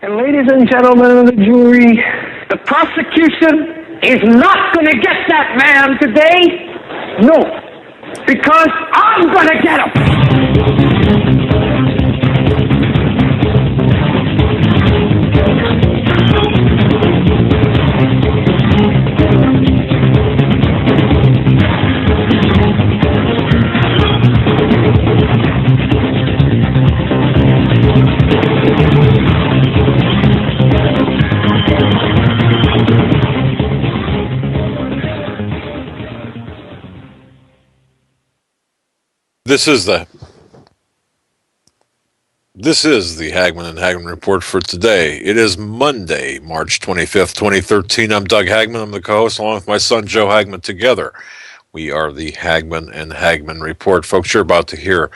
And ladies and gentlemen of the jury, the prosecution is not going to get that man today. No, because I'm going to get him. This is the Hagmann and Hagmann Report for today. It is Monday, March 25th, 2013. I'm Doug Hagmann. I'm the co-host along with my son, Joe Hagmann. Together, we are the Hagmann and Hagmann Report. Folks, you're about to hear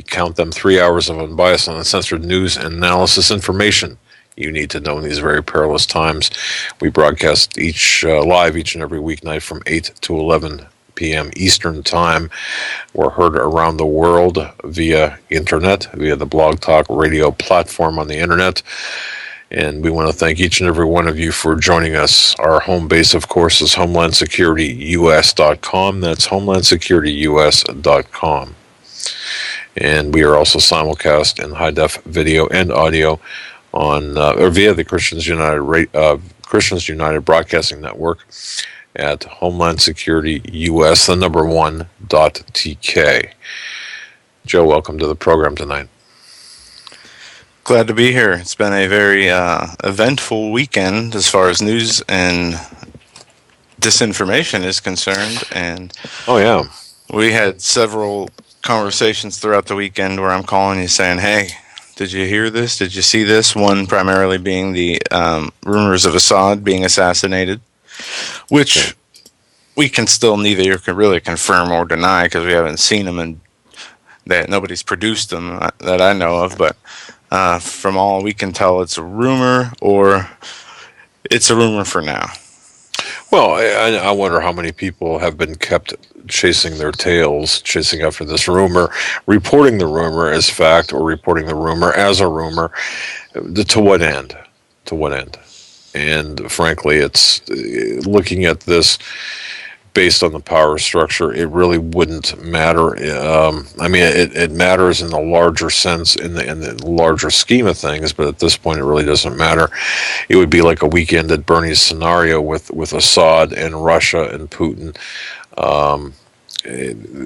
count them, 3 hours of unbiased and uncensored news and analysis information you need to know in these very perilous times. We broadcast live each and every weeknight from 8 to 11 p.m. Eastern Time. We're heard around the world via internet, via the Blog Talk Radio platform on the internet. And we want to thank each and every one of you for joining us. Our home base, of course, is HomelandSecurityUS.com. That's HomelandSecurityUS.com. And we are also simulcast in high-def video and audio on via the Christians United Broadcasting Network at Homeland Security US, the number 1.tk. Joe, welcome to the program tonight. Glad to be here. It's been a very eventful weekend as far as news and disinformation is concerned. And we had several conversations throughout the weekend where I'm calling you saying, hey, did you hear this? Did you see this? One primarily being the rumors of Assad being assassinated, which we can still neither can really confirm or deny because we haven't seen them and that nobody's produced them that I know of. But from all we can tell, it's a rumor, or it's a rumor for now. Well, I wonder how many people have been kept chasing their tails, chasing after this rumor, reporting the rumor as fact or reporting the rumor as a rumor. To what end? To what end? And frankly, it's looking at this based on the power structure, it really wouldn't matter. It matters in the larger sense, in the larger scheme of things, but at this point, it really doesn't matter. It would be like a weekend at Bernie's scenario with Assad and Russia and Putin.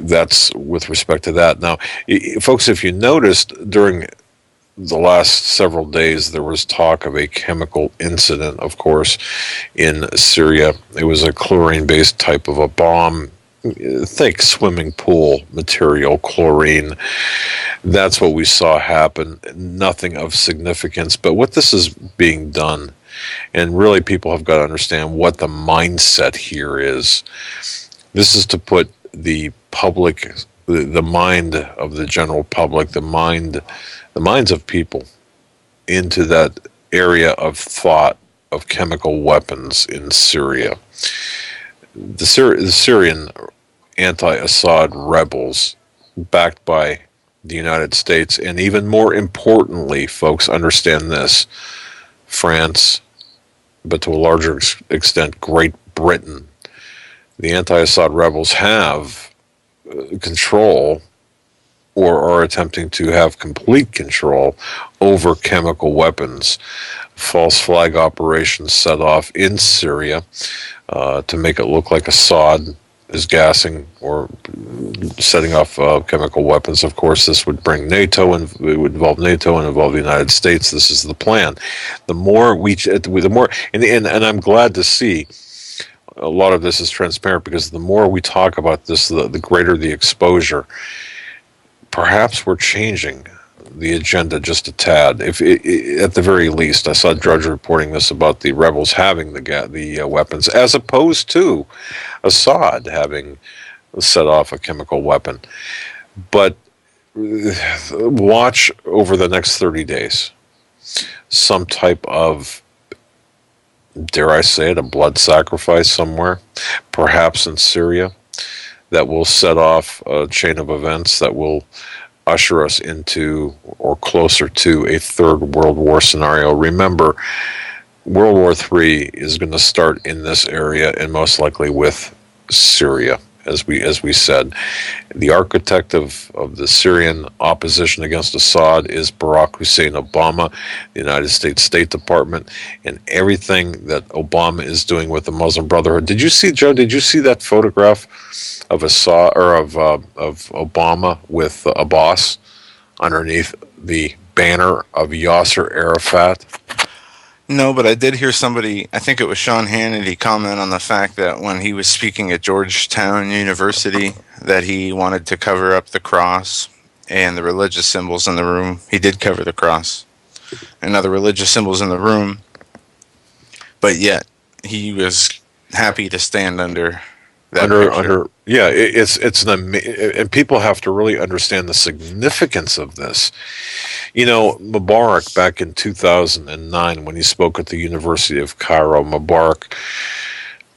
That's with respect to that. Now, folks, if you noticed during the last several days, there was talk of a chemical incident, of course, in Syria. It was a chlorine-based type of a bomb, think swimming pool material, chlorine. That's what we saw happen. Nothing of significance. But what this is being done, and really people have got to understand what the mindset here is. This is to put the public, the mind of the general public, the minds of people into that area of thought of chemical weapons in Syria. The Syrian anti-Assad rebels, backed by the United States, and even more importantly, folks, understand this, France, but to a larger extent, Great Britain. The anti-Assad rebels have control, or are attempting to have complete control over chemical weapons. False flag operations set off in Syria to make it look like Assad is gassing or setting off chemical weapons. Of course, this would bring NATO, and it would involve NATO and involve the United States. This is the plan. And I'm glad to see a lot of this is transparent, because the more we talk about this, the greater the exposure. Perhaps we're changing the agenda just a tad. If at the very least, I saw Drudge reporting this about the rebels having the weapons, as opposed to Assad having set off a chemical weapon. But watch over the next 30 days some type of, dare I say it, a blood sacrifice somewhere, perhaps in Syria, that will set off a chain of events that will usher us into or closer to a third World War scenario. Remember, World War III is going to start in this area, and most likely with Syria, as we said. The architect of the Syrian opposition against Assad is Barack Hussein Obama, the United States State Department, and everything that Obama is doing with the Muslim Brotherhood. Did you see, Joe? Did you see that photograph of Assad or of Obama with Abbas underneath the banner of Yasser Arafat? No, but I did hear somebody, I think it was Sean Hannity, comment on the fact that when he was speaking at Georgetown University, that he wanted to cover up the cross and the religious symbols in the room. He did cover the cross and other religious symbols in the room, but yet he was happy to stand under that picture. Yeah, it's and people have to really understand the significance of this. You know, Mubarak, back in 2009, when he spoke at the University of Cairo, Mubarak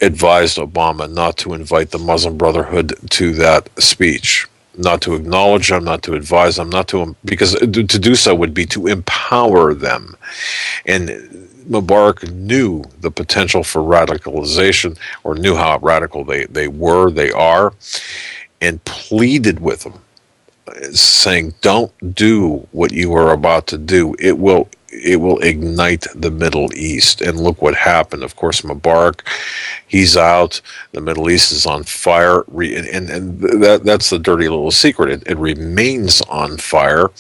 advised Obama not to invite the Muslim Brotherhood to that speech, not to acknowledge them, not to advise them, because to do so would be to empower them. And Mubarak knew the potential for radicalization, or knew how radical they are, and pleaded with them, saying, "Don't do what you are about to do. It will ignite the Middle East." And look what happened. Of course, Mubarak, he's out. The Middle East is on fire, and that's the dirty little secret. It remains on fire.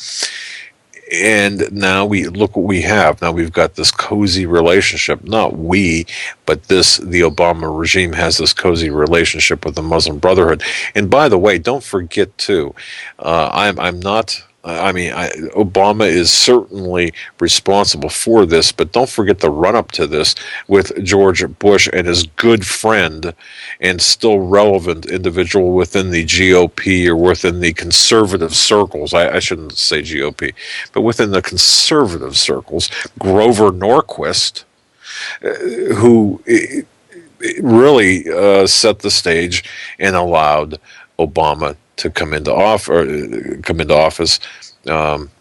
And now look what we have. Now we've got this cozy relationship. Not we, but the Obama regime has this cozy relationship with the Muslim Brotherhood. And by the way, don't forget too, Obama is certainly responsible for this, but don't forget the run-up to this with George Bush and his good friend and still relevant individual within the GOP, or within the conservative circles. I shouldn't say GOP, but within the conservative circles, Grover Norquist, who really set the stage and allowed Obama to come into office,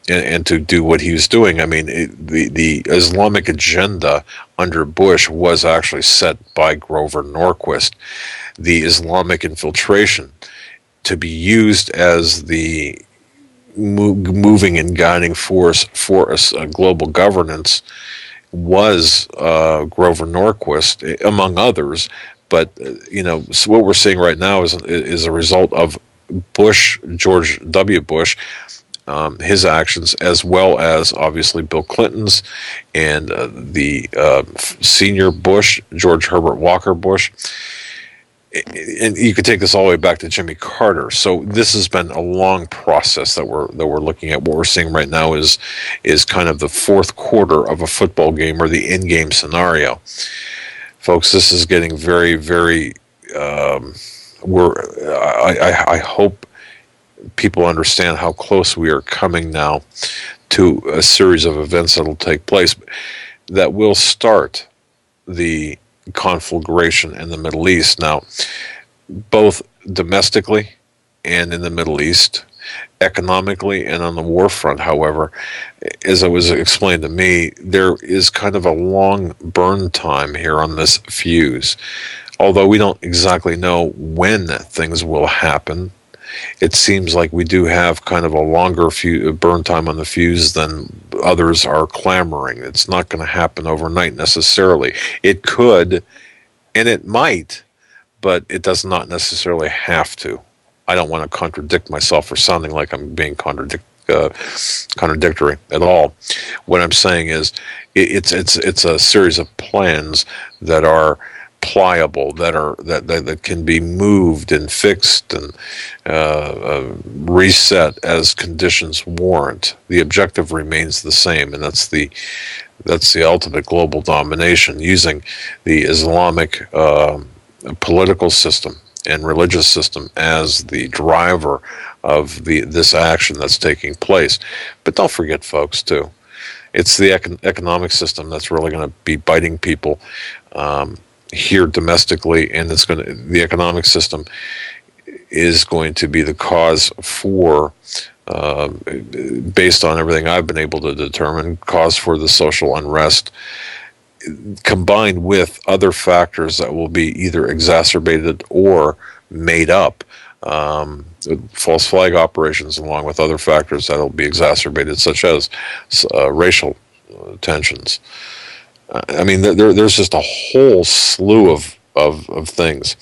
and to do what he was doing. I mean, the Islamic agenda under Bush was actually set by Grover Norquist. The Islamic infiltration to be used as the moving and guiding force for a global governance was Grover Norquist, among others. But so what we're seeing right now is a result of George W. Bush, his actions, as well as obviously Bill Clinton's and the senior Bush, George Herbert Walker Bush. And you could take this all the way back to Jimmy Carter. So this has been a long process that we're looking at. What we're seeing right now is kind of the fourth quarter of a football game, or the end game scenario. Folks, this is getting very, very. I hope people understand how close we are coming now to a series of events that will take place that will start the conflagration in the Middle East. Now, both domestically and in the Middle East, economically and on the war front, however, as it was explained to me, there is kind of a long burn time here on this fuse. Although we don't exactly know when things will happen, it seems like we do have kind of a longer burn time on the fuse than others are clamoring. It's not going to happen overnight necessarily. It could, and it might, but it does not necessarily have to. I don't want to contradict myself for sounding like I'm being contradictory at all. What I'm saying is, it's a series of plans that are pliable, that can be moved and fixed and reset as conditions warrant. The objective remains the same, and that's the ultimate global domination, using the Islamic political system and religious system as the driver of this action that's taking place. But don't forget, folks, too, it's the economic system that's really going to be biting people here domestically, and the economic system is going to be the cause for based on everything I've been able to determine, cause for the social unrest, combined with other factors that will be either exacerbated or made up. False flag operations, along with other factors that will be exacerbated, such as racial tensions. I mean, there's just a whole slew of things.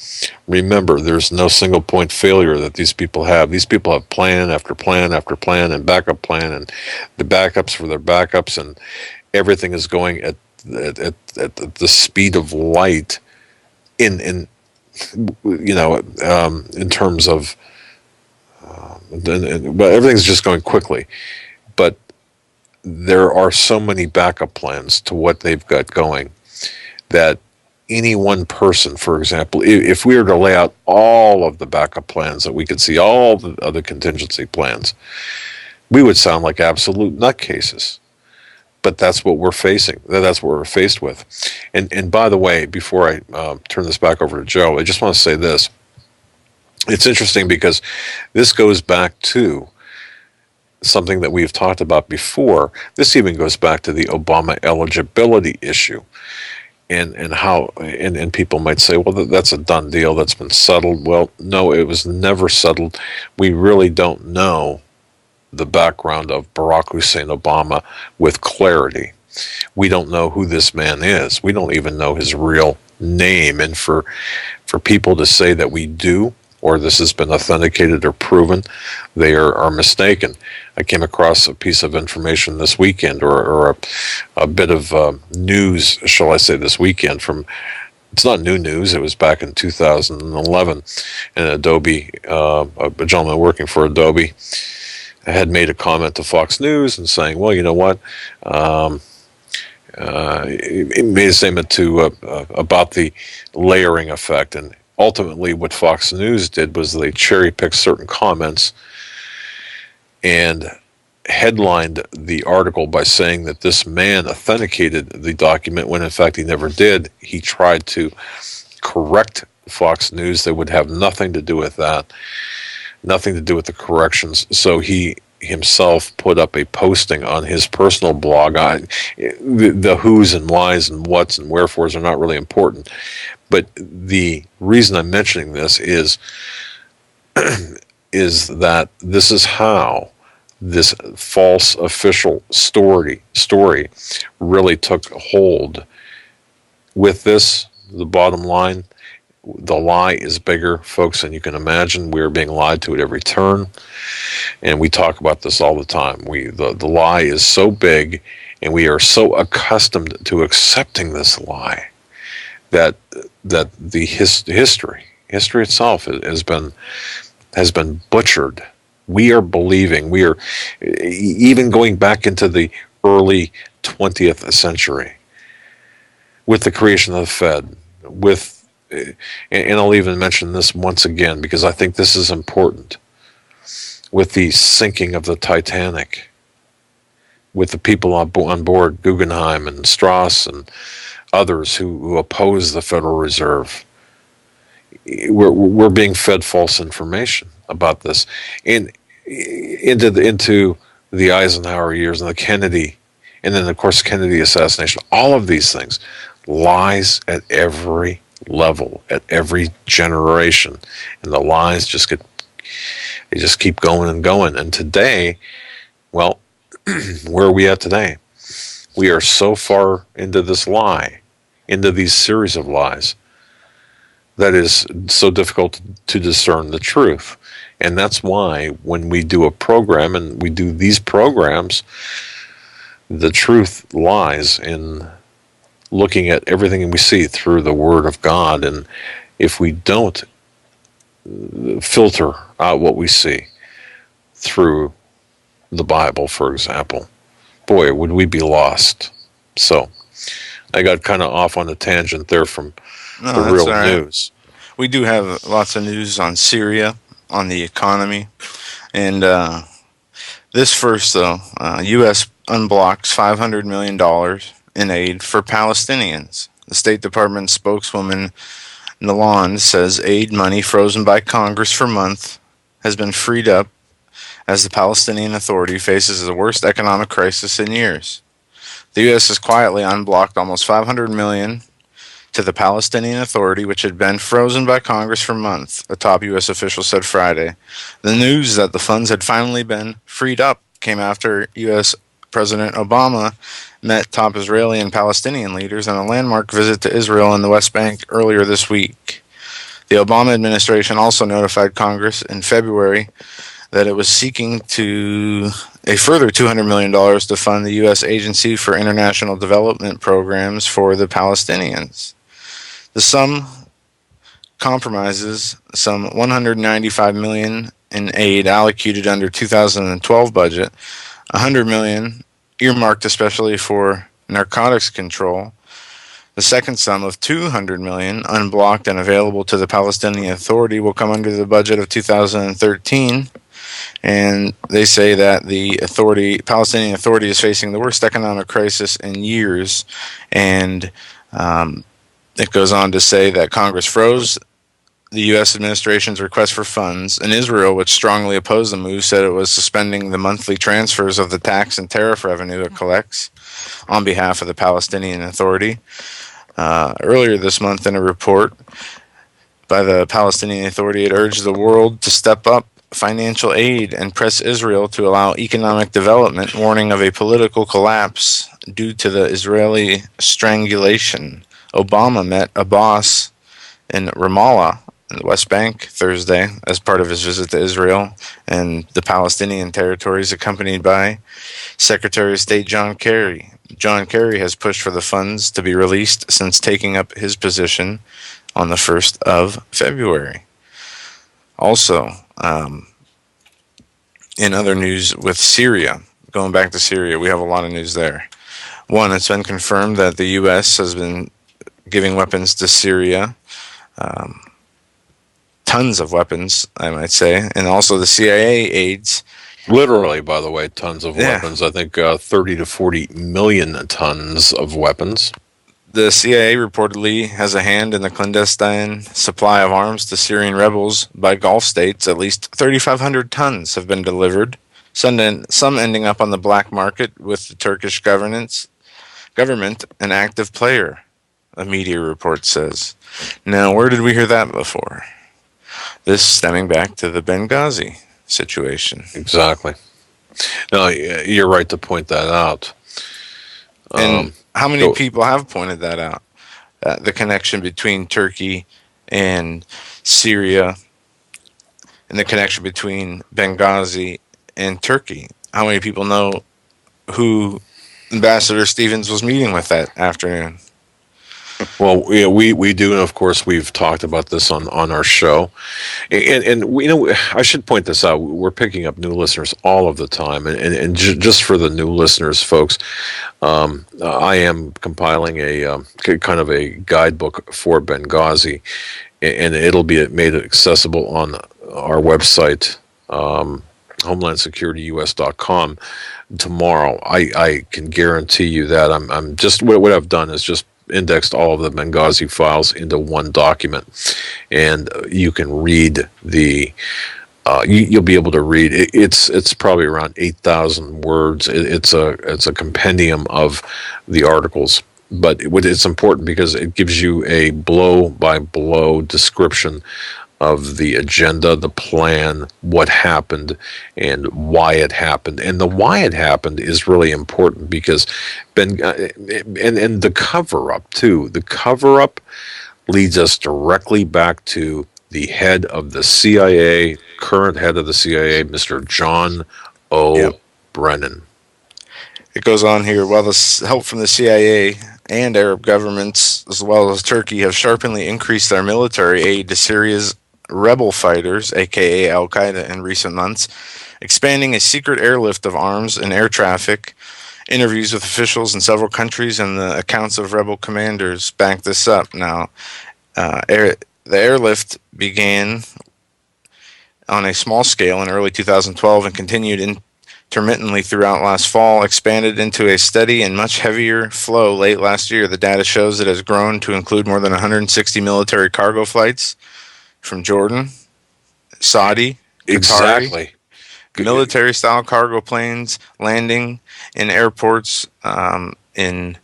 Remember, there's no single point failure that these people have. These people have plan after plan after plan and backup plan and the backups for their backups, and everything is going at the speed of light in in terms of but everything's just going quickly. But there are so many backup plans to what they've got going that any one person, for example, if we were to lay out all of the backup plans that we could see, all the other contingency plans, we would sound like absolute nutcases. But that's what we're facing. That's what we're faced with. And by the way, before I turn this back over to Joe, I just want to say this. It's interesting because this goes back to something that we've talked about before. This even goes back to the Obama eligibility issue. And how and people might say, well, that's a done deal, that's been settled. Well, no, it was never settled. We really don't know the background of Barack Hussein Obama with clarity. We don't know who this man is. We don't even know his real name. And for people to say that we do, or this has been authenticated or proven, they are mistaken. I came across a piece of information this weekend, or a bit of news, shall I say, this weekend from, it's not new news, it was back in 2011, and Adobe, a gentleman working for Adobe, had made a comment to Fox News and saying, well, you know what, it made a statement about the layering effect. And ultimately what Fox News did was they cherry-picked certain comments and headlined the article by saying that this man authenticated the document when in fact he never did. He tried to correct Fox News. They would have nothing to do with that, nothing to do with the corrections. So he himself put up a posting on his personal blog. The who's and whys and whats and wherefores are not really important. But the reason I'm mentioning this is that this is how this false official story really took hold. With this, the bottom line, the lie is bigger, folks, than you can imagine. We are being lied to at every turn, and we talk about this all the time. The lie is so big, and we are so accustomed to accepting this lie that the history itself has been butchered. We are believing, we are even going back into the early 20th century with the creation of the Fed, and I'll even mention this once again because I think this is important, with the sinking of the Titanic, with the people on board, Guggenheim and Strauss and others who oppose the Federal Reserve. We're being fed false information about this, and into the Eisenhower years and the Kennedy, and then of course Kennedy assassination. All of these things, lies at every level, at every generation, and the lies just keep going and going. And today, well, where are we at today? We are so far into this lie, into these series of lies, that is so difficult to discern the truth. And that's why when we do a program, and we do these programs, the truth lies in looking at everything we see through the Word of God. And if we don't filter out what we see through the Bible, for example, boy, would we be lost. So I got kind of off on a tangent there from the real news. We do have lots of news on Syria, on the economy. And this first, though, U.S. unblocks $500 million in aid for Palestinians. The State Department spokeswoman Naland says aid money frozen by Congress for months has been freed up as the Palestinian Authority faces the worst economic crisis in years. The U.S. has quietly unblocked almost $500 million to the Palestinian Authority, which had been frozen by Congress for months, a top U.S. official said Friday. The news that the funds had finally been freed up came after U.S. President Obama met top Israeli and Palestinian leaders on a landmark visit to Israel and the West Bank earlier this week. The Obama administration also notified Congress in February that it was seeking a further $200 million to fund the U.S. Agency for International Development Programs for the Palestinians. The sum compromises some $195 million in aid allocated under 2012 budget, $100 million earmarked especially for narcotics control. The second sum of $200 million unblocked and available to the Palestinian Authority will come under the budget of 2013. And they say that the Palestinian Authority is facing the worst economic crisis in years. And it goes on to say that Congress froze the U.S. administration's request for funds, and Israel, which strongly opposed the move, said it was suspending the monthly transfers of the tax and tariff revenue it collects on behalf of the Palestinian Authority. Earlier this month, in a report by the Palestinian Authority, it urged the world to step up financial aid and press Israel to allow economic development, warning of a political collapse due to the Israeli strangulation. Obama met Abbas in Ramallah, in the West Bank, Thursday, as part of his visit to Israel and the Palestinian territories, accompanied by Secretary of State John Kerry. John Kerry has pushed for the funds to be released since taking up his position on the 1st of February. Also, in other news with Syria, going back to Syria, we have a lot of news there. One, it's been confirmed that the U.S. has been giving weapons to Syria, tons of weapons, I might say, and also the CIA aids. Literally, by the way, tons of weapons. I think 30 to 40 million tons of weapons. The CIA reportedly has a hand in the clandestine supply of arms to Syrian rebels by Gulf states. At least 3,500 tons have been delivered, some ending up on the black market, with the Turkish government an active player, a media report says. Now, where did we hear that before? This stemming back to the Benghazi situation. Exactly. No, you're right to point that out. And how many people have pointed that out? The connection between Turkey and Syria, and the connection between Benghazi and Turkey. How many people know who Ambassador Stevens was meeting with that afternoon? Well, yeah, we do, and of course we've talked about this on our show, and we, I should point this out. We're picking up new listeners all of the time, and just for the new listeners, folks, I am compiling a kind of a guidebook for Benghazi, and it'll be made accessible on our website, HomelandSecurityUS.com, tomorrow. I can guarantee you that. I'm just what I've done is just indexed all of the Benghazi files into one document, and you can read the you'll be able to read it. It's probably around 8,000 words. It's a compendium of the articles, but it's important because it gives you a blow by blow description of the agenda, the plan, what happened, and why it happened. And the why it happened is really important because and the cover-up, too. The cover-up leads us directly back to the head of the CIA, current head of the CIA, Mr. John O. Brennan. It goes on here, while the help from the CIA and Arab governments, as well as Turkey, have sharply increased their military aid to Syria's rebel fighters, aka Al-Qaeda, in recent months, expanding a secret airlift of arms and air traffic. Interviews with officials in several countries and the accounts of rebel commanders back this up. Now, the airlift began on a small scale in early 2012 and continued intermittently throughout last fall, expanded into a steady and much heavier flow late last year. The data shows it has grown to include more than 160 military cargo flights from Jordan, Saudi, Qatari, military-style cargo planes landing in airports in,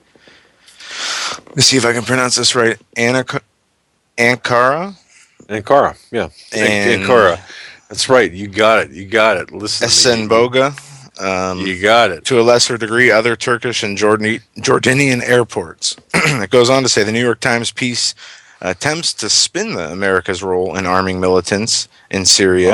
let's see if I can pronounce this right, Ankara? Ankara, yeah. Ankara. That's right. You got it. Listen Esenboga. You got it. To a lesser degree, other Turkish and Jordanian airports. It goes on to say the New York Times piece attempts to spin the America's role in arming militants in Syria.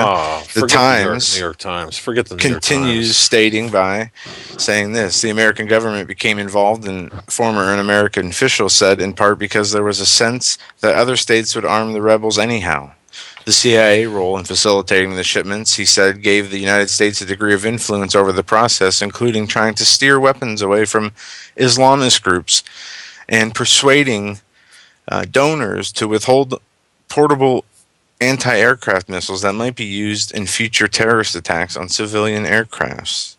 The Times, New York Times. Forget the New York Times. Continues stating by saying this: the American government became involved, and former American officials said, in part because there was a sense that other states would arm the rebels anyhow. The CIA role in facilitating the shipments, he said, gave the United States a degree of influence over the process, including trying to steer weapons away from Islamist groups and persuading donors to withhold portable anti-aircraft missiles that might be used in future terrorist attacks on civilian aircrafts.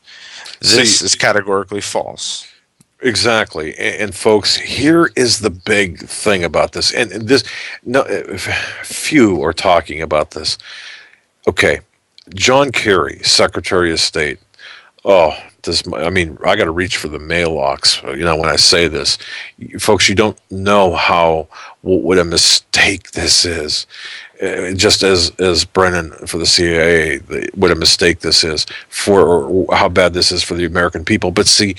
This is categorically false. Exactly. And folks, here is the big thing about this. And this, few are talking about this. Okay, John Kerry, Secretary of State. I got to reach for the mailbox, when I say this. Folks, you don't know what a mistake this is. Just as Brennan for the CIA, what a mistake this is for how bad this is for the American people. But see,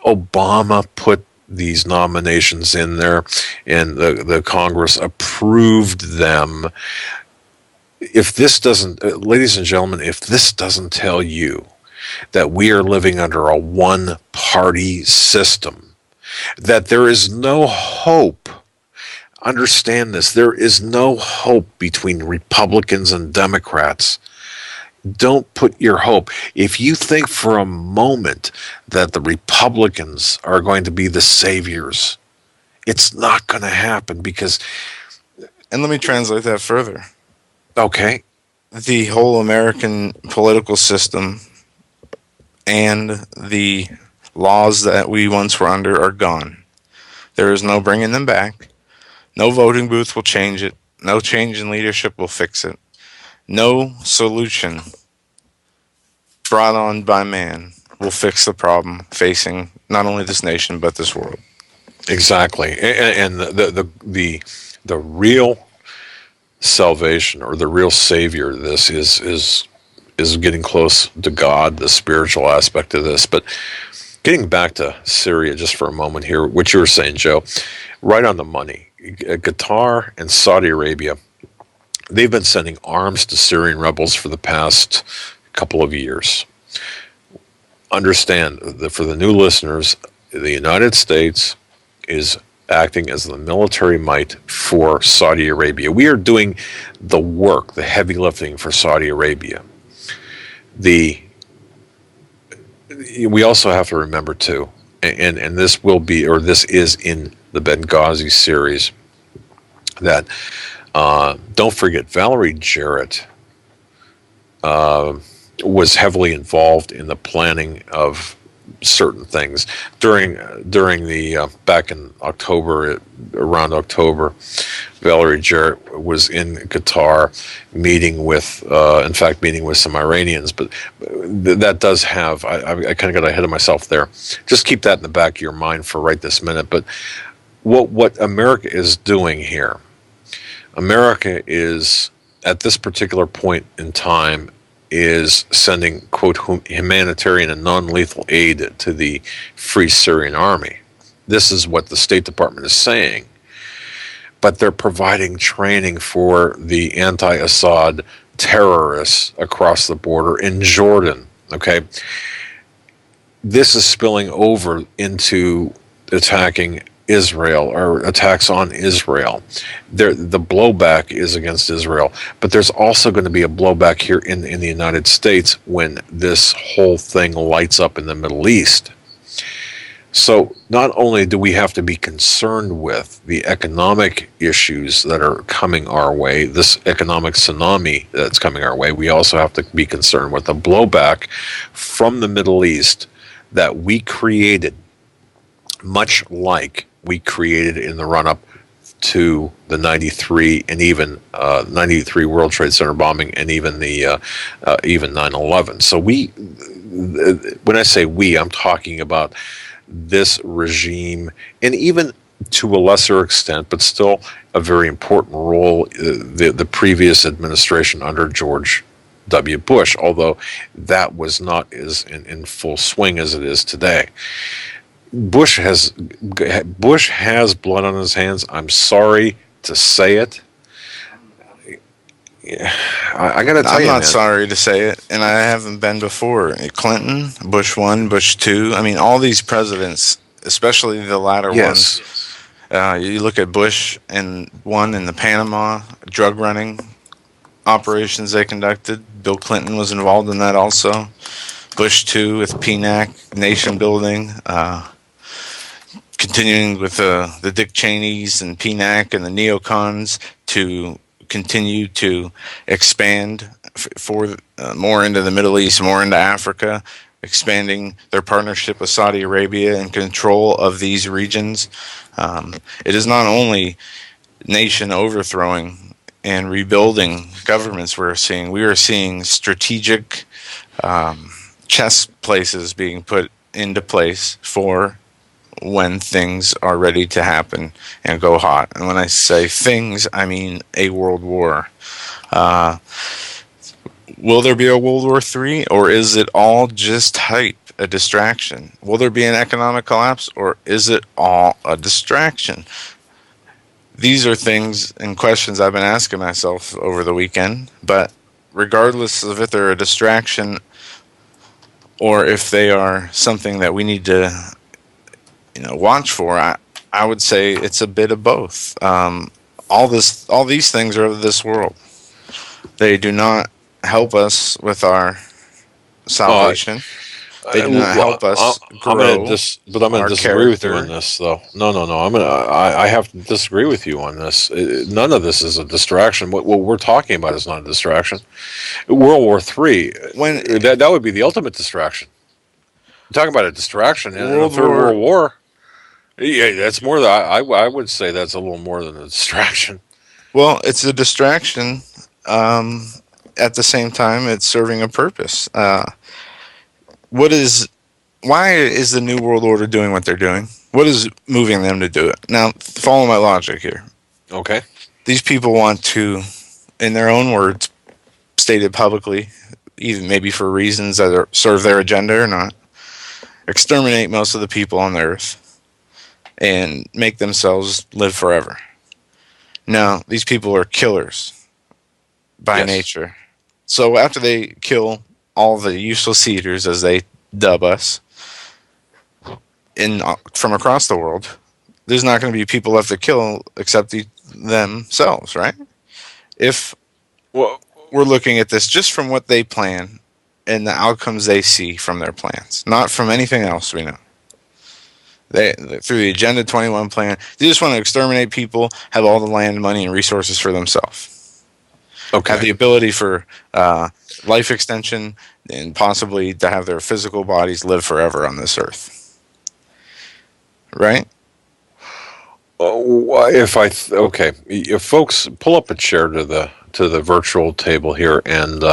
Obama put these nominations in there, and the Congress approved them. If this doesn't, ladies and gentlemen, if this doesn't tell you that we are living under a one-party system, that there is no hope, understand this, there is no hope between Republicans and Democrats. Don't put your hope. If you think for a moment that the Republicans are going to be the saviors, it's not going to happen because... And let me translate that further. Okay. The whole American political system and the laws that we once were under are gone. There is no bringing them back. No voting booth will change it. No change in leadership will fix it. No solution brought on by man will fix the problem facing not only this nation but this world. Exactly, and the real salvation or the real savior of this is getting close to God, the spiritual aspect of this. But getting back to Syria just for a moment here, what you were saying, Joe, right on the money. Qatar and Saudi Arabia, they've been sending arms to Syrian rebels for the past couple of years. Understand that for the new listeners, the United States is acting as the military might for Saudi Arabia. We are doing the work, the heavy lifting for Saudi Arabia. We also have to remember too, and this will be, or this is in the Benghazi series, that don't forget Valerie Jarrett was heavily involved in the planning of certain things during the back in October, around October. Valerie Jarrett was in Qatar meeting with some Iranians, but that does have, I kind of got ahead of myself there. Just keep that in the back of your mind for right this minute. But what America is doing here, America is, at this particular point in time, is sending, quote, humanitarian and non-lethal aid to the Free Syrian Army. This is what the State Department is saying. But they're providing training for the anti-Assad terrorists across the border in Jordan, okay? This is spilling over into attacking Israel, or attacks on Israel. The blowback is against Israel, but there's also going to be a blowback here in the United States when this whole thing lights up in the Middle East. So not only do we have to be concerned with the economic issues that are coming our way, this economic tsunami that's coming our way, we also have to be concerned with the blowback from the Middle East that we created, much like we created in the run-up to the 93 and even 93 World Trade Center bombing, and even the even 9/11. So when I say we, I'm talking about this regime, and even to a lesser extent, but still a very important role, the previous administration under George W. Bush, although that was not as in full swing as it is today. Bush has blood on his hands. I'm sorry to say it. Yeah, I got to tell I'm you, not man. sorry to say it, and I haven't been before. Clinton, Bush 1, Bush 2. I mean, all these presidents, especially the latter Yes. ones. You look at Bush and 1 in the Panama drug running operations they conducted. Bill Clinton was involved in that also. Bush 2 with PNAC, nation building. Continuing with the Dick Cheneys and PNAC and the neocons to continue to expand for more into the Middle East, more into Africa, expanding their partnership with Saudi Arabia and control of these regions. It is not only nation overthrowing and rebuilding governments we are seeing strategic chess places being put into place for when things are ready to happen and go hot. And when I say things, I mean a world war. Will there be a World War III, or is it all just hype, a distraction? Will there be an economic collapse, or is it all a distraction? These are things and questions I've been asking myself over the weekend, but regardless of if they're a distraction or if they are something that we need to watch for, I would say it's a bit of both. All these things are of this world. They do not help us with our salvation. They do not help us grow. I'm going to disagree with you on this, though. No. I have to disagree with you on this. None of this is a distraction. What we're talking about is not a distraction. World War III, that would be the ultimate distraction. We're talking about a distraction in the Third World War. Yeah, that's more than I would say. That's a little more than a distraction. Well, it's a distraction. At the same time, it's serving a purpose. Why is the New World Order doing what they're doing? What is moving them to do it? Now, follow my logic here. Okay. These people want to, in their own words, stated publicly, even maybe for reasons that serve their agenda or not, exterminate most of the people on the earth and make themselves live forever. Now, these people are killers by nature. So after they kill all the useless eaters, as they dub us, from across the world, there's not going to be people left to kill except themselves, right? If we're looking at this just from what they plan and the outcomes they see from their plans, not from anything else we know. Through the Agenda 21 plan, they just want to exterminate people, have all the land, money, and resources for themselves. Okay. Have the ability for life extension and possibly to have their physical bodies live forever on this earth. Right? If folks pull up a chair to the virtual table here and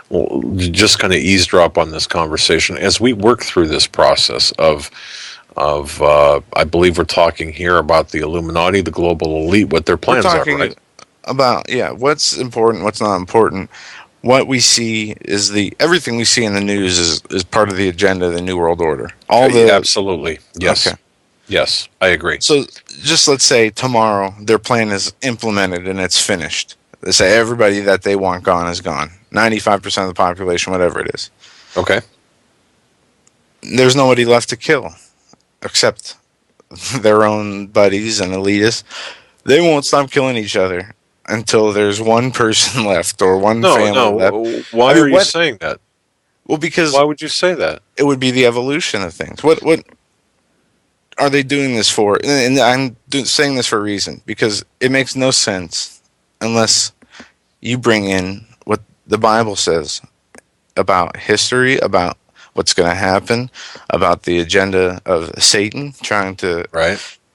we'll just kind of eavesdrop on this conversation as we work through this process of I believe we're talking here about the Illuminati, the global elite, what their plans are, right? About what's important, what's not important. What we see is everything we see in the news is part of the agenda of the New World Order. Absolutely, yes, okay. Yes, I agree. So just let's say tomorrow their plan is implemented and it's finished. They say everybody that they want gone is gone. 95% of the population, whatever it is. Okay. There's nobody left to kill except their own buddies and elitists. They won't stop killing each other until there's one person left or one family left. Why are you saying that? Well, because why would you say that? It would be the evolution of things. What are they doing this for? And I'm saying this for a reason, because it makes no sense unless you bring in what the Bible says about history, about what's going to happen, about the agenda of Satan trying to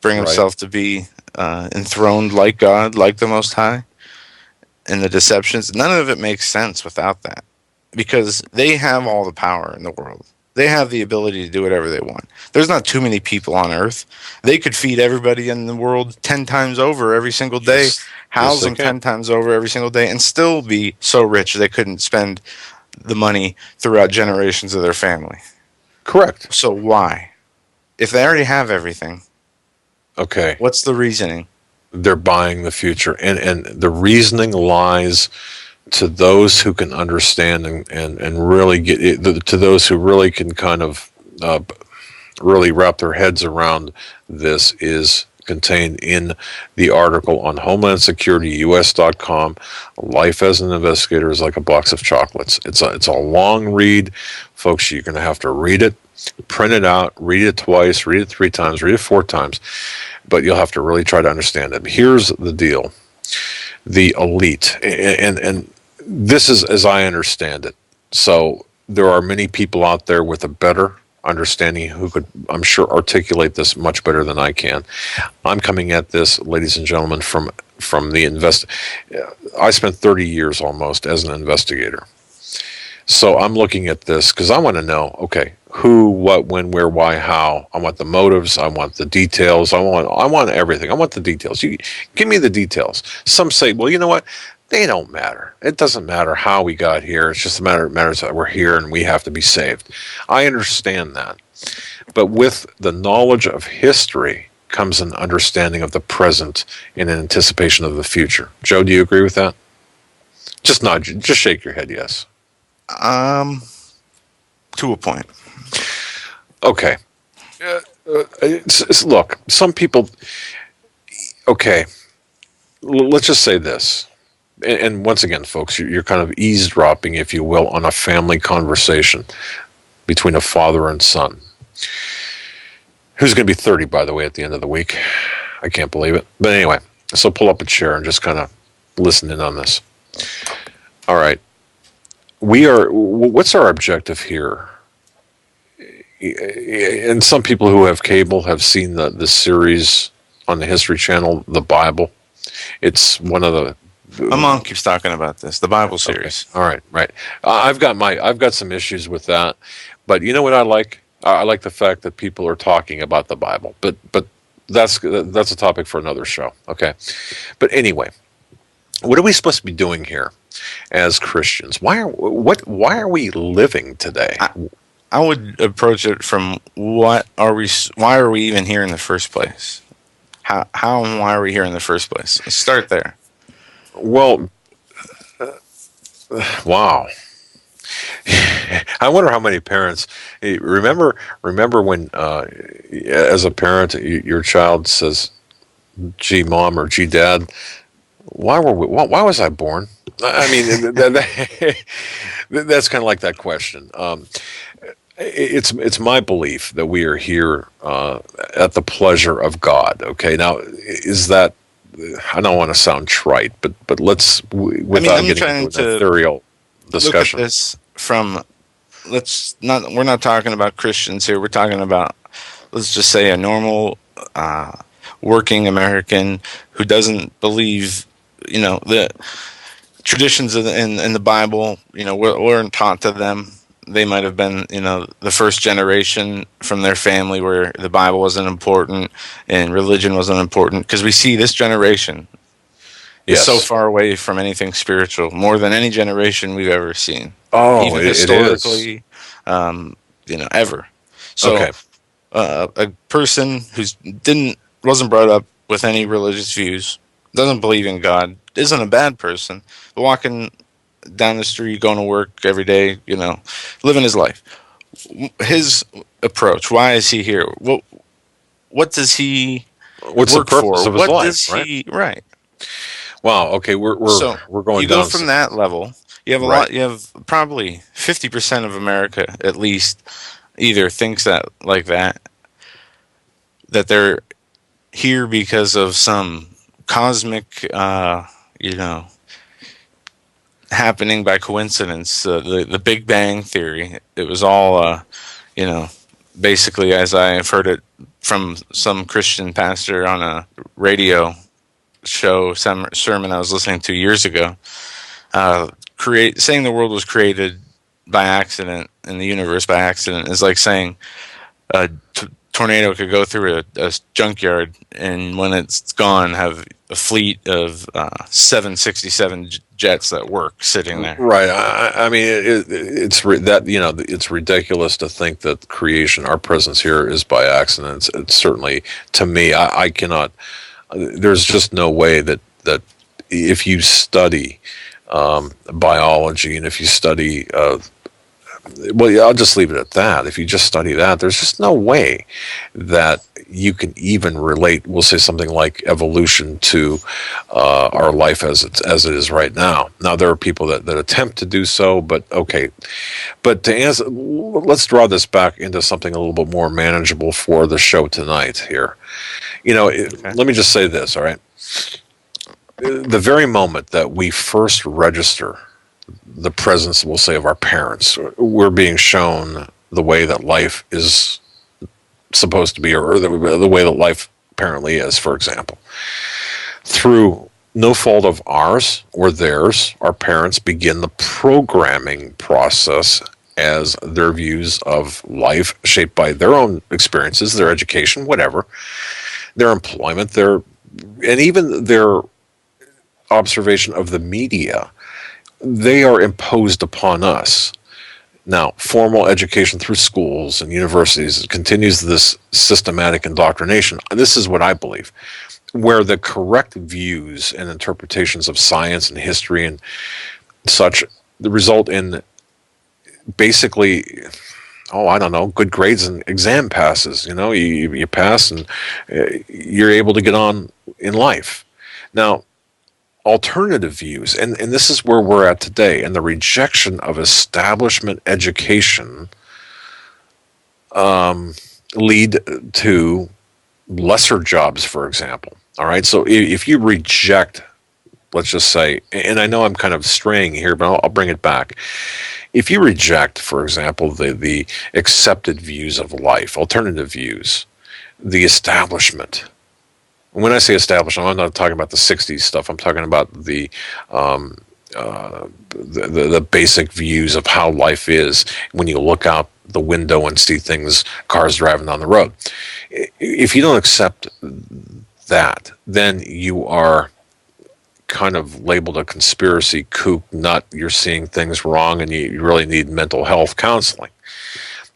bring himself to be enthroned like God, like the Most High, and the deceptions. None of it makes sense without that, because they have all the power in the world. They have the ability to do whatever they want. There's not too many people on Earth. They could feed everybody in the world 10 times over every single day, house them 10 times over every single day, and still be so rich they couldn't spend the money throughout generations of their family. Correct. So why? If they already have everything, okay, what's the reasoning? They're buying the future. And the reasoning lies to those who can understand and really get it, to those who really can kind of really wrap their heads around this, is contained in the article on Homeland Security US.com. Life as an Investigator is like a box of chocolates. It's a long read, folks. You're going to have to read it, print it out, read it twice, read it 3 times, read it 4 times, but you'll have to really try to understand it. Here's the deal. The elite, and this is as I understand it. So there are many people out there with a better understanding who could, I'm sure, articulate this much better than I can. I'm coming at this, ladies and gentlemen, from the I spent 30 years almost as an investigator. So I'm looking at this because I want to know, okay, who, what, when, where, why, how. I want the motives. I want the details. I want everything. I want the details. You give me the details. Some say, well, you know what? They don't matter. It doesn't matter how we got here. It's just it matters that we're here and we have to be saved. I understand that. But with the knowledge of history comes an understanding of the present and an anticipation of the future. Joe, do you agree with that? Just nod. Just shake your head, yes. To a point. Okay. Look, some people. Okay. Let's just say this. And once again, folks, you're kind of eavesdropping, if you will, on a family conversation between a father and son, who's going to be 30, by the way, at the end of the week. I can't believe it. But anyway, so pull up a chair and just kind of listen in on this. All right. What's our objective here? And some people who have cable have seen the series on the History Channel, The Bible. It's one of the... My mom keeps talking about this, the Bible series. Okay. All right, right. I've got some issues with that, but you know what I like? I like the fact that people are talking about the Bible. But that's a topic for another show. Okay. But anyway, what are we supposed to be doing here as Christians? Why are we living today? I would approach it from why are we even here in the first place? How and why are we here in the first place? Let's start there. Well, wow. I wonder how many parents remember when, as a parent, your child says, "Gee, mom," or "Gee, dad, why was I born?" I mean, that's kind of like that question. It's my belief that we are here at the pleasure of God. Okay, now is that? I don't want to sound trite, but let's, without getting into an ethereal discussion. Look at this from, we're not talking about Christians here. We're talking about, let's just say, a normal working American who doesn't believe, the traditions in the Bible, weren't taught to them. They might have been, the first generation from their family where the Bible wasn't important and religion wasn't important. Because we see this generation is so far away from anything spiritual, more than any generation we've ever seen. Oh, even historically, ever. So a person who wasn't brought up with any religious views, doesn't believe in God, isn't a bad person, walking down the street, going to work every day, living his life. His approach, why is he here? What does he What's work the purpose for? of his What life, does he, right? Wow, okay, we're going you down. go from that level. You have a lot. You have probably 50% of America, at least, either thinks that they're here because of some cosmic, happening by coincidence. The Big Bang Theory. It was all, basically, as I have heard it from some Christian pastor on a radio show sermon I was listening to years ago. Saying the world was created by accident and the universe by accident is like saying a tornado could go through a junkyard, and when it's gone, have a fleet of 767 jets that work sitting there. Right. I mean, it's ridiculous to think that creation, our presence here, is by accident. It's certainly, to me, I cannot. There's just no way that if you study biology, and if you study well, yeah, I'll just leave it at that. If you just study that, there's just no way that you can even relate, we'll say something like evolution to our life as it is right now. Now, there are people that attempt to do so, but okay. But to answer, let's draw this back into something a little bit more manageable for the show tonight here. Let me just say this, all right? The very moment that we first register the presence, we'll say, of our parents, we're being shown the way that life is supposed to be, or the way that life apparently is, for example. Through no fault of ours or theirs, our parents begin the programming process as their views of life, shaped by their own experiences, their education, whatever, their employment, and even their observation of the media, they are imposed upon us. Now, formal education through schools and universities continues this systematic indoctrination. This is what I believe, where the correct views and interpretations of science and history and such result in basically, good grades and exam passes. You pass and you're able to get on in life. Now, alternative views, and this is where we're at today, and the rejection of establishment education lead to lesser jobs, for example. All right, so if you reject, let's just say, and I know I'm kind of straying here, but I'll bring it back. If you reject, for example, the accepted views of life, alternative views, the establishment. When I say establishment, I'm not talking about the '60s stuff. I'm talking about the basic views of how life is when you look out the window and see things, cars driving down the road. If you don't accept that, then you are kind of labeled a conspiracy kook nut. You're seeing things wrong, and you really need mental health counseling.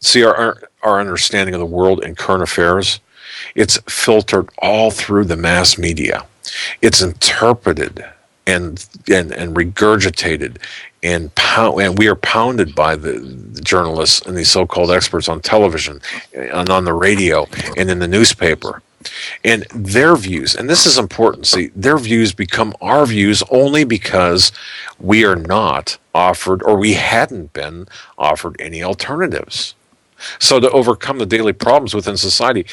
See, our understanding of the world and current affairs, it's filtered all through the mass media. It's interpreted and regurgitated, and we are pounded by the journalists and these so-called experts on television and on the radio and in the newspaper. And their views, and this is important, see, their views become our views only because we are not offered, or we hadn't been offered, any alternatives. So to overcome the daily problems within society,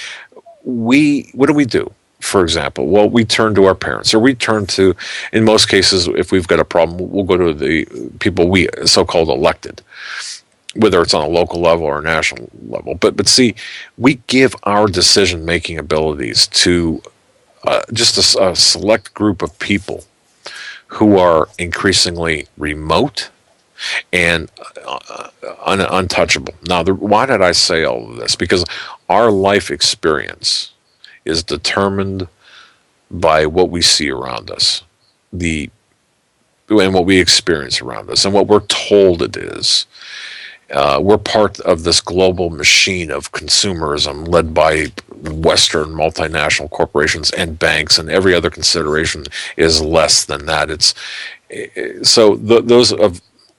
what do? For example, well, we turn to our parents, or we turn to, in most cases, if we've got a problem, we'll go to the people we so-called elected, whether it's on a local level or a national level. But see, we give our decision-making abilities to just a select group of people who are increasingly remote and untouchable. Now, why did I say all of this? Because our life experience is determined by what we see around us, and what we experience around us, and what we're told it is. We're part of this global machine of consumerism led by Western multinational corporations and banks, and every other consideration is less than that.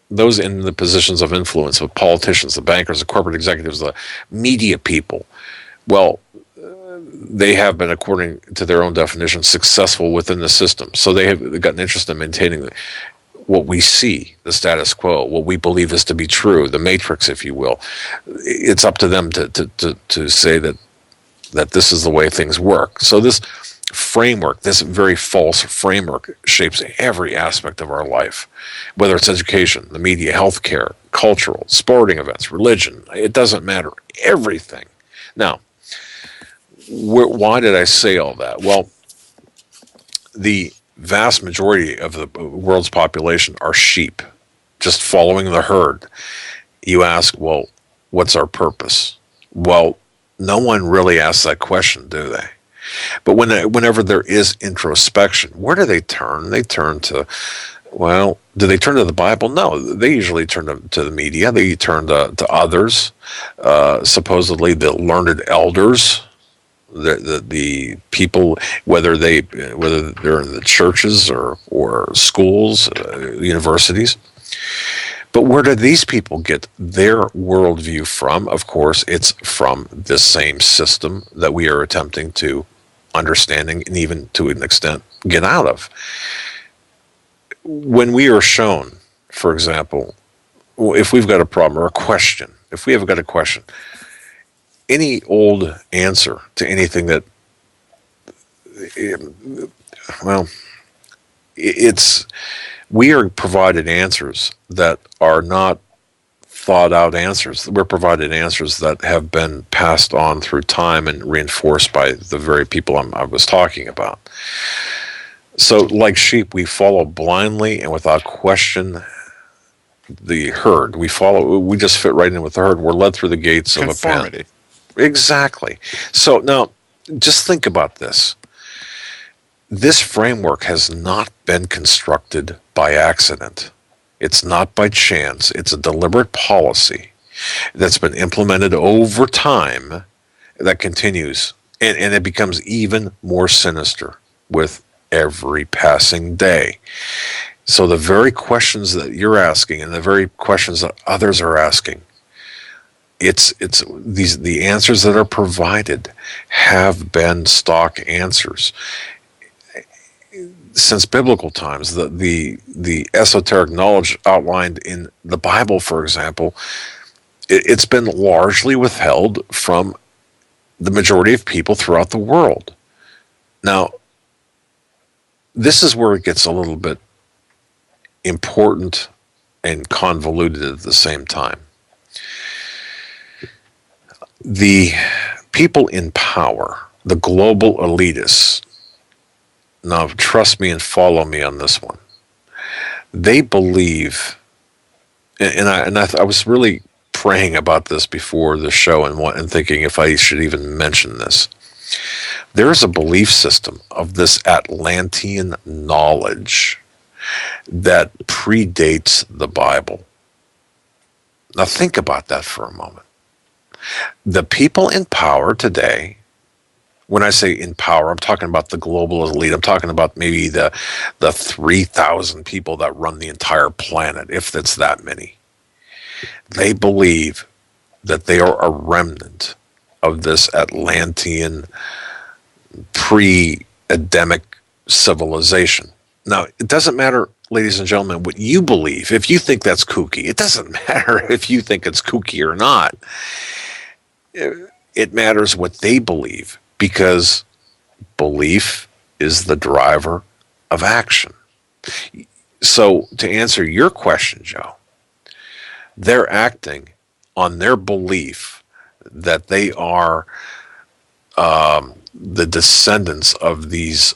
Those in the positions of influence, the politicians, the bankers, the corporate executives, the media people, well, they have been, according to their own definition, successful within the system. So they have got an interest in maintaining what we see, the status quo, what we believe is to be true, the matrix, if you will. It's up to them to say that this is the way things work. So this framework, this very false framework, shapes every aspect of our life, whether it's education, the media, healthcare, cultural, sporting events, religion. It doesn't matter. Everything. Now, why did I say all that? Well, the vast majority of the world's population are sheep, just following the herd. You ask, well, what's our purpose? Well, no one really asks that question, do they? But whenever there is introspection, where do they turn? They turn to, well, do they turn to the Bible? No, they usually turn to the media. They turn to others, supposedly the learned elders, the people, whether they're in the churches or schools, universities. But where do these people get their worldview from? Of course, it's from this same system that we are attempting to understanding and even to an extent get out of. When we are shown, for example, if we've got a problem or a question, if we have got a question, any old answer to anything that, well, it's, we are provided answers that are not thought out answers. We're provided answers that have been passed on through time and reinforced by the very people I was talking about. So, like sheep, we follow blindly and without question the herd. We just fit right in with the herd. We're led through the gates of a pen. Exactly. So now, just think about this. This framework has not been constructed by accident. It's not by chance. It's a deliberate policy that's been implemented over time that continues, and it becomes even more sinister with every passing day. So the very questions that you're asking and the very questions that others are asking, the answers that are provided have been stock answers. Since biblical times, the esoteric knowledge outlined in the Bible, for example, it's been largely withheld from the majority of people throughout the world. Now, this is where it gets a little bit important and convoluted at the same time. The people in power, the global elitists, now trust me and follow me on this one. They believe, and I was really praying about this before the show and thinking if I should even mention this. There is a belief system of this Atlantean knowledge that predates the Bible. Now think about that for a moment. The people in power today, when I say in power, I'm talking about the global elite. I'm talking about maybe the 3,000 people that run the entire planet, if it's that many. They believe that they are a remnant of this Atlantean pre-Adamic civilization. Now, it doesn't matter, ladies and gentlemen, what you believe. If you think that's kooky, it doesn't matter if you think it's kooky or not. It matters what they believe, because belief is the driver of action. So, to answer your question, Joe, they're acting on their belief that they are the descendants of these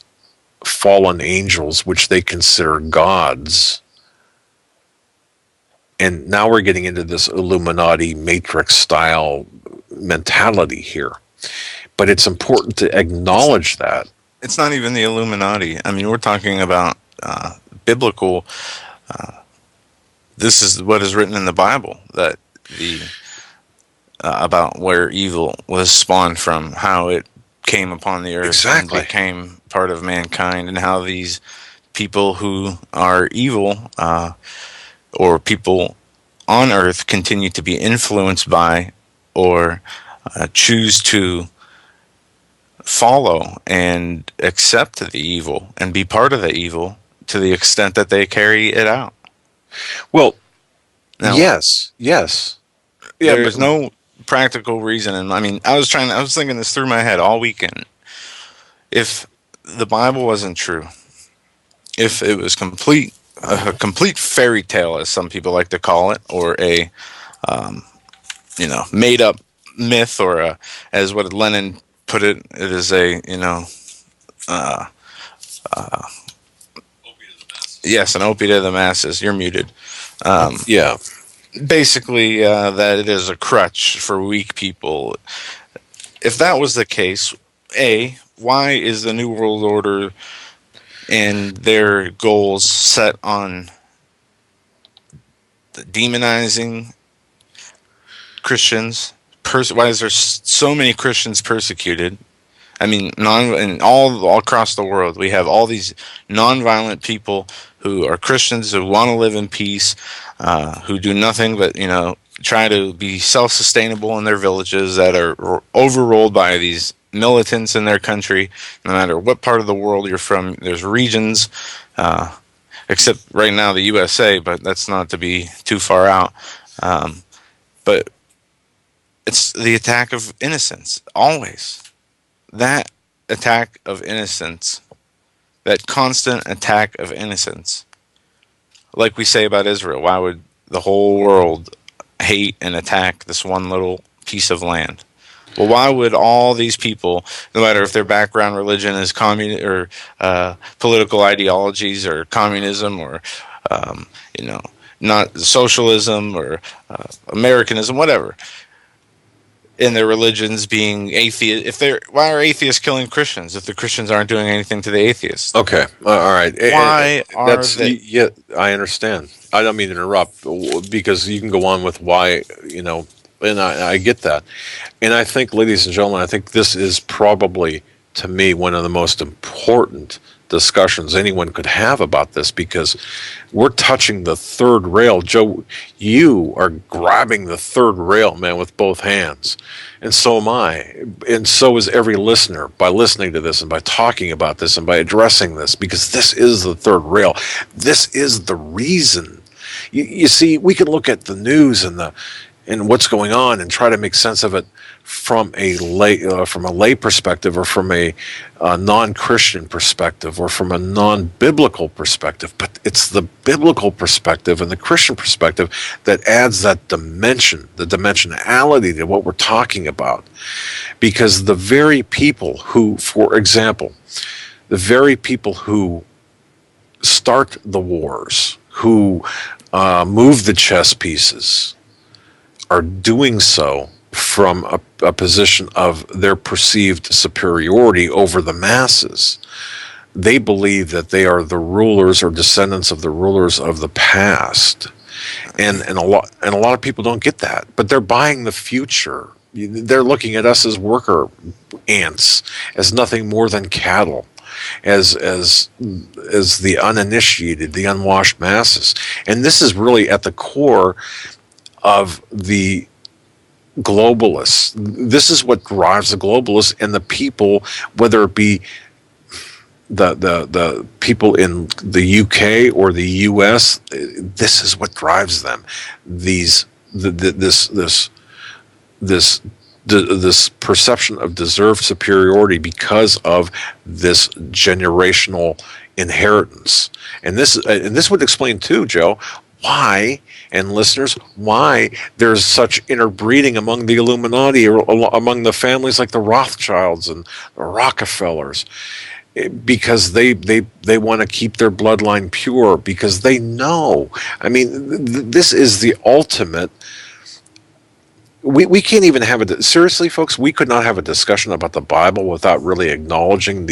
fallen angels, which they consider gods. And now we're getting into this Illuminati Matrix style mentality here. But it's important to acknowledge that. It's not even the Illuminati. I mean, we're talking about biblical. This is what is written in the Bible, that about where evil was spawned from, how it came upon the earth, exactly, and became part of mankind, and how these people who are evil or people on earth continue to be influenced by or choose to follow and accept the evil and be part of the evil to the extent that they carry it out. Well, now, yes. Yeah, there's no practical reason. And I mean, I was thinking this through my head all weekend. If the Bible wasn't true, if it was a complete fairy tale, as some people like to call it, or a made up myth, or as what Lenin put it, it is a Yes, an opiate of the masses. You're muted. Yeah. Basically, that it is a crutch for weak people. If that was the case, why is the New World Order and their goals set on demonizing Christians? Why is there so many Christians persecuted? I mean, and all across the world, we have all these nonviolent people who are Christians who want to live in peace, who do nothing but try to be self-sustainable in their villages that are overrolled by these militants in their country. No matter what part of the world you're from, there's regions, except right now the USA, but that's not to be too far out. But it's the attack of innocence, always. That attack of innocence, that constant attack of innocence, like we say about Israel, why would the whole world hate and attack this one little piece of land? Well, why would all these people, no matter if their background religion is communist or political ideologies or communism or not socialism or Americanism, whatever, in their religions being atheist, why are atheists killing Christians if the Christians aren't doing anything to the atheists? Okay, all right. Why are they? Yeah, I understand. I don't mean to interrupt because you can go on with why, and I get that. And I think, ladies and gentlemen, I think this is probably, to me, one of the most important discussions anyone could have about this, because we're touching the third rail. Joe, you are grabbing the third rail, man, with both hands. And so am I. And so is every listener, by listening to this and by talking about this and by addressing this, because this is the third rail. This is the reason. You see, we can look at the news and what's going on and try to make sense of it from a lay perspective, or from a non-Christian perspective, or from a non-biblical perspective. But it's the biblical perspective and the Christian perspective that adds that dimension, the dimensionality to what we're talking about. Because the very people who, for example, the very people who start the wars, who move the chess pieces, are doing so from a position of their perceived superiority over the masses. They believe that they are the rulers or descendants of the rulers of the past, and a lot of people don't get that. But they're buying the future. They're looking at us as worker ants, as nothing more than cattle, as the uninitiated, the unwashed masses. And this is really at the core of the globalists. This is what drives the globalists and the people, whether it be the people in the UK or the US. This is what drives them. This perception of deserved superiority because of this generational inheritance. And this would explain too, Joe, why, and listeners, why there's such interbreeding among the Illuminati, or among the families like the Rothschilds and the Rockefellers, because they want to keep their bloodline pure, because they know. I mean, this is the ultimate. We can't even have seriously, folks. We could not have a discussion about the Bible without really acknowledging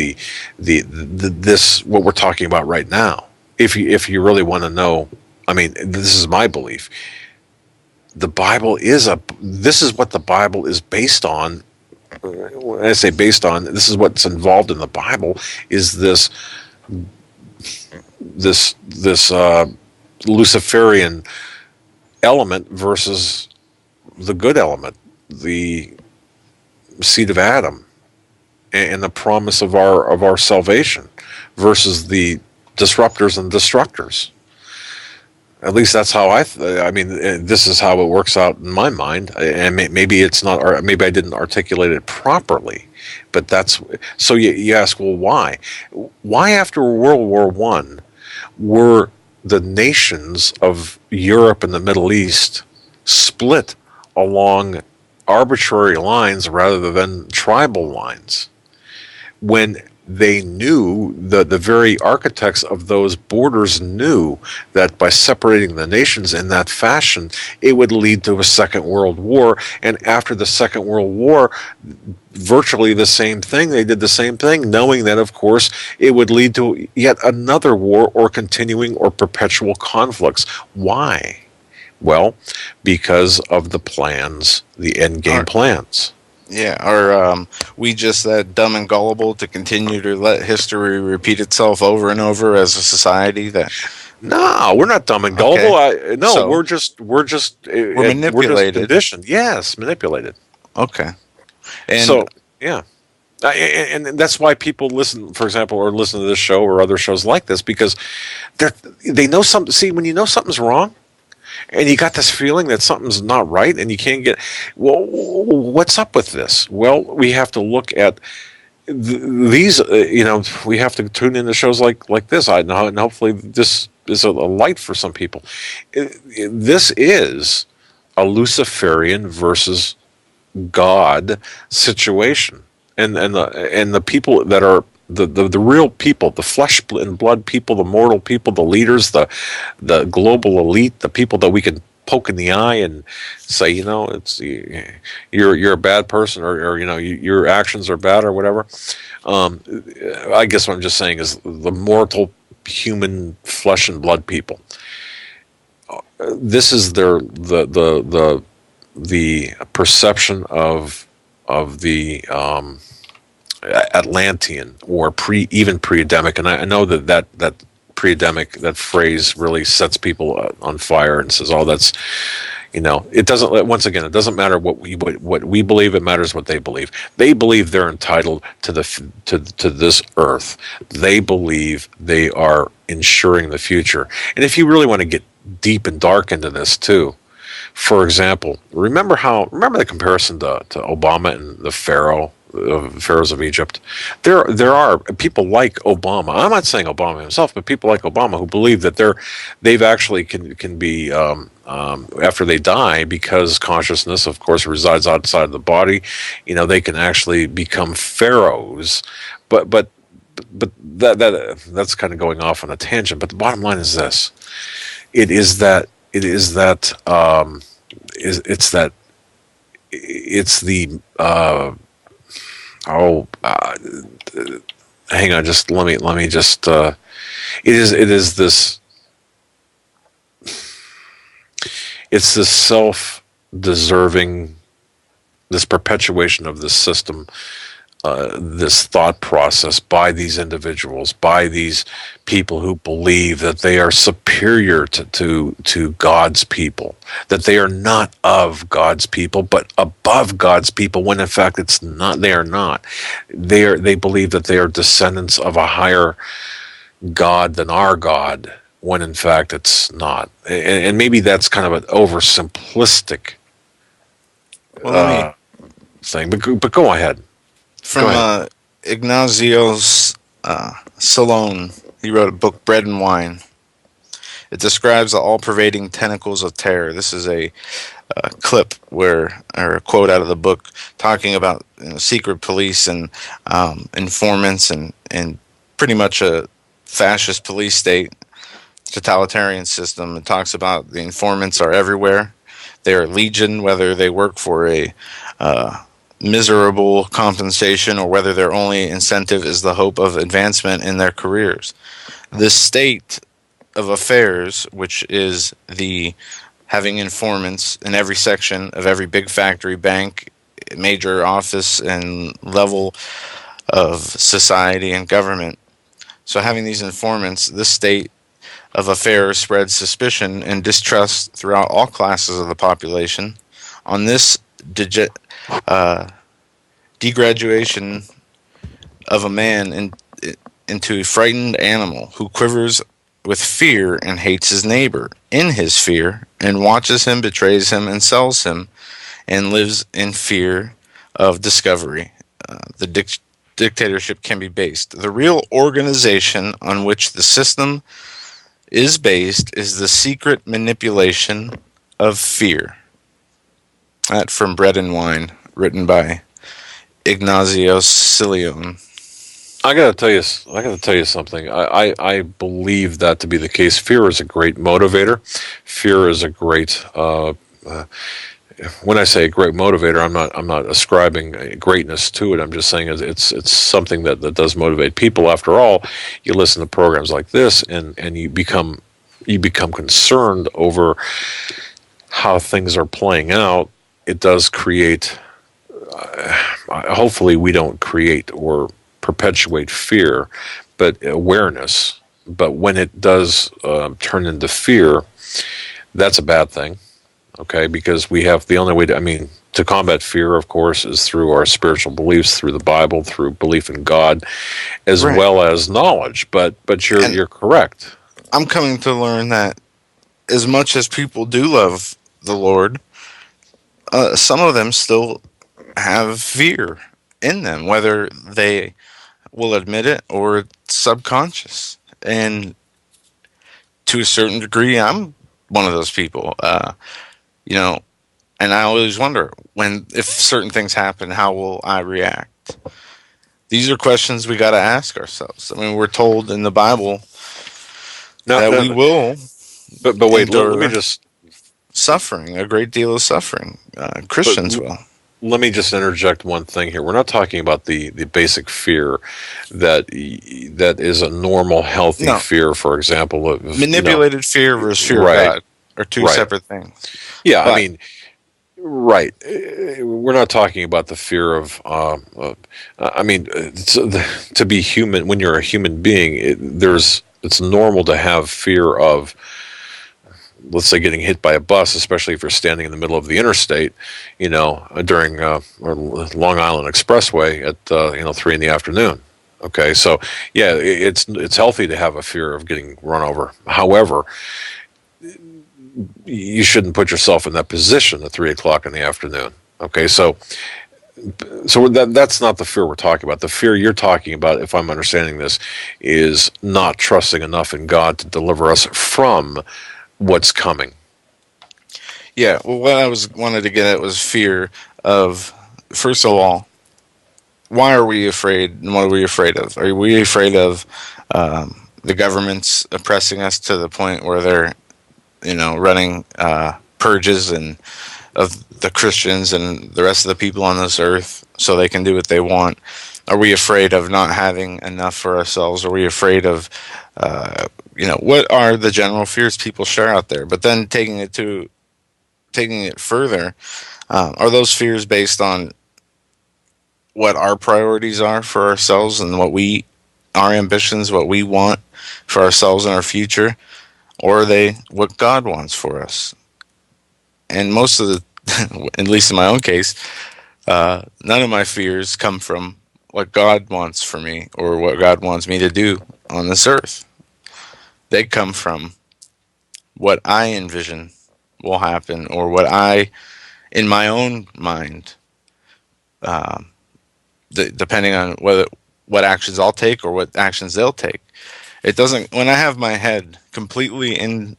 this what we're talking about right now. If you really want to know. I mean, this is my belief. The Bible this is what the Bible is based on. When I say based on, this is what's involved in the Bible, is this Luciferian element versus the good element, the seed of Adam, and the promise of our salvation, versus the disruptors and destructors. At least that's how I mean, this is how it works out in my mind. And maybe it's not, or maybe I didn't articulate it properly. But that's so. You ask, well, why? Why after World War I were the nations of Europe and the Middle East split along arbitrary lines rather than tribal lines? When they knew, the very architects of those borders knew that by separating the nations in that fashion, it would lead to a Second World War. And after the Second World War, virtually the same thing. They did the same thing, knowing that, of course, it would lead to yet another war or continuing or perpetual conflicts. Why? Well, because of the plans, the end game plans. Yeah, are we just that dumb and gullible to continue to let history repeat itself over and over as a society? That no, we're not dumb and gullible. Okay. We're just manipulated. We're just conditioned. Yes, manipulated. Okay, and so yeah. And that's why people listen, for example, or listen to this show or other shows like this, because they know something. See, when you know something's wrong, and you got this feeling that something's not right, and you can't get, well, what's up with this? Well, we have to look at these. We have to tune into shows like this. And hopefully, this is a light for some people. This is a Luciferian versus God situation, and the people that are the real people, the flesh and blood people, the mortal people, the leaders, the global elite, the people that we can poke in the eye and say, it's you're a bad person, or your actions are bad, or whatever. I guess what I'm just saying is the mortal human flesh and blood people. This is the perception of the Atlantean, or even pre-Adamic, and I know that pre-Adamic, that phrase really sets people on fire and says, "Oh, that's it doesn't." Once again, it doesn't matter what we believe; it matters what they believe. They believe they're entitled to this earth. They believe they are ensuring the future. And if you really want to get deep and dark into this too, for example, remember the comparison to Obama and the pharaohs of Egypt. There are people like Obama. I'm not saying Obama himself, but people like Obama who believe that they've actually can be after they die, because consciousness, of course, resides outside of the body. They can actually become pharaohs, but that's kind of going off on a tangent. But the bottom line is this: it's the hang on, just let me just it is this, it's this self-deserving, this perpetuation of this system, this thought process by these individuals, by these people who believe that they are superior to God's people, that they are not of God's people, but above God's people, when in fact it's not. They are not. They believe that they are descendants of a higher God than our God, when in fact it's not. And maybe that's kind of an oversimplistic thing, but go ahead. From Ignatius Salone, he wrote a book, Bread and Wine. It describes the all-pervading tentacles of terror. This is a clip or a quote out of the book talking about secret police and informants and pretty much a fascist police state, totalitarian system. It talks about the informants are everywhere. They are legion, whether they work for a miserable compensation or whether their only incentive is the hope of advancement in their careers. This state of affairs, which is the having informants in every section of every big factory, bank, major office and level of society and government. So having these informants, this state of affairs spreads suspicion and distrust throughout all classes of the population. On this degradation of a man into a frightened animal who quivers with fear and hates his neighbor in his fear and watches him, betrays him, and sells him, and lives in fear of discovery. The dictatorship can be based. The real organization on which the system is based is the secret manipulation of fear. That from Bread and Wine, written by Ignatius Salone. I gotta tell you. I gotta tell you something. I believe that to be the case. Fear is a great motivator. Fear is a great. When I say a great motivator, I'm not ascribing greatness to it. I'm just saying it's something that does motivate people. After all, you listen to programs like this, and you become concerned over how things are playing out. It does create. Hopefully, we don't create or perpetuate fear, but awareness. But when it does turn into fear, that's a bad thing. Okay, because we have the only way to, I mean, to combat fear, of course, is through our spiritual beliefs, through the Bible, through belief in God, as Right. well as knowledge. But And you're correct. I'm coming to learn that as much as people do love the Lord, some of them still have fear in them, whether they will admit it or it's subconscious. And to a certain degree, I'm one of those people. You know, and I always wonder when, if certain things happen, how will I react? These are questions we got to ask ourselves. I mean, we're told in the Bible Now, that we will but wait, let me endure just suffering, a great deal of suffering. but Christians will. let me just interject one thing here. We're not talking about the basic fear that is a normal, healthy No, fear. For example, of manipulated fear versus fear of right, God are two right, separate things. yeah. I But mean, right. We're not talking about the fear of. I mean, to be human when you're a human being, it's normal to have fear of, let's say, getting hit by a bus, especially if you're standing in the middle of the interstate, during or Long Island Expressway at 3 in the afternoon. Okay, so yeah, it's healthy to have a fear of getting run over. However, you shouldn't put yourself in that position at 3 o'clock in the afternoon. Okay, so that's not the fear we're talking about. The fear you're talking about, if I'm understanding this, is not trusting enough in God to deliver us from what's coming. yeah, well, what I was wanted to get at was fear of, first of all, why are we afraid, and what are we afraid of? Are we afraid of the government's oppressing us to the point where they're, running purges and of the Christians and the rest of the people on this earth so they can do what they want? Are we afraid of not having enough for ourselves? Are we afraid of, what are the general fears people share out there? But then taking it further, are those fears based on what our priorities are for ourselves and our ambitions, what we want for ourselves and our future, or are they what God wants for us? And most of the, at least in my own case, none of my fears come from what God wants for me or what God wants me to do on this earth. They come from what I envision will happen or what I, in my own mind, um, depending on what actions I'll take or what actions they'll take. It doesn't. When I have my head completely in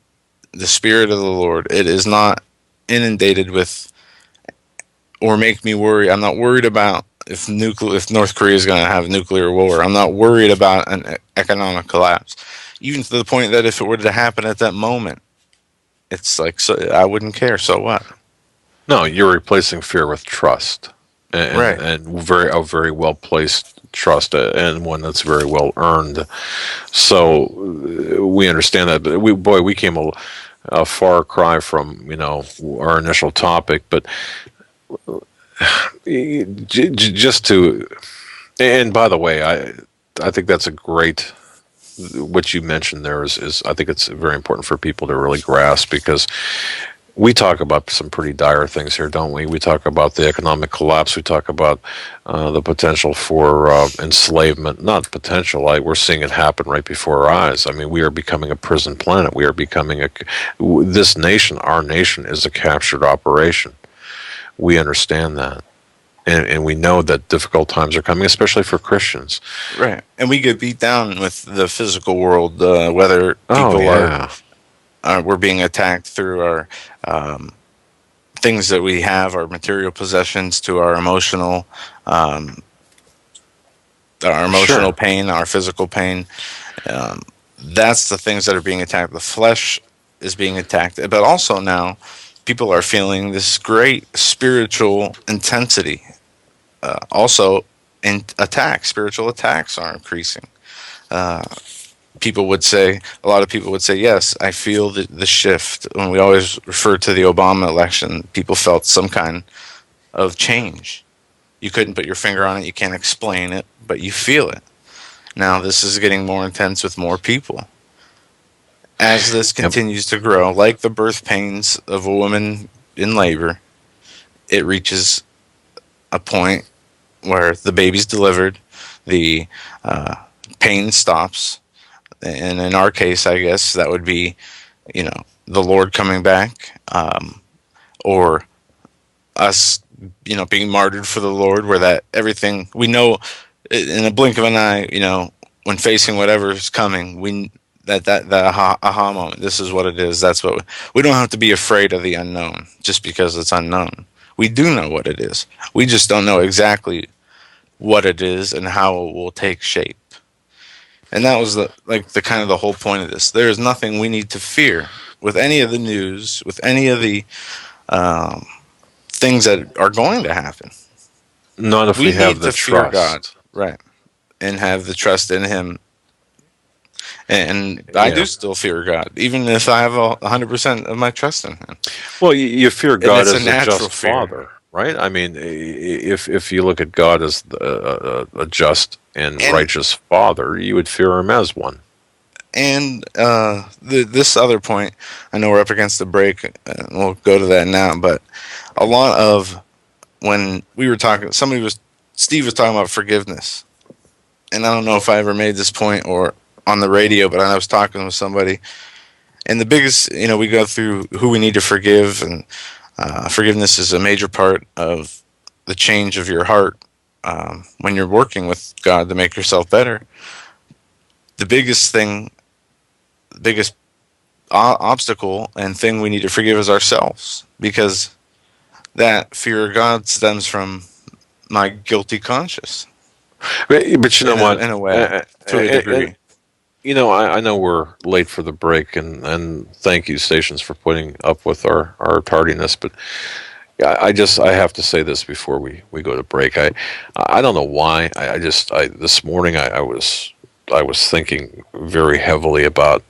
the spirit of the Lord, it is not inundated with or make me worry. I'm not worried about if North Korea is going to have nuclear war. I'm not worried about an economic collapse, even to the point that if it were to happen at that moment, it's like, so I wouldn't care. So what? No, you're replacing fear with trust, Right. and a very well placed trust, and one that's very well earned. So we understand that, but we came a far cry from our initial topic, but just to, and by the way, I think that's a great, what you mentioned there is I think it's very important for people to really grasp, because we talk about some pretty dire things here, don't we? We talk about the economic collapse. We talk about the potential for enslavement. Not potential. We're seeing it happen right before our eyes. I mean, we are becoming a prison planet. We are becoming this nation, our nation, is a captured operation. We understand that. And we know that difficult times are coming, especially for Christians. Right. And we get beat down with the physical world, whether Oh, people yeah. we're being attacked through our things that we have, our material possessions, to our emotional our emotional pain, our physical pain. That's the things that are being attacked. The flesh is being attacked, but also now people are feeling this great spiritual intensity. Also, spiritual attacks are increasing. A lot of people would say, yes, I feel the shift. When we always refer to the Obama election, people felt some kind of change. You couldn't put your finger on it, you can't explain it, but you feel it. Now this is getting more intense with more people. As this continues to grow, like the birth pains of a woman in labor, it reaches a point where the baby's delivered, the pain stops, and in our case, I guess that would be, the Lord coming back, or us, being martyred for the Lord, where that everything we know in a blink of an eye, when facing whatever is coming, that aha moment. This is what it is. That's what we don't have to be afraid of the unknown just because it's unknown. We do know what it is. We just don't know exactly what it is and how it will take shape. And that was the kind of the whole point of this. There is nothing we need to fear with any of the news, with any of the things that are going to happen. Not if we have the fear trust. God, right, and have the trust in Him. And I do still fear God, even if I have 100% of my trust in Him. Well, you fear God as a just fear. Father, right? I mean, if you look at God as a just and righteous Father, you would fear Him as one. And this other point, I know we're up against the break, and we'll go to that now, but a lot of when we were talking, Steve was talking about forgiveness. And I don't know if I ever made this point or on the radio, but I was talking with somebody. And the biggest, we go through who we need to forgive, and forgiveness is a major part of the change of your heart when you're working with God to make yourself better. The biggest obstacle and thing we need to forgive is ourselves, because that fear of God stems from my guilty conscience. But you know what? In a way, to a degree. I know we're late for the break, and thank you, stations, for putting up with our tardiness. But I have to say this before we go to break. I don't know why. This morning I was thinking very heavily about.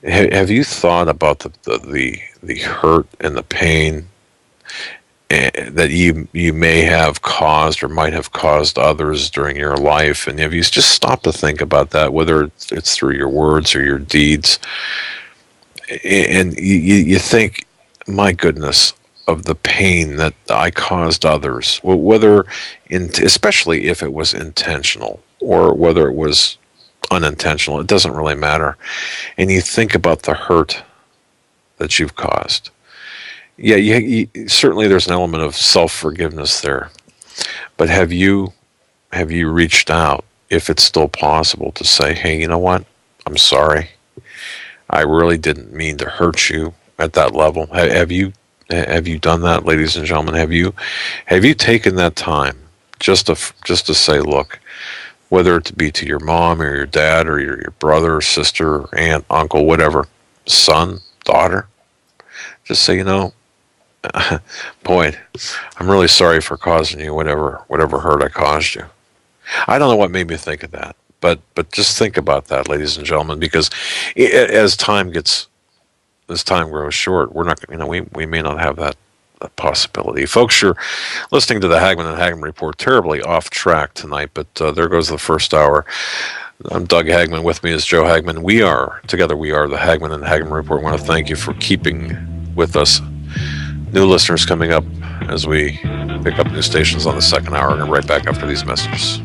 Have you thought about the hurt and the pain that you may have caused or might have caused others during your life? And have you just stopped to think about that, whether it's through your words or your deeds? And you think, my goodness, of the pain that I caused others, especially if it was intentional or whether it was unintentional, it doesn't really matter. And you think about the hurt that you've caused. Yeah, certainly there's an element of self-forgiveness there. But have you reached out, if it's still possible, to say, hey, you know what? I'm sorry. I really didn't mean to hurt you at that level. Have you done that, ladies and gentlemen? Have you taken that time just to say, look, whether it be to your mom or your dad or your brother or sister, aunt, uncle, whatever, son, daughter, just say, boy, I'm really sorry for causing you whatever hurt I caused you. I don't know what made me think of that, but just think about that, ladies and gentlemen, because as time grows short, we're not, we may not have that possibility. Folks, you're listening to the Hagmann and Hagmann Report. Terribly off track tonight, but there goes the first hour. I'm Doug Hagmann. With me is Joe Hagmann. Together we are the Hagmann and Hagmann Report. I want to thank you for keeping with us. New listeners coming up as we pick up new stations on the second hour, and right back after these messages.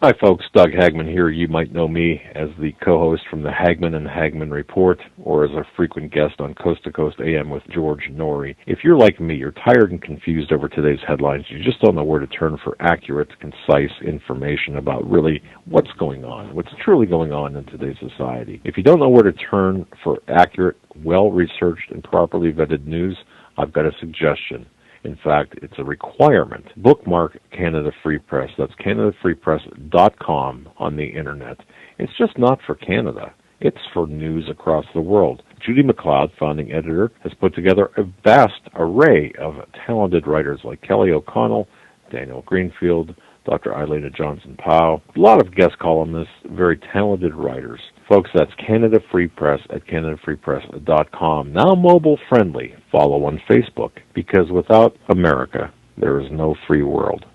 Hi, folks. Doug Hagmann here. You might know me as the co-host from the Hagmann and Hagmann Report, or as a frequent guest on Coast to Coast AM with George Norrie. If you're like me, you're tired and confused over today's headlines. You just don't know where to turn for accurate, concise information about really what's going on, what's truly going on in today's society. If you don't know where to turn for accurate, well-researched, and properly vetted news, I've got a suggestion. In fact, it's a requirement. Bookmark Canada Free Press. That's CanadaFreePress.com on the internet. It's just not for Canada. It's for news across the world. Judy McLeod, founding editor, has put together a vast array of talented writers like Kelly O'Connell, Daniel Greenfield, Dr. Eileen Johnson-Powell, a lot of guest columnists, very talented writers. Folks, that's Canada Free Press at CanadaFreePress.com. Now mobile friendly. Follow on Facebook, because without America, there is no free world.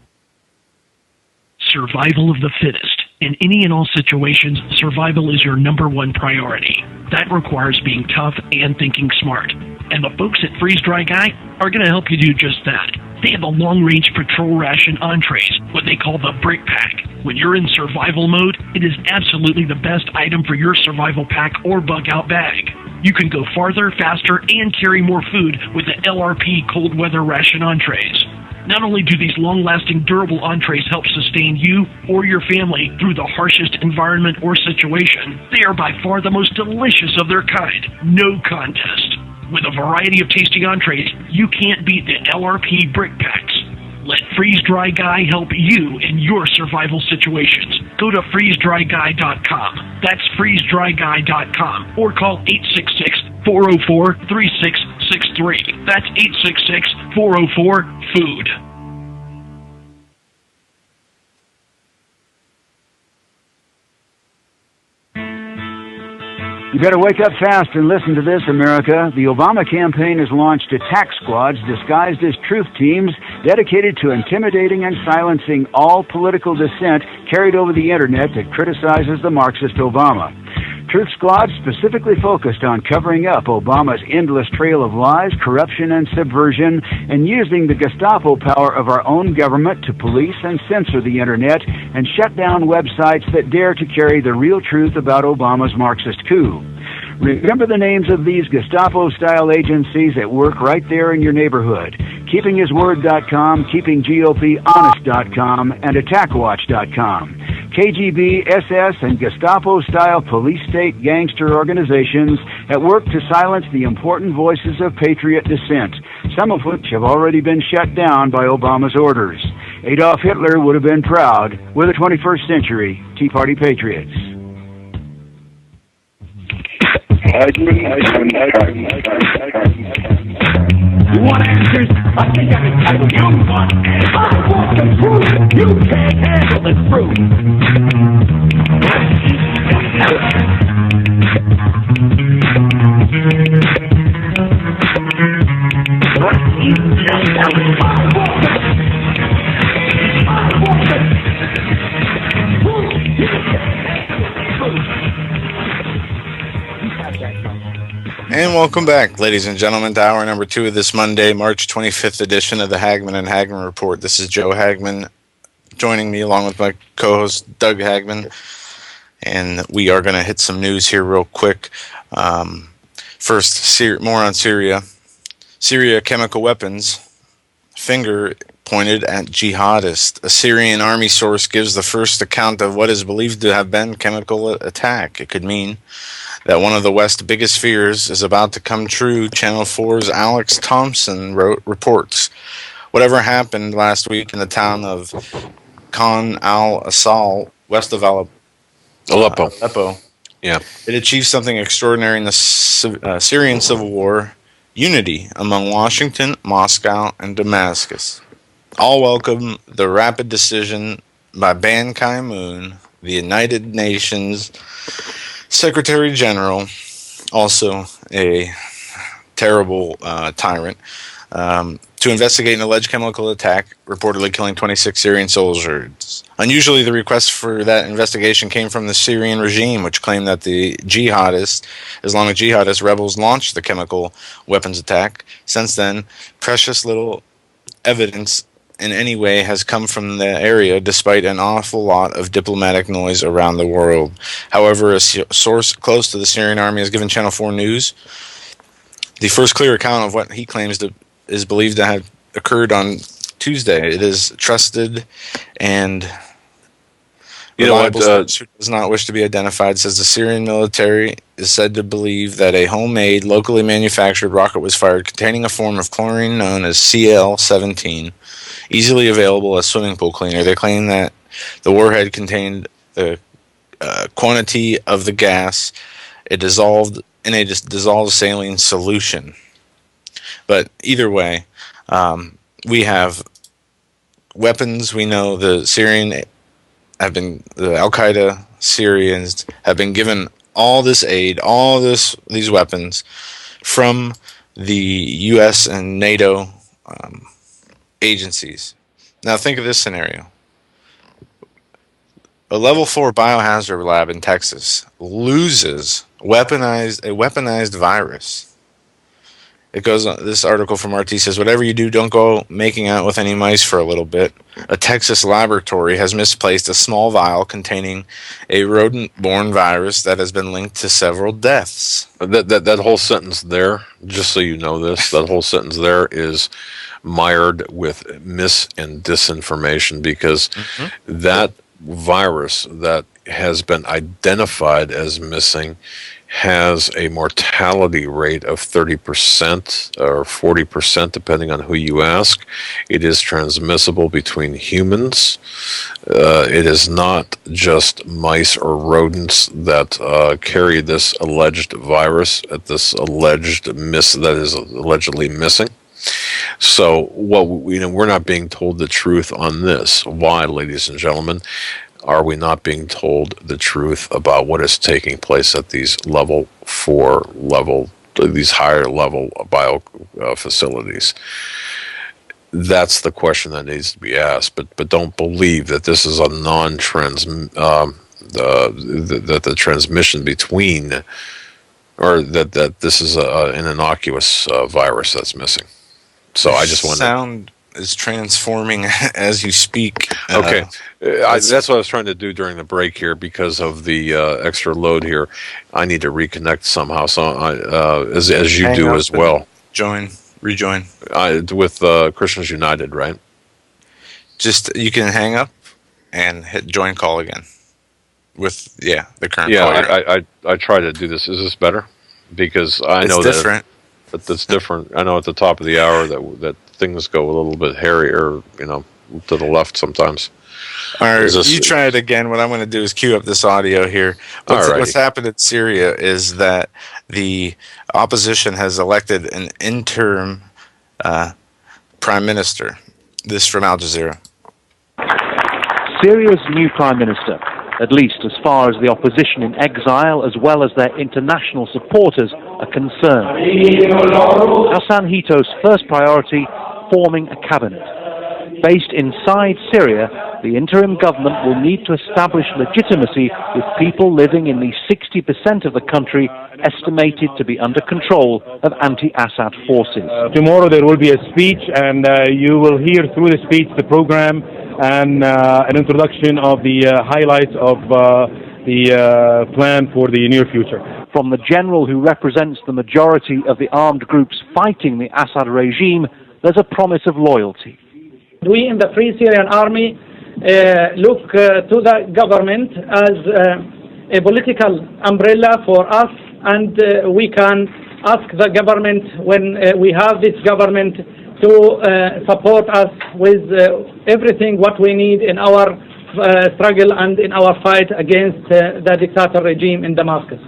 Survival of the fittest. In any and all situations, survival is your number one priority. That requires being tough and thinking smart. And the folks at Freeze Dry Guy are going to help you do just that. They have a long-range patrol ration entrees, what they call the Brick Pack. When you're in survival mode, it is absolutely the best item for your survival pack or bug-out bag. You can go farther, faster, and carry more food with the LRP cold weather ration entrees. Not only do these long-lasting, durable entrees help sustain you or your family through the harshest environment or situation, they are by far the most delicious of their kind. No contest. With a variety of tasty entrees, you can't beat the LRP Brick Packs. Let Freeze Dry Guy help you in your survival situations. Go to freezedryguy.com. That's freezedryguy.com. Or call 866-404-3663. That's 866-404-FOOD. You better wake up fast and listen to this, America. The Obama campaign has launched attack squads disguised as truth teams dedicated to intimidating and silencing all political dissent carried over the internet that criticizes the Marxist Obama. Truth squads specifically focused on covering up Obama's endless trail of lies, corruption, and subversion, and using the Gestapo power of our own government to police and censor the internet and shut down websites that dare to carry the real truth about Obama's Marxist coup. Remember the names of these Gestapo-style agencies that work right there in your neighborhood. KeepingHisWord.com, KeepingGOPHonest.com, and AttackWatch.com. KGB, SS, and Gestapo-style police-state gangster organizations that work to silence the important voices of patriot dissent, some of which have already been shut down by Obama's orders. Adolf Hitler would have been proud. We're the 21st century Tea Party patriots. You want answers? I think I can tell you one. If I want the truth, you can't handle the truth. And welcome back, ladies and gentlemen, to hour number 2 of this Monday, March 25th edition of the Hagmann and Hagmann Report. This is Joe Hagmann, joining me along with my co-host Doug Hagmann, and we are going to hit some news here real quick. First, more on Syria. Syria chemical weapons, finger pointed at jihadists. A Syrian army source gives the first account of what is believed to have been chemical attack. It could mean that one of the West's biggest fears is about to come true, Channel 4's Alex Thompson reports. Whatever happened last week in the town of Khan al-Assal, west of Aleppo. Yeah. It achieved something extraordinary in the Syrian civil war: unity among Washington, Moscow, and Damascus. All welcome the rapid decision by Ban Ki-moon, the United Nations Secretary General, also a terrible tyrant, to investigate an alleged chemical attack reportedly killing 26 Syrian soldiers. Unusually, the request for that investigation came from the Syrian regime, which claimed that the Islamic jihadist rebels launched the chemical weapons attack. Since then, precious little evidence in any way has come from the area, despite an awful lot of diplomatic noise around the world. However, a source close to the Syrian army has given Channel 4 News the first clear account of what he claims is believed to have occurred on Tuesday. It is trusted and reliable source who does not wish to be identified says the Syrian military is said to believe that a homemade, locally manufactured rocket was fired containing a form of chlorine known as Cl-17, easily available as swimming pool cleaner. They claim that the warhead contained the quantity of the gas it dissolved in a dissolved saline solution. But either way, we have weapons. We know the Al-Qaeda Syrians have been given all this aid, these weapons from the U.S. and NATO agencies. Now think of this scenario. A level 4 biohazard lab in Texas loses a weaponized virus. It goes on, this article from RT says, whatever you do, don't go making out with any mice for a little bit. A Texas laboratory has misplaced a small vial containing a rodent-borne virus that has been linked to several deaths. That whole sentence there, just so you know this, that whole sentence there is mired with mis and disinformation, because that virus that has been identified as missing has a mortality rate of 30% or 40%, depending on who you ask. It is transmissible between humans. It is not just mice or rodents that carry this alleged virus, this alleged that is allegedly missing. So, we're not being told the truth on this. Why, ladies and gentlemen, are we not being told the truth about what is taking place at these level 4 these higher level bio facilities? That's the question that needs to be asked. But don't believe that this is a that the transmission between, or that this is an innocuous virus that's missing. So I just want sound is transforming as you speak. Okay, that's what I was trying to do during the break here because of the extra load here. I need to reconnect somehow. So as you do as well. Rejoin. With Christians United, right? Just you can hang up and hit join call again. With the current call. Yeah, I try to do this. Is this better? Because I know it's different. But that's different. I know at the top of the hour that things go a little bit hairier, to the left sometimes. All right, you try it again. What I'm going to do is cue up this audio here. What's happened in Syria is that the opposition has elected an interim prime minister. This from Al Jazeera. Syria's new prime minister, at least as far as the opposition in exile as well as their international supporters are concerned. Hassan Hito's first priority, forming a cabinet. Based inside Syria, the interim government will need to establish legitimacy with people living in the 60% of the country estimated to be under control of anti-Assad forces. Tomorrow there will be a speech, and you will hear through the speech the program and an introduction of the highlights of the plan for the near future. From the general who represents the majority of the armed groups fighting the Assad regime, there's a promise of loyalty. We in the Free Syrian Army look to the government as a political umbrella for us, and we can ask the government when we have this government to support us with everything what we need in our struggle and in our fight against the dictator regime in Damascus.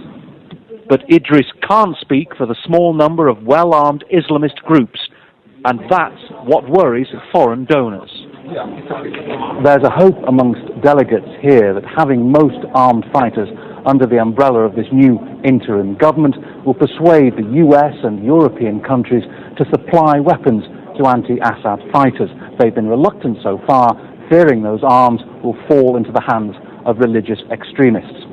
But Idris can't speak for the small number of well-armed Islamist groups, and that's what worries foreign donors. There's a hope amongst delegates here that having most armed fighters under the umbrella of this new interim government will persuade the US and European countries to supply weapons to anti-Assad fighters. They've been reluctant so far, fearing those arms will fall into the hands of religious extremists.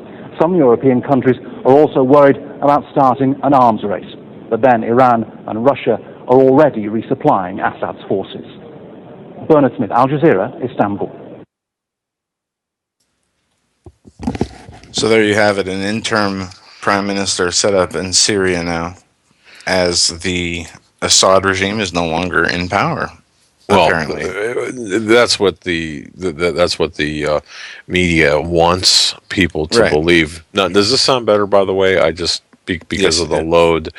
Some European countries are also worried about starting an arms race, but then Iran and Russia are already resupplying Assad's forces. Bernard Smith, Al Jazeera, Istanbul. So there you have it, an interim prime minister set up in Syria now, as the Assad regime is no longer in power. Well, apparently, that's what the media wants people to believe. Now, does this sound better? By the way, I just because of the load,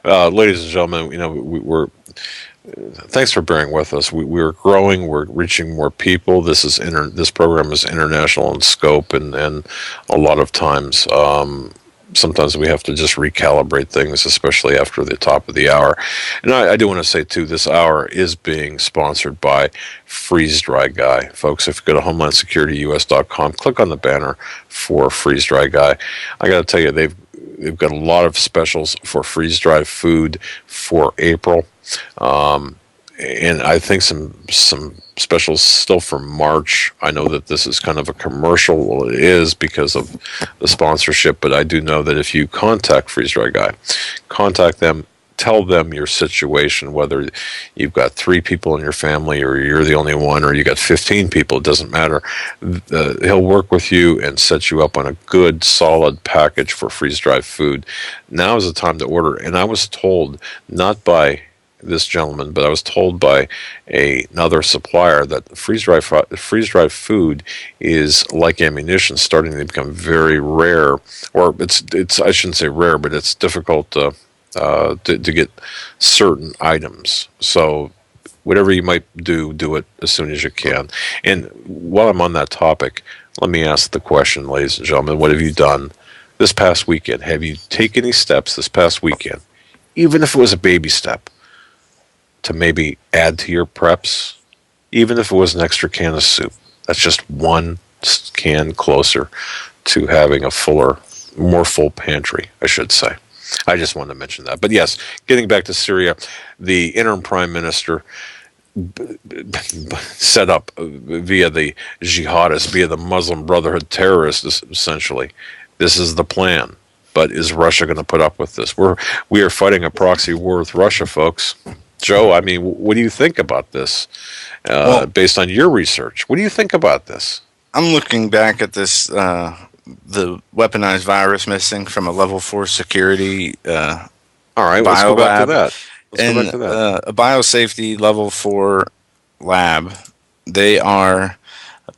ladies and gentlemen. We're thanks for bearing with us. We're growing. We're reaching more people. This program is international in scope, and a lot of times. Sometimes we have to just recalibrate things, especially after the top of the hour. And I do want to say, too, this hour is being sponsored by Freeze Dry Guy. Folks, if you go to HomelandSecurityUS.com, click on the banner for Freeze Dry Guy. I got to tell you, they've got a lot of specials for freeze dry food for April. And I think some specials still for March. I know that this is kind of a commercial. Well, it is because of the sponsorship, but I do know that if you contact Freeze Dry Guy, contact them, tell them your situation, whether you've got 3 people in your family or you're the only one or you got 15 people, it doesn't matter. He'll work with you and set you up on a good, solid package for freeze-dried food. Now is the time to order. And I was told, not by this gentleman, but I was told by another supplier that freeze-dried food is like ammunition, starting to become very rare, or it's I shouldn't say rare, but it's difficult to get certain items. So whatever you might do it as soon as you can. And while I'm on that topic, let me ask the question, ladies and gentlemen, what have you done this past weekend? Have you taken any steps this past weekend, even if it was a baby step, to maybe add to your preps, even if it was an extra can of soup? That's just one can closer to having a more full pantry, I should say. I just wanted to mention that. But yes, getting back to Syria, the interim prime minister set up via the jihadists, via the Muslim Brotherhood terrorists, essentially. This is the plan. But is Russia going to put up with this? We are fighting a proxy war with Russia, folks. Joe, I mean, what do you think about this, based on your research? What do you think about this? I'm looking back at this, the weaponized virus missing from a level 4 security all right, let's go back to that. A biosafety level 4 lab. They are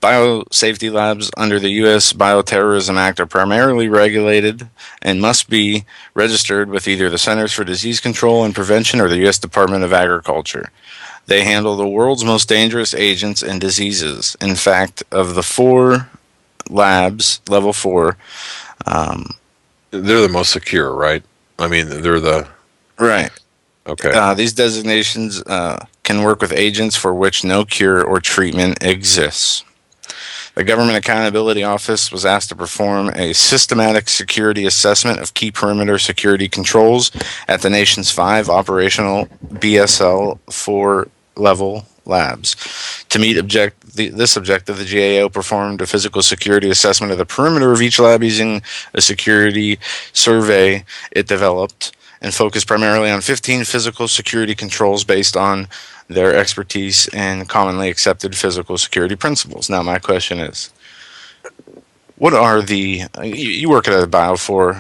biosafety labs under the U.S. Bioterrorism Act are primarily regulated and must be registered with either the Centers for Disease Control and Prevention or the U.S. Department of Agriculture. They handle the world's most dangerous agents and diseases. In fact, of the 4 labs, level 4, they're the most secure, right? I mean, they're the... Right. Okay. These designations can work with agents for which no cure or treatment exists. The Government Accountability Office was asked to perform a systematic security assessment of key perimeter security controls at the nation's 5 operational BSL 4 level labs. To meet this objective, the GAO performed a physical security assessment of the perimeter of each lab using a security survey it developed and focused primarily on 15 physical security controls based on their expertise in commonly accepted physical security principles. Now, my question is, what are you work at a level 4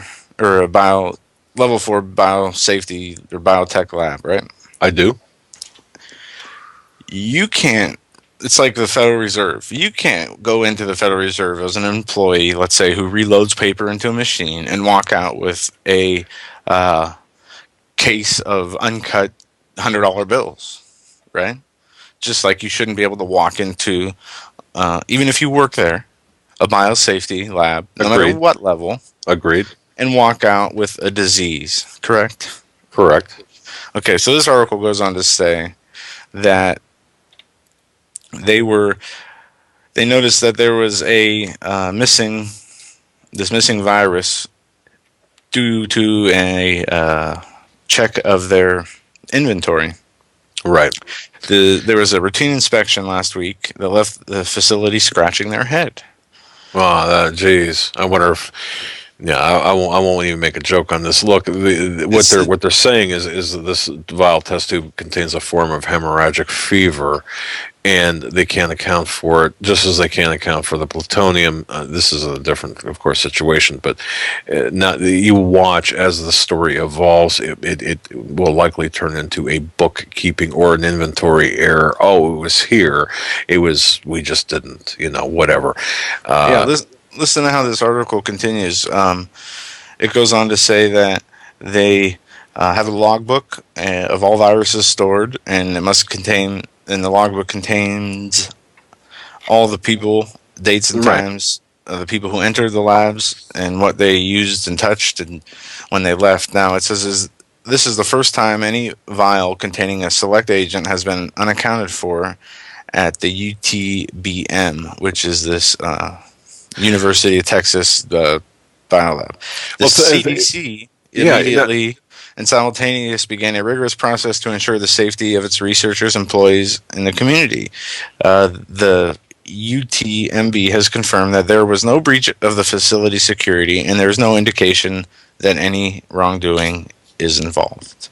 biosafety or biotech lab, right? I do. You can't, it's like the Federal Reserve. You can't go into the Federal Reserve as an employee, let's say, who reloads paper into a machine and walk out with a case of uncut $100 bills. Right? Just like you shouldn't be able to walk into, even if you work there, a biosafety lab, no matter what level. Agreed. And walk out with a disease, correct? Correct. Okay, so this article goes on to say that they noticed that there was a missing virus due to a check of their inventory. Right. There was a routine inspection last week that left the facility scratching their head. Oh, geez. I wonder if... Yeah, I won't even make a joke on this. Look, what they're saying is that this vial test tube contains a form of hemorrhagic fever, and they can't account for it, just as they can't account for the plutonium. This is a different, of course, situation, but not, you watch as the story evolves. It will likely turn into a bookkeeping or an inventory error. Oh, it was here. We just didn't, whatever. Listen to how this article continues. It goes on to say that they have a logbook of all viruses stored, and the logbook contains all the people, dates and times of the people who entered the labs and what they used and touched and when they left. Now it says this is the first time any vial containing a select agent has been unaccounted for at the UTBM, which is this University of Texas biolab. The CDC immediately and simultaneously began a rigorous process to ensure the safety of its researchers, employees, and the community. The UTMB has confirmed that there was no breach of the facility security, and there is no indication that any wrongdoing is involved.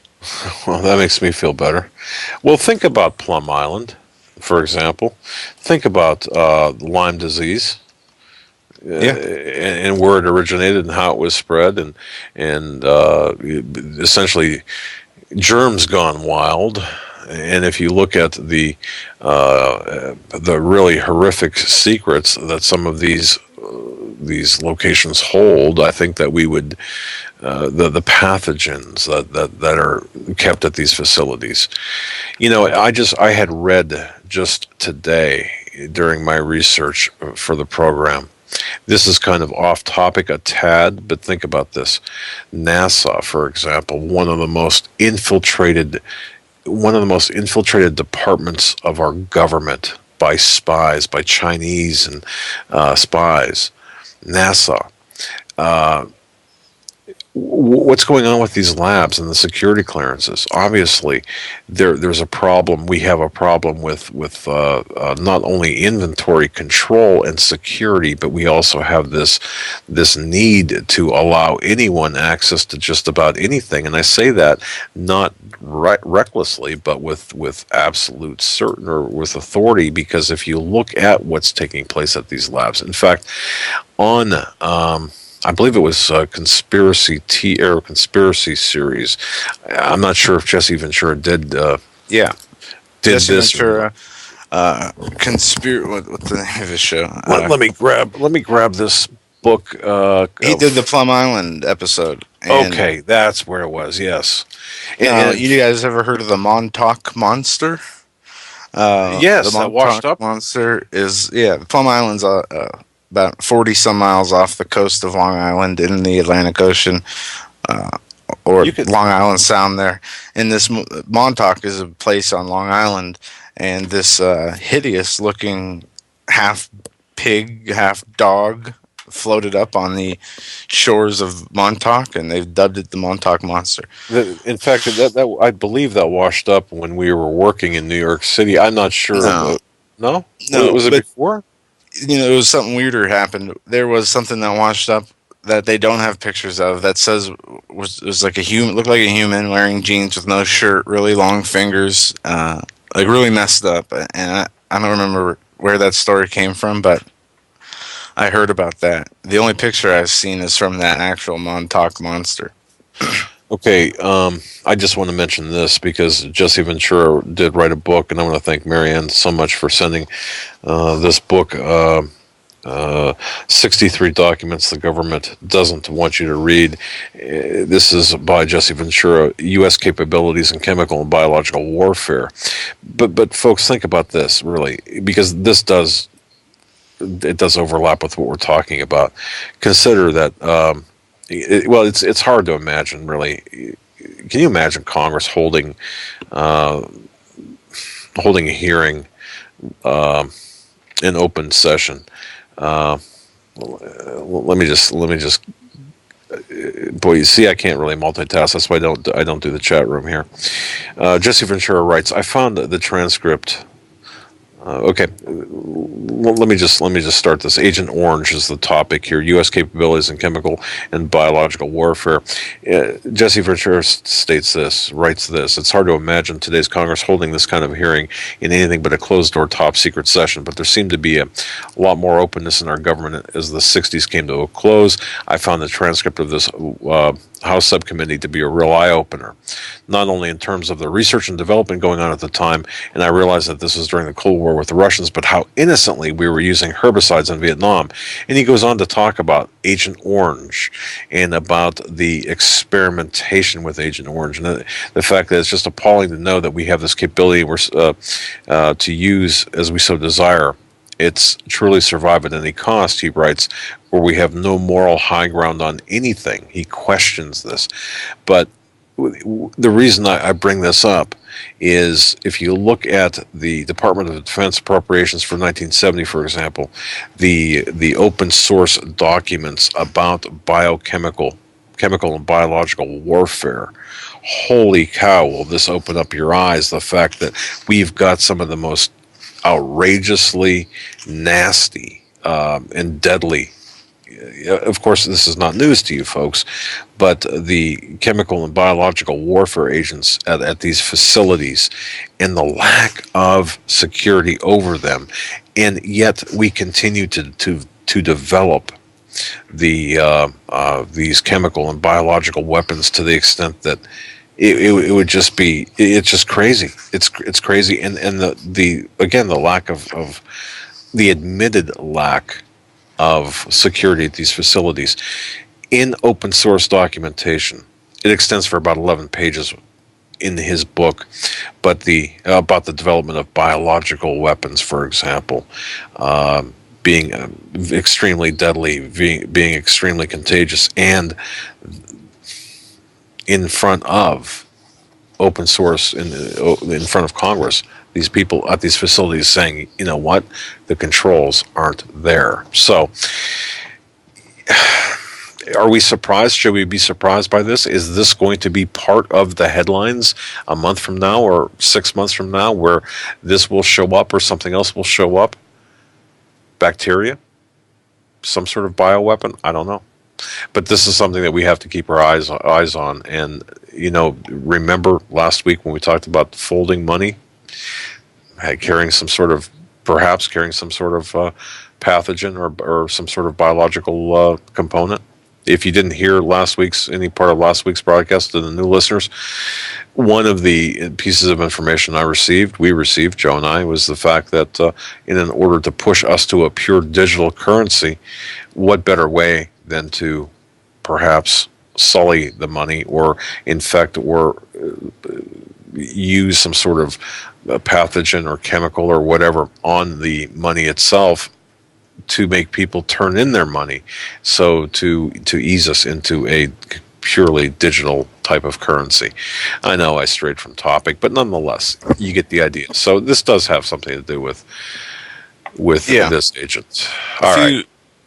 Well, that makes me feel better. Well, think about Plum Island, for example. Think about Lyme disease. And where it originated and how it was spread, and essentially germs gone wild. And if you look at the really horrific secrets that some of these locations hold, I think that we would the pathogens that are kept at these facilities. I had read just today during my research for the program. This is kind of off topic a tad, but think about this. NASA, for example, one of the most infiltrated departments of our government by spies, by Chinese and spies. NASA. What's going on with these labs and the security clearances? Obviously, there's a problem. We have a problem with not only inventory control and security, but we also have this need to allow anyone access to just about anything. And I say that not recklessly, but with absolute certain or with authority, because if you look at what's taking place at these labs, in fact, on I believe it was Conspiracy series. I'm not sure if Jesse Ventura did. Did Jesse this? Ventura. What's the name of his show? Let me grab this book. He did the Plum Island episode. Okay, that's where it was. Yes. And you guys ever heard of the Montauk Monster? Yes, the Montauk washed up Monster is Plum Island's about 40 some miles off the coast of Long Island in the Atlantic Ocean, or Long Island Sound there. And this Montauk is a place on Long Island, and this hideous looking half pig, half dog floated up on the shores of Montauk, and they've dubbed it the Montauk Monster. In fact, that I believe that washed up when we were working in New York City. I'm not sure. No? Was it before? It was something weirder happened. There was something that washed up that they don't have pictures of that says was like a human, looked like a human wearing jeans with no shirt, really long fingers, like really messed up. And I don't remember where that story came from, but I heard about that. The only picture I've seen is from that actual Montauk Monster. Okay, I just want to mention this because Jesse Ventura did write a book, and I want to thank Marianne so much for sending this book, 63 Documents the Government Doesn't Want You to Read. This is by Jesse Ventura, U.S. Capabilities in Chemical and Biological Warfare. But folks, think about this, really, because this does overlap with what we're talking about. Consider that... it's hard to imagine, really. Can you imagine Congress holding a hearing in open session? Let me just. Boy, you see, I can't really multitask. That's why I don't do the chat room here. Jesse Ventura writes, I found the transcript Okay, let me just start this. Agent Orange is the topic here. U.S. capabilities in chemical and biological warfare. Jesse Ventura writes this. It's hard to imagine today's Congress holding this kind of hearing in anything but a closed-door top-secret session, but there seemed to be a lot more openness in our government as the 60s came to a close. I found the transcript of this House subcommittee to be a real eye-opener, not only in terms of the research and development going on at the time, and I realized that this was during the Cold War with the Russians, but how innocently we were using herbicides in Vietnam. And he goes on to talk about Agent Orange and about the experimentation with Agent Orange, and the fact that it's just appalling to know that we have this capability to use as we so desire. It's truly survive at any cost, he writes, where we have no moral high ground on anything. He questions this. But the reason I bring this up is if you look at the Department of Defense appropriations for 1970, for example, the open source documents about chemical and biological warfare, holy cow, will this open up your eyes, the fact that we've got some of the most outrageously nasty and deadly. Of course, this is not news to you folks, but the chemical and biological warfare agents at these facilities and the lack of security over them, and yet we continue to develop these chemical and biological weapons to the extent that it would just be, it's just crazy. It's crazy, and the again, the lack of the admitted lack of security at these facilities in open source documentation. It extends for about 11 pages in his book, but about the development of biological weapons, for example, being extremely deadly, being extremely contagious, and in front of open source, in front of Congress, these people at these facilities saying, you know what, the controls aren't there. So are we surprised? Should we be surprised by this? Is this going to be part of the headlines a month from now or 6 months from now, where this will show up or something else will show up? Bacteria? Some sort of bioweapon? I don't know. But this is something that we have to keep our eyes on. And, you know, remember last week when we talked about folding money, carrying some sort of pathogen or some sort of biological component? If you didn't hear any part of last week's broadcast to the new listeners, one of the pieces of information we received, Joe and I, was the fact that in order to push us to a pure digital currency, what better way than to perhaps sully the money or infect or use some sort of pathogen or chemical or whatever on the money itself to make people turn in their money, so to ease us into a purely digital type of currency. I know I strayed from topic, but nonetheless, you get the idea. So this does have something to do with this agent.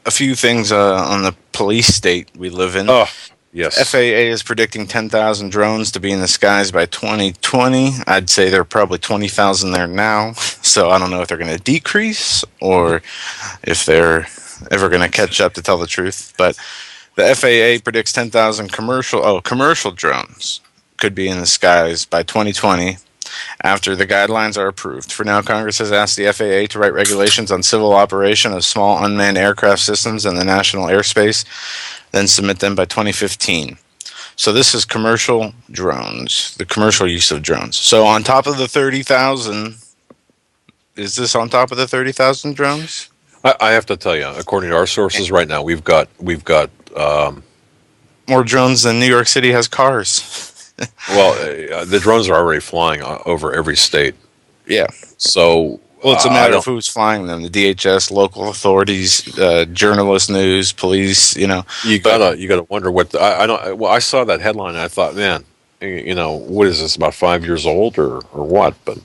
A few things on the police state we live in. Oh, yes. FAA is predicting 10,000 drones to be in the skies by 2020. I'd say there are probably 20,000 there now. So I don't know if they're going to decrease or if they're ever going to catch up, to tell the truth. But the FAA predicts 10,000 commercial drones could be in the skies by 2020 after the guidelines are approved. For now, Congress has asked the FAA to write regulations on civil operation of small unmanned aircraft systems in the national airspace, then submit them by 2015. So this is commercial drones, the commercial use of drones. So on top of the 30,000, is this on top of the 30,000 drones? I have to tell you, according to our sources right now, we've got more drones than New York City has cars. Well, the drones are already flying over every state. Yeah. So, it's a matter of who's flying them: the DHS, local authorities, journalists, news, police. You know, you gotta wonder what I don't. Well, I saw that headline and I thought, man, what is this, about 5 years old or what? But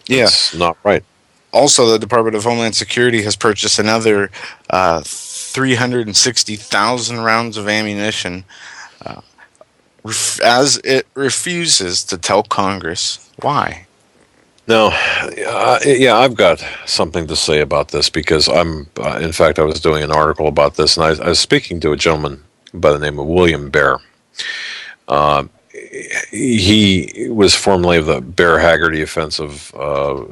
it's not right. Also, the Department of Homeland Security has purchased another 360,000 rounds of ammunition, as it refuses to tell Congress why. Now, yeah, I've got something to say about this because in fact, I was doing an article about this, and I was speaking to a gentleman by the name of William Bear. He was formerly of the Bear Haggerty Offensive,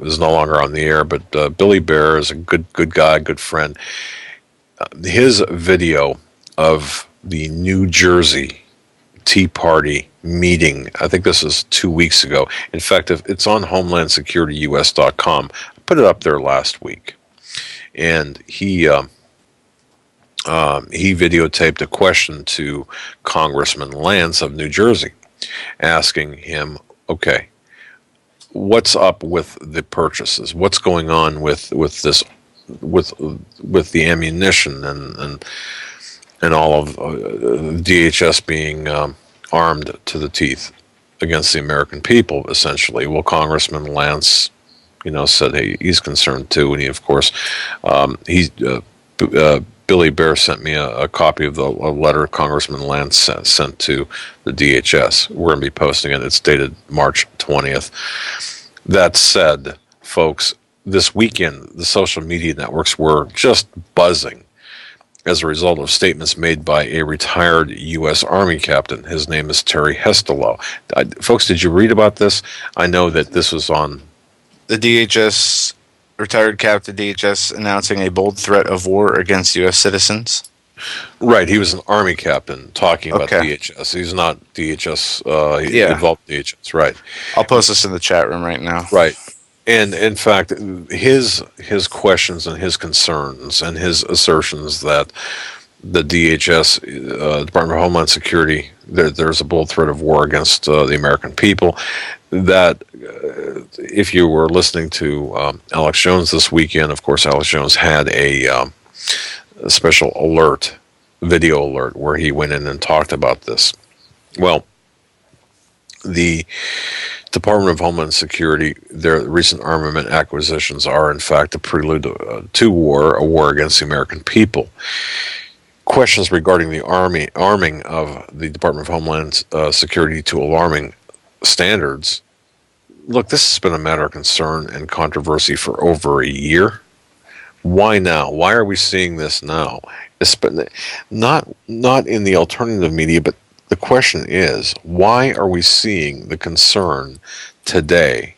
is no longer on the air, but Billy Bear is a good guy, good friend. His video of the New Jersey Tea Party meeting, I think this is 2 weeks ago. In fact, if it's on HomelandSecurityUS.com. I put it up there last week, and he videotaped a question to Congressman Lance of New Jersey, asking him, "Okay, what's up with the purchases? What's going on with this, with the ammunition and all of DHS being armed to the teeth against the American people, essentially?" Well, Congressman Lance, said, hey, he's concerned too, and he, of course, Billy Bear sent me a copy of a letter Congressman Lance sent to the DHS. We're going to be posting it. It's dated March 20th. That said, folks, this weekend, the social media networks were just buzzing as a result of statements made by a retired U.S. Army captain. His name is Terry Hestelow. Folks, did you read about this? I know that this was on the DHS, retired captain DHS announcing a bold threat of war against U.S. citizens. Right, he was an Army captain talking about DHS. He's not DHS, involved in DHS, right. I'll post this in the chat room right now. Right. And in fact, his questions and his concerns and his assertions that the DHS, Department of Homeland Security, there's a bold threat of war against the American people. That if you were listening to Alex Jones this weekend, of course, Alex Jones had a special video alert, where he went in and talked about this. Well, the Department of Homeland Security, their recent armament acquisitions are, in fact, a prelude to war, a war against the American people. Questions regarding the arming of the Department of Homeland Security to alarming standards. Look, this has been a matter of concern and controversy for over a year. Why now? Why are we seeing this now? It's been not in the alternative media, but the question is, why are we seeing the concern today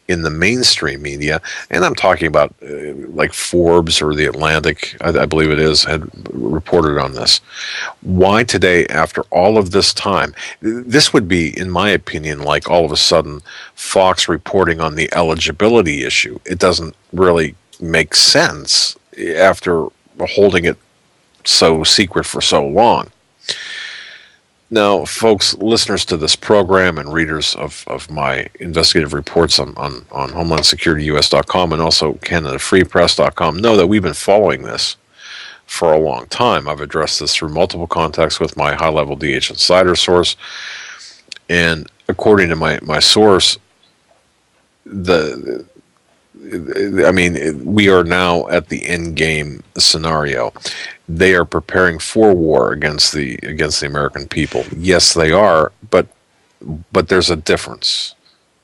in the mainstream media? And I'm talking about like Forbes or The Atlantic, I believe it is, had reported on this. Why today, after all of this time? This would be, in my opinion, like all of a sudden Fox reporting on the eligibility issue. It doesn't really make sense after holding it so secret for so long. Now, folks, listeners to this program and readers of my investigative reports on HomelandSecurityUS.com and also CanadaFreePress.com know that we've been following this for a long time. I've addressed this through multiple contacts with my high-level DH insider source. And according to my source, we are now at the end game scenario. They are preparing for war against the American people. Yes, they are, but there's a difference.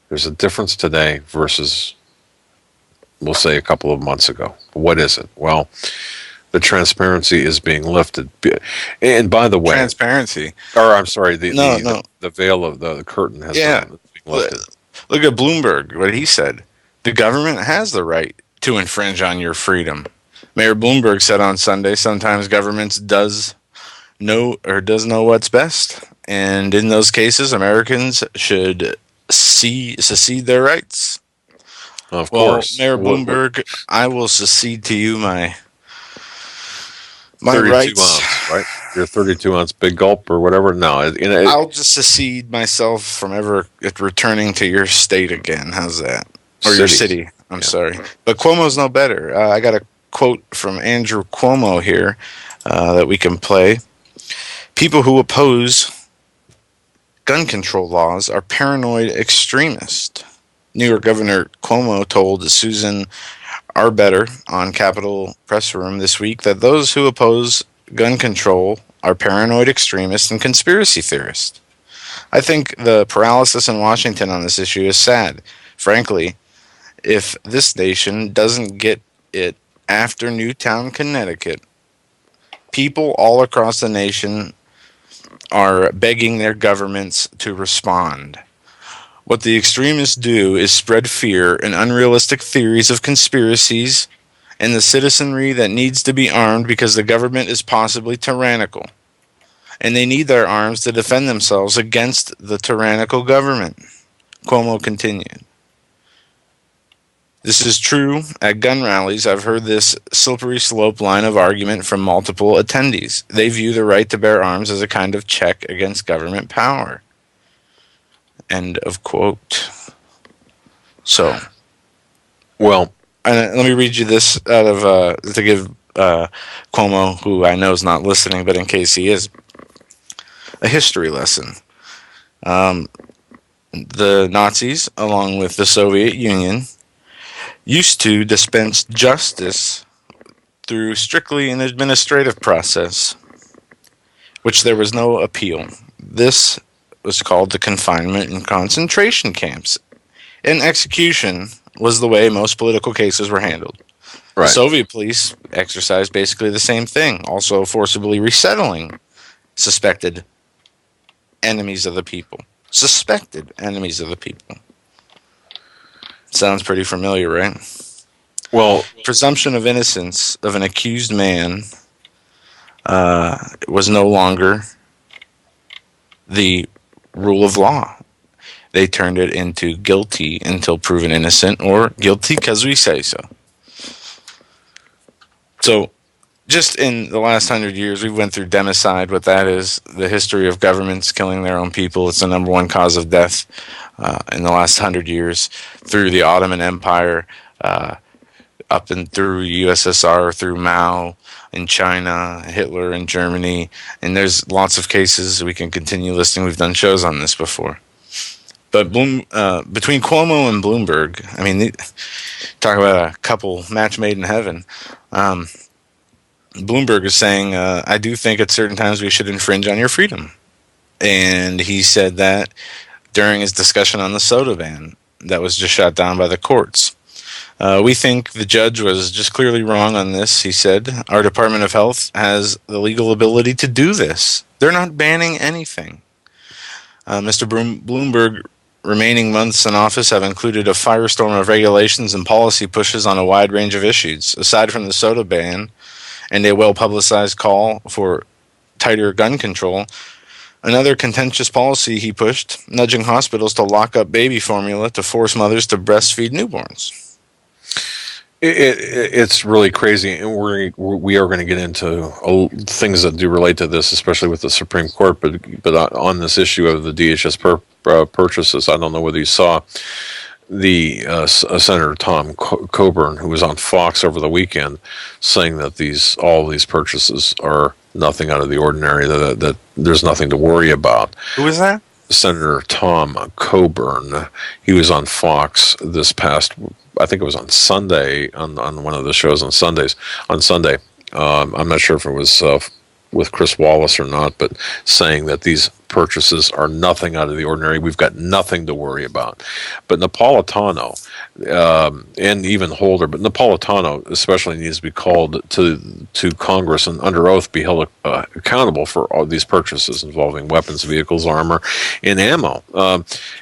There's a difference today versus, we'll say, a couple of months ago. What is it? Well, the transparency is being lifted. And by the way, transparency. Or I'm sorry, the veil of the curtain has been lifted. Look at Bloomberg, what he said. The government has the right to infringe on your freedom. Mayor Bloomberg said on Sunday, sometimes governments does know what's best. And in those cases, Americans should secede their rights. Of course. Mayor Bloomberg, I will secede to you my 32 rights. Ounce, right? Your 32-ounce big gulp or whatever. No, I'll just secede myself from ever returning to your state again. How's that? Or your city. I'm sorry. But Cuomo's no better. I got a quote from Andrew Cuomo here that we can play. People who oppose gun control laws are paranoid extremists. New York Governor Cuomo told Susan Arbetter on Capitol Press Room this week that those who oppose gun control are paranoid extremists and conspiracy theorists. I think the paralysis in Washington on this issue is sad. Frankly, if this nation doesn't get it after Newtown, Connecticut, people all across the nation are begging their governments to respond. What the extremists do is spread fear and unrealistic theories of conspiracies and the citizenry that needs to be armed because the government is possibly tyrannical. And they need their arms to defend themselves against the tyrannical government. Cuomo continued. This is true at gun rallies. I've heard this slippery slope line of argument from multiple attendees. They view the right to bear arms as a kind of check against government power. End of quote. So, well, let me read you this out of to give Cuomo, who I know is not listening, but in case he is, a history lesson. The Nazis, along with the Soviet Union, used to dispense justice through strictly an administrative process, which there was no appeal. This was called the confinement and concentration camps. And execution was the way most political cases were handled. Right. The Soviet police exercised basically the same thing, also forcibly resettling suspected enemies of the people. Suspected enemies of the people. Sounds pretty familiar, right? Well, presumption of innocence of an accused man was no longer the rule of law. They turned it into guilty until proven innocent, or guilty because we say so. So, just in the last 100 years, we went through democide. What that is, the history of governments killing their own people. It's the number one cause of death in the last 100 years, through the Ottoman Empire, up and through USSR, through Mao in China, Hitler in Germany, and there's lots of cases we can continue listing. We've done shows on this before. But between Cuomo and Bloomberg, I mean, talk about a couple match made in heaven. Bloomberg is saying, I do think at certain times we should infringe on your freedom. And he said that during his discussion on the soda ban that was just shot down by the courts. We think the judge was just clearly wrong on this, he said. Our Department of Health has the legal ability to do this. They're not banning anything. Mr. Bloomberg remaining months in office have included a firestorm of regulations and policy pushes on a wide range of issues. Aside from the soda ban and a well-publicized call for tighter gun control, another contentious policy he pushed, nudging hospitals to lock up baby formula to force mothers to breastfeed newborns. It's really crazy, and we are going to get into things that do relate to this, especially with the Supreme Court. But on this issue of the DHS purchases, I don't know whether you saw the Senator Tom Coburn, who was on Fox over the weekend, saying that all these purchases are nothing out of the ordinary. That there's nothing to worry about. Who is that? Senator Tom Coburn. He was on Fox this past, I think it was on Sunday, on one of the shows on Sundays. On Sunday, I'm not sure if it was with Chris Wallace or not, but saying that these purchases are nothing out of the ordinary. We've got nothing to worry about. But Napolitano and even Holder, but Napolitano especially needs to be called to Congress and under oath be held accountable for all these purchases involving weapons, vehicles, armor, and ammo,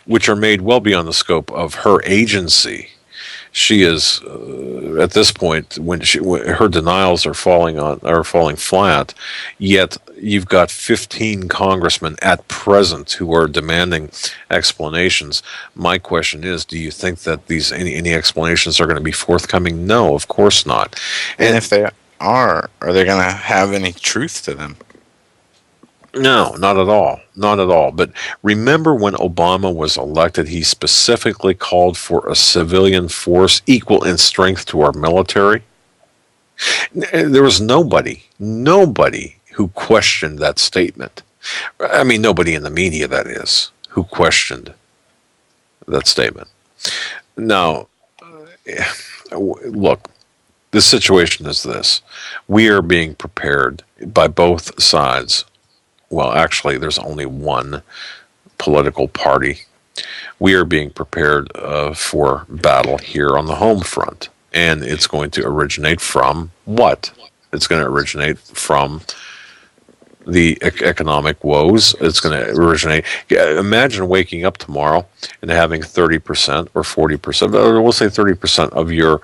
which are made well beyond the scope of her agency. She is at this point, when her denials are falling flat. Yet you've got 15 congressmen at present who are demanding explanations. My question is, do you think that any explanations are going to be forthcoming? No, of course not. And if they are they going to have any truth to them? No, not at all. Not at all. But remember when Obama was elected, he specifically called for a civilian force equal in strength to our military? There was nobody who questioned that statement. I mean, nobody in the media, that is, who questioned that statement. Now, look, the situation is this. We are being prepared by both sides. Well, actually, there's only one political party we are being prepared for battle here on the home front. And it's going to originate from what? It's going to originate from the economic woes. It's going to originate. Imagine waking up tomorrow and having 30% or 40%, or we'll say 30% of your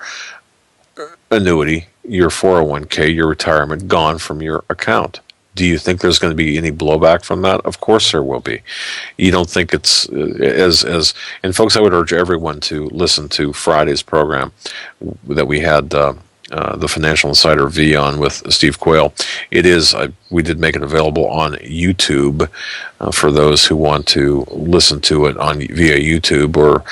annuity, your 401k, your retirement gone from your account. Do you think there's going to be any blowback from that? Of course there will be. You don't think it's and folks, I would urge everyone to listen to Friday's program that we had the Financial Insider V on with Steve Quayle. It is, we did make it available on YouTube for those who want to listen to it via YouTube, or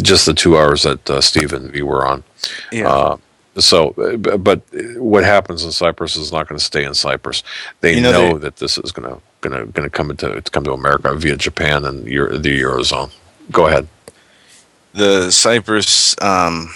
just the 2 hours that Steve and V were on. Yeah. But what happens in Cyprus is not going to stay in Cyprus. They know that this is going to come to America via Japan and the Eurozone. Go ahead. The Cyprus the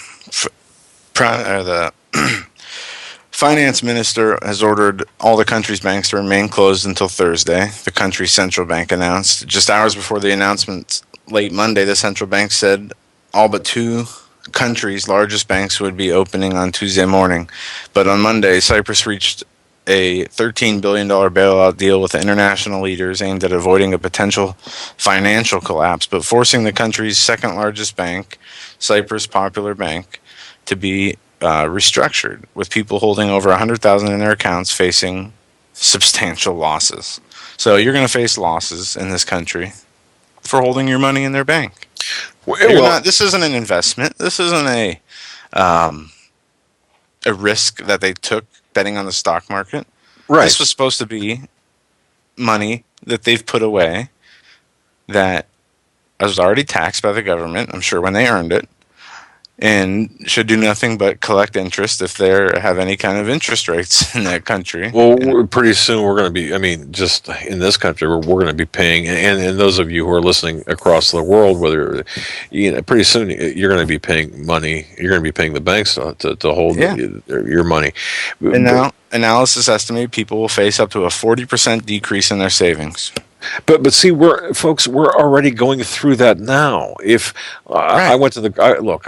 finance minister has ordered all the country's banks to remain closed until Thursday. The country's central bank announced just hours before the announcement late Monday. The central bank said all but two country's largest banks would be opening on Tuesday morning. But on Monday, Cyprus reached a $13 billion bailout deal with international leaders aimed at avoiding a potential financial collapse, but forcing the country's second largest bank, Cyprus Popular Bank, to be restructured, with people holding over $100,000 in their accounts facing substantial losses. So you're going to face losses in this country for holding your money in their bank. This isn't an investment. This isn't a risk that they took betting on the stock market. Right. This was supposed to be money that they've put away that was already taxed by the government, I'm sure, when they earned it, and should do nothing but collect interest if they have any kind of interest rates in that country. Well, pretty soon we're going to be, just in this country, we're going to be paying, and those of you who are listening across the world, whether, pretty soon you're going to be paying money, you're going to be paying the banks to hold your money. And now, analysis estimate people will face up to a 40% decrease in their savings. But see, we're already going through that now. If I went to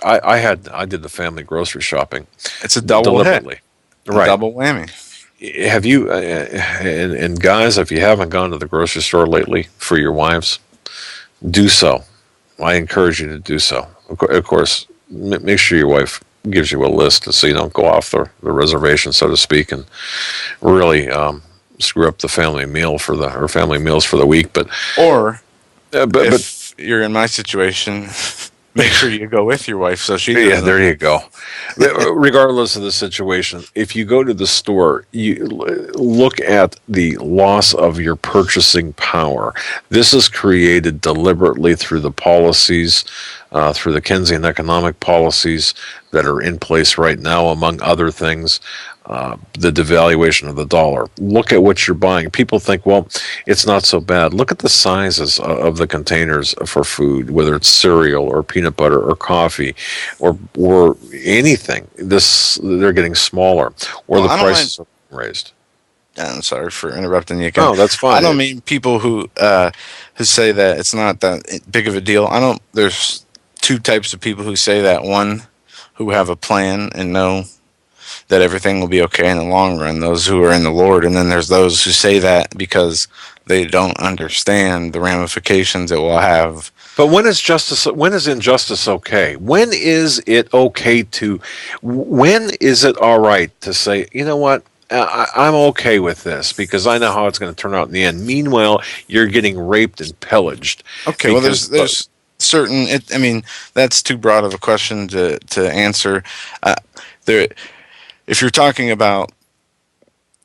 I did the family grocery shopping. It's a double hit, right? Double whammy. Have you and guys, if you haven't gone to the grocery store lately for your wives, do so. I encourage you to do so. Of course, make sure your wife gives you a list so you don't go off the reservation, so to speak, and really screw up the family meal or family meals for the week. But if you're in my situation, make sure you go with your wife so she doesn't. There you go. Regardless of the situation, if you go to the store, you look at the loss of your purchasing power. This is created deliberately through the policies, through the Keynesian economic policies that are in place right now, among other things. The devaluation of the dollar. Look at what you're buying. People think, well, it's not so bad. Look at the sizes of the containers for food, whether it's cereal or peanut butter or coffee or anything. They're getting smaller, or the prices are raised. I'm sorry for interrupting you again. No, that's fine. I don't mean people who say that it's not that big of a deal. There's two types of people who say that. One, who have a plan and know that everything will be okay in the long run, those who are in the Lord. And then there's those who say that because they don't understand the ramifications it will have. But when is injustice okay? When is it all right to say, you know what, I'm okay with this because I know how it's going to turn out in the end. Meanwhile, you're getting raped and pillaged. Okay, well, there's certain, that's too broad of a question to answer. If you're talking about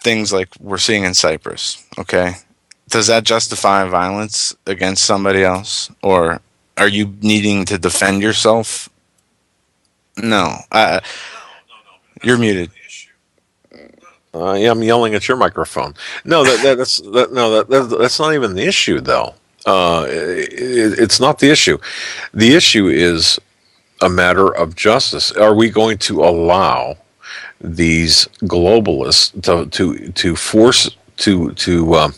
things like we're seeing in Cyprus, okay, does that justify violence against somebody else? Or are you needing to defend yourself? No. You're muted. Yeah, I'm yelling at your microphone. No, that's not even the issue, though. It's not the issue. The issue is a matter of justice. Are we going to allow these globalists to force to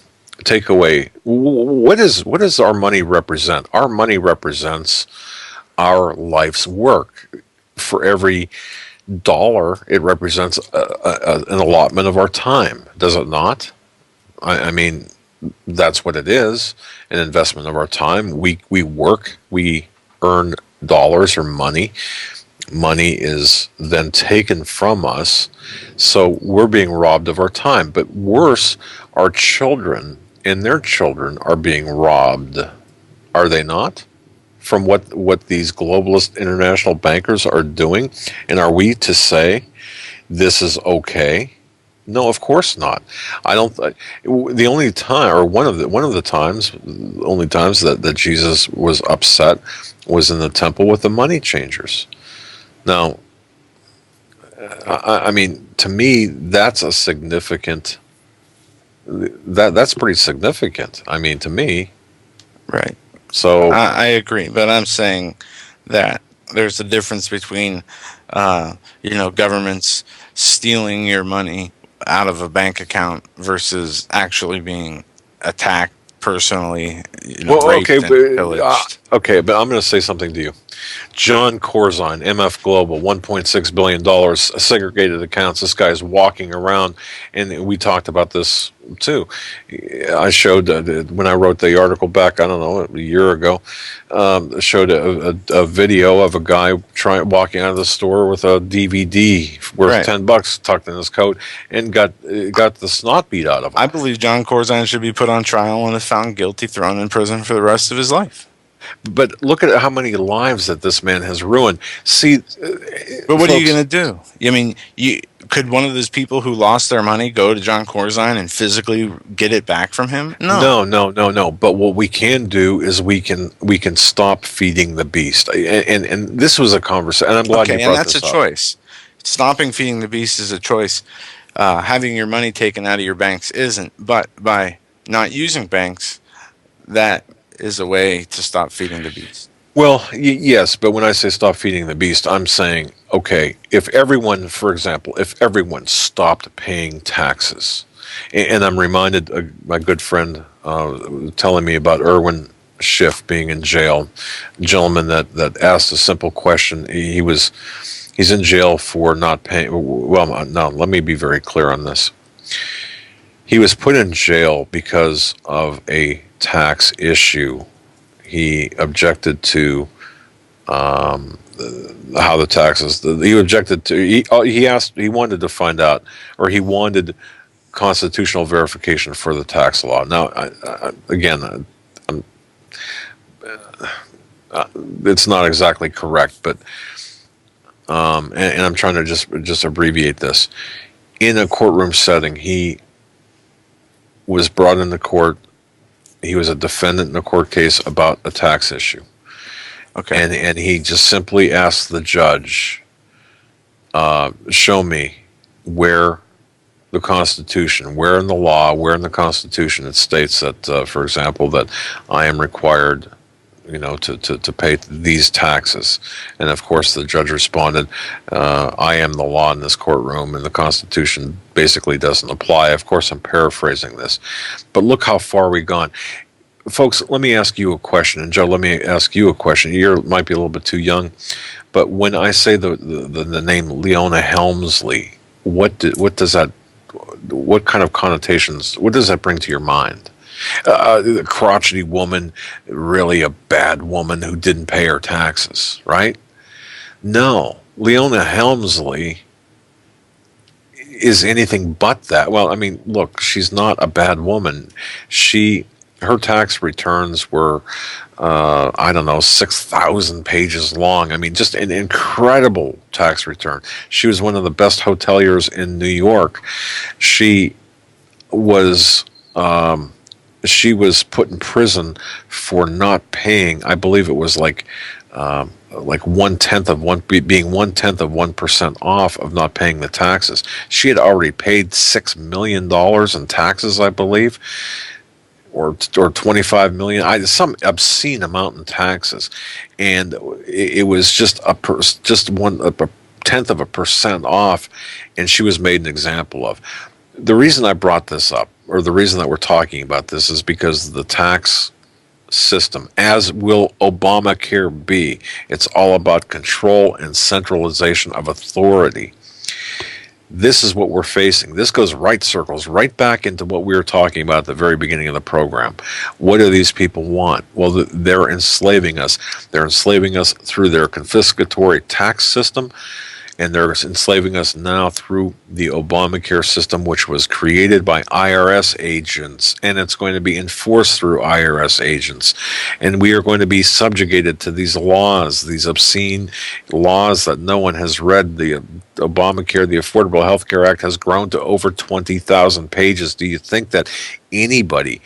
take away, what does our money represent? Our money represents our life's work. For every dollar, it represents an allotment of our time, does it not? I mean, that's what it is, an investment of our time. We work, we earn dollars or money. Money is then taken from us, so we're being robbed of our time. But worse, our children and their children are being robbed, are they not? From what these globalist international bankers are doing? And are we to say this is okay? No, of course not. I don't. The only time, or one of the times, only times that Jesus was upset was in the temple with the money changers. Now, I mean, to me, that's a significant. That's pretty significant. I mean, to me, right. So I agree, but I'm saying that there's a difference between, governments stealing your money out of a bank account versus actually being attacked personally, raped and pillaged. Okay, but I'm going to say something to you. John Corzine, MF Global, $1.6 billion, segregated accounts. This guy's walking around, and we talked about this too. I showed, when I wrote the article back, I don't know, a year ago, showed a video of a guy walking out of the store with a DVD worth $10 tucked in his coat, and got the snot beat out of him. I believe John Corzine should be put on trial and if found guilty, thrown in prison for the rest of his life. But look at how many lives that this man has ruined. See, but what are you going to do? I mean, could one of those people who lost their money go to John Corzine and physically get it back from him? No. But what we can do is we can stop feeding the beast. And this was a conversation. And I'm glad you brought this up. And that's a choice. Stopping feeding the beast is a choice. Having your money taken out of your banks isn't. But by not using banks, that is a way to stop feeding the beast. Well, yes, but when I say stop feeding the beast, I'm saying, okay, if everyone, for example, if everyone stopped paying taxes, and I'm reminded, my good friend telling me about Irwin Schiff being in jail, a gentleman that asked a simple question. He's in jail for not paying. Well, no, let me be very clear on this. He was put in jail because of a tax issue. He objected to how the taxes. He objected to. He wanted to find out, or he wanted constitutional verification for the tax law. Now, it's not exactly correct, but and I'm trying to just abbreviate this. In a courtroom setting, he was brought into court. He was a defendant in a court case about a tax issue. Okay. And he just simply asked the judge, show me where the Constitution, where in the law, where in the Constitution it states that, for example, that I am required, to pay these taxes. And of course the judge responded, I am the law in this courtroom, and the Constitution basically doesn't apply. Of course, I'm paraphrasing this, but look how far we've gone. Folks, let me ask you a question, and Joe, let me ask you a question. You might be a little bit too young, but when I say the name Leona Helmsley, what kind of connotations, what does that bring to your mind? The crotchety woman, really a bad woman who didn't pay her taxes, right? No, Leona Helmsley is anything but that. Well, I mean, look, she's not a bad woman. Her tax returns were, 6,000 pages long. I mean, just an incredible tax return. She was one of the best hoteliers in New York. She was put in prison for not paying. I believe it was like 1/10% off of not paying the taxes. She had already paid $6 million in taxes, I believe, or 25 million, some obscene amount in taxes, and it was just a 1/10% off, and she was made an example of. The reason I brought this up, or the reason that we're talking about this is because the tax system, as will Obamacare be, it's all about control and centralization of authority. This is what we're facing. This goes circles right back into what we were talking about at the very beginning of the program. What do these people want? Well, they're enslaving us. They're enslaving us through their confiscatory tax system, and they're enslaving us now through the Obamacare system, which was created by IRS agents, and it's going to be enforced through IRS agents. And we are going to be subjugated to these laws, these obscene laws that no one has read. The Obamacare, the Affordable Health Care Act, has grown to over 20,000 pages. Do you think that anybody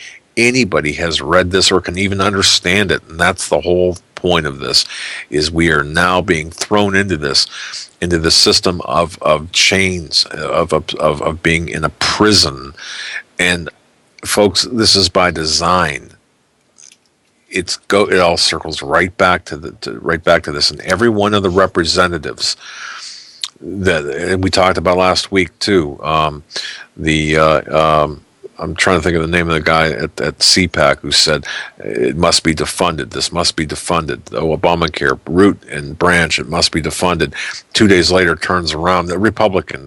has read this or can even understand it? And that's the whole point of this, is we are now being thrown into the system of chains, of being in a prison. And folks, this is by design. It all circles right back to this, and every one of the representatives that we talked about last week too. I'm trying to think of the name of the guy at CPAC who said it must be defunded. This must be defunded. Obamacare, root and branch, it must be defunded. 2 days later, turns around. The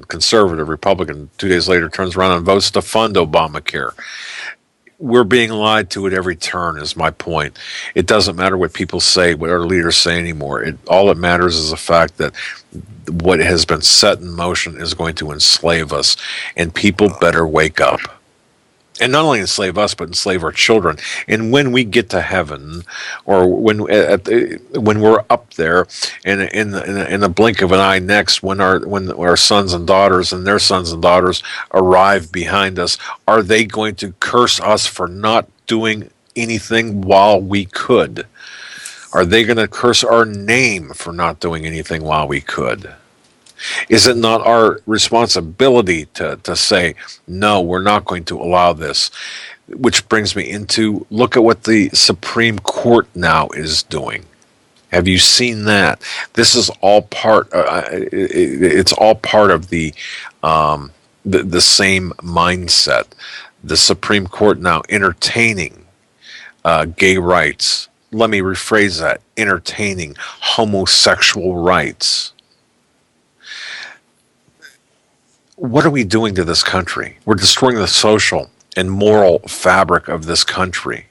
conservative Republican, 2 days later turns around and votes to fund Obamacare. We're being lied to at every turn, is my point. It doesn't matter what people say, what our leaders say anymore. All that matters is the fact that what has been set in motion is going to enslave us, and people better wake up. And not only enslave us, but enslave our children. And when we get to heaven, or when we're up there, in the blink of an eye next, when our sons and daughters and their sons and daughters arrive behind us, are they going to curse us for not doing anything while we could? Are they going to curse our name for not doing anything while we could? Is it not our responsibility to say, no, we're not going to allow this? Which brings me into, look at what the Supreme Court now is doing. Have you seen that? This is all part, it's all part of the same mindset. The Supreme Court now entertaining gay rights. Let me rephrase that, entertaining homosexual rights. What are we doing to this country? We're destroying the social and moral fabric of this country.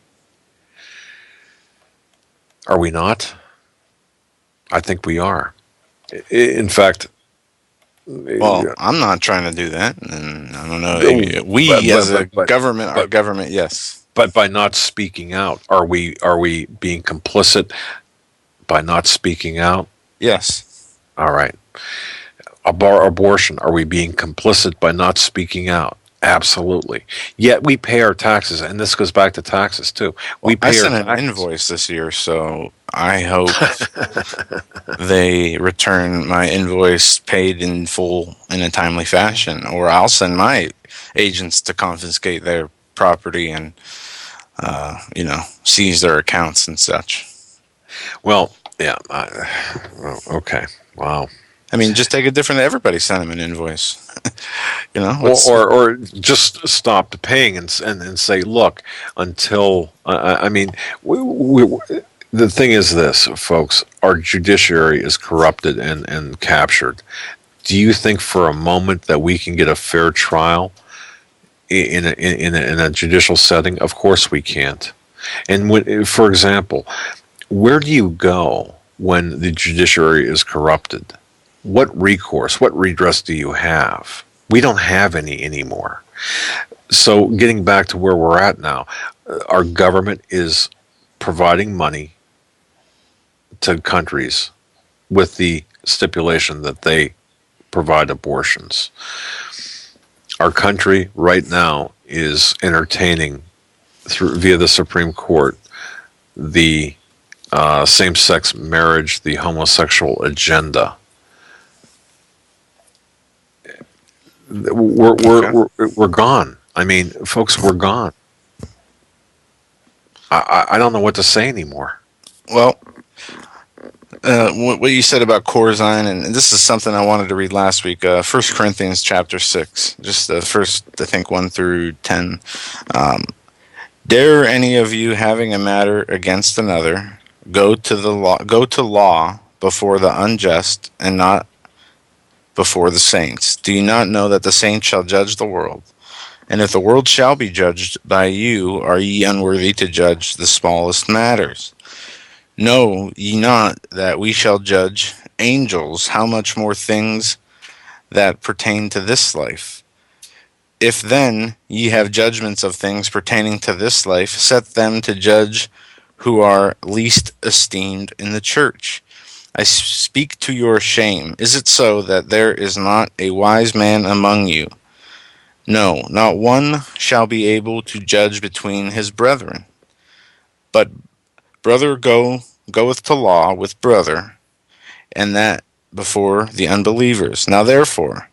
Are we not? I think we are. In fact, well, I'm not trying to do that, and I don't know. As a government, our government, yes. But by not speaking out, are we being complicit by not speaking out? Yes. All right. Abortion, are we being complicit by not speaking out? Absolutely. Yet we pay our taxes, and this goes back to taxes too. I sent an invoice this year, so I hope they return my invoice paid in full in a timely fashion, or I'll send my agents to confiscate their property and seize their accounts and such. Well, yeah. Okay. Wow. I mean, just take it different. Everybody send them an invoice, or just stop paying and say, look, until the thing is this, folks, our judiciary is corrupted and captured. Do you think for a moment that we can get a fair trial in a judicial setting? Of course we can't. And for example, where do you go when the judiciary is corrupted? What recourse, what redress do you have? We don't have any anymore. So getting back to where we're at now, our government is providing money to countries with the stipulation that they provide abortions. Our country right now is entertaining via the Supreme Court the same-sex marriage, the homosexual agenda. We're gone. I mean, folks, we're gone. I don't know what to say anymore. Well, what you said about Corzine, and this is something I wanted to read last week. 1 Corinthians chapter 6, just the first, I think, 1 through 10. Dare any of you, having a matter against another, go to law before the unjust, and not before the saints? Do you not know that the saints shall judge the world? And if the world shall be judged by you, are ye unworthy to judge the smallest matters? Know ye not that we shall judge angels? How much more things that pertain to this life? If then ye have judgments of things pertaining to this life, set them to judge who are least esteemed in the church. I speak to your shame. Is it so that there is not a wise man among you? No, not one shall be able to judge between his brethren. But brother goeth to law with brother, and that before the unbelievers. Now therefore,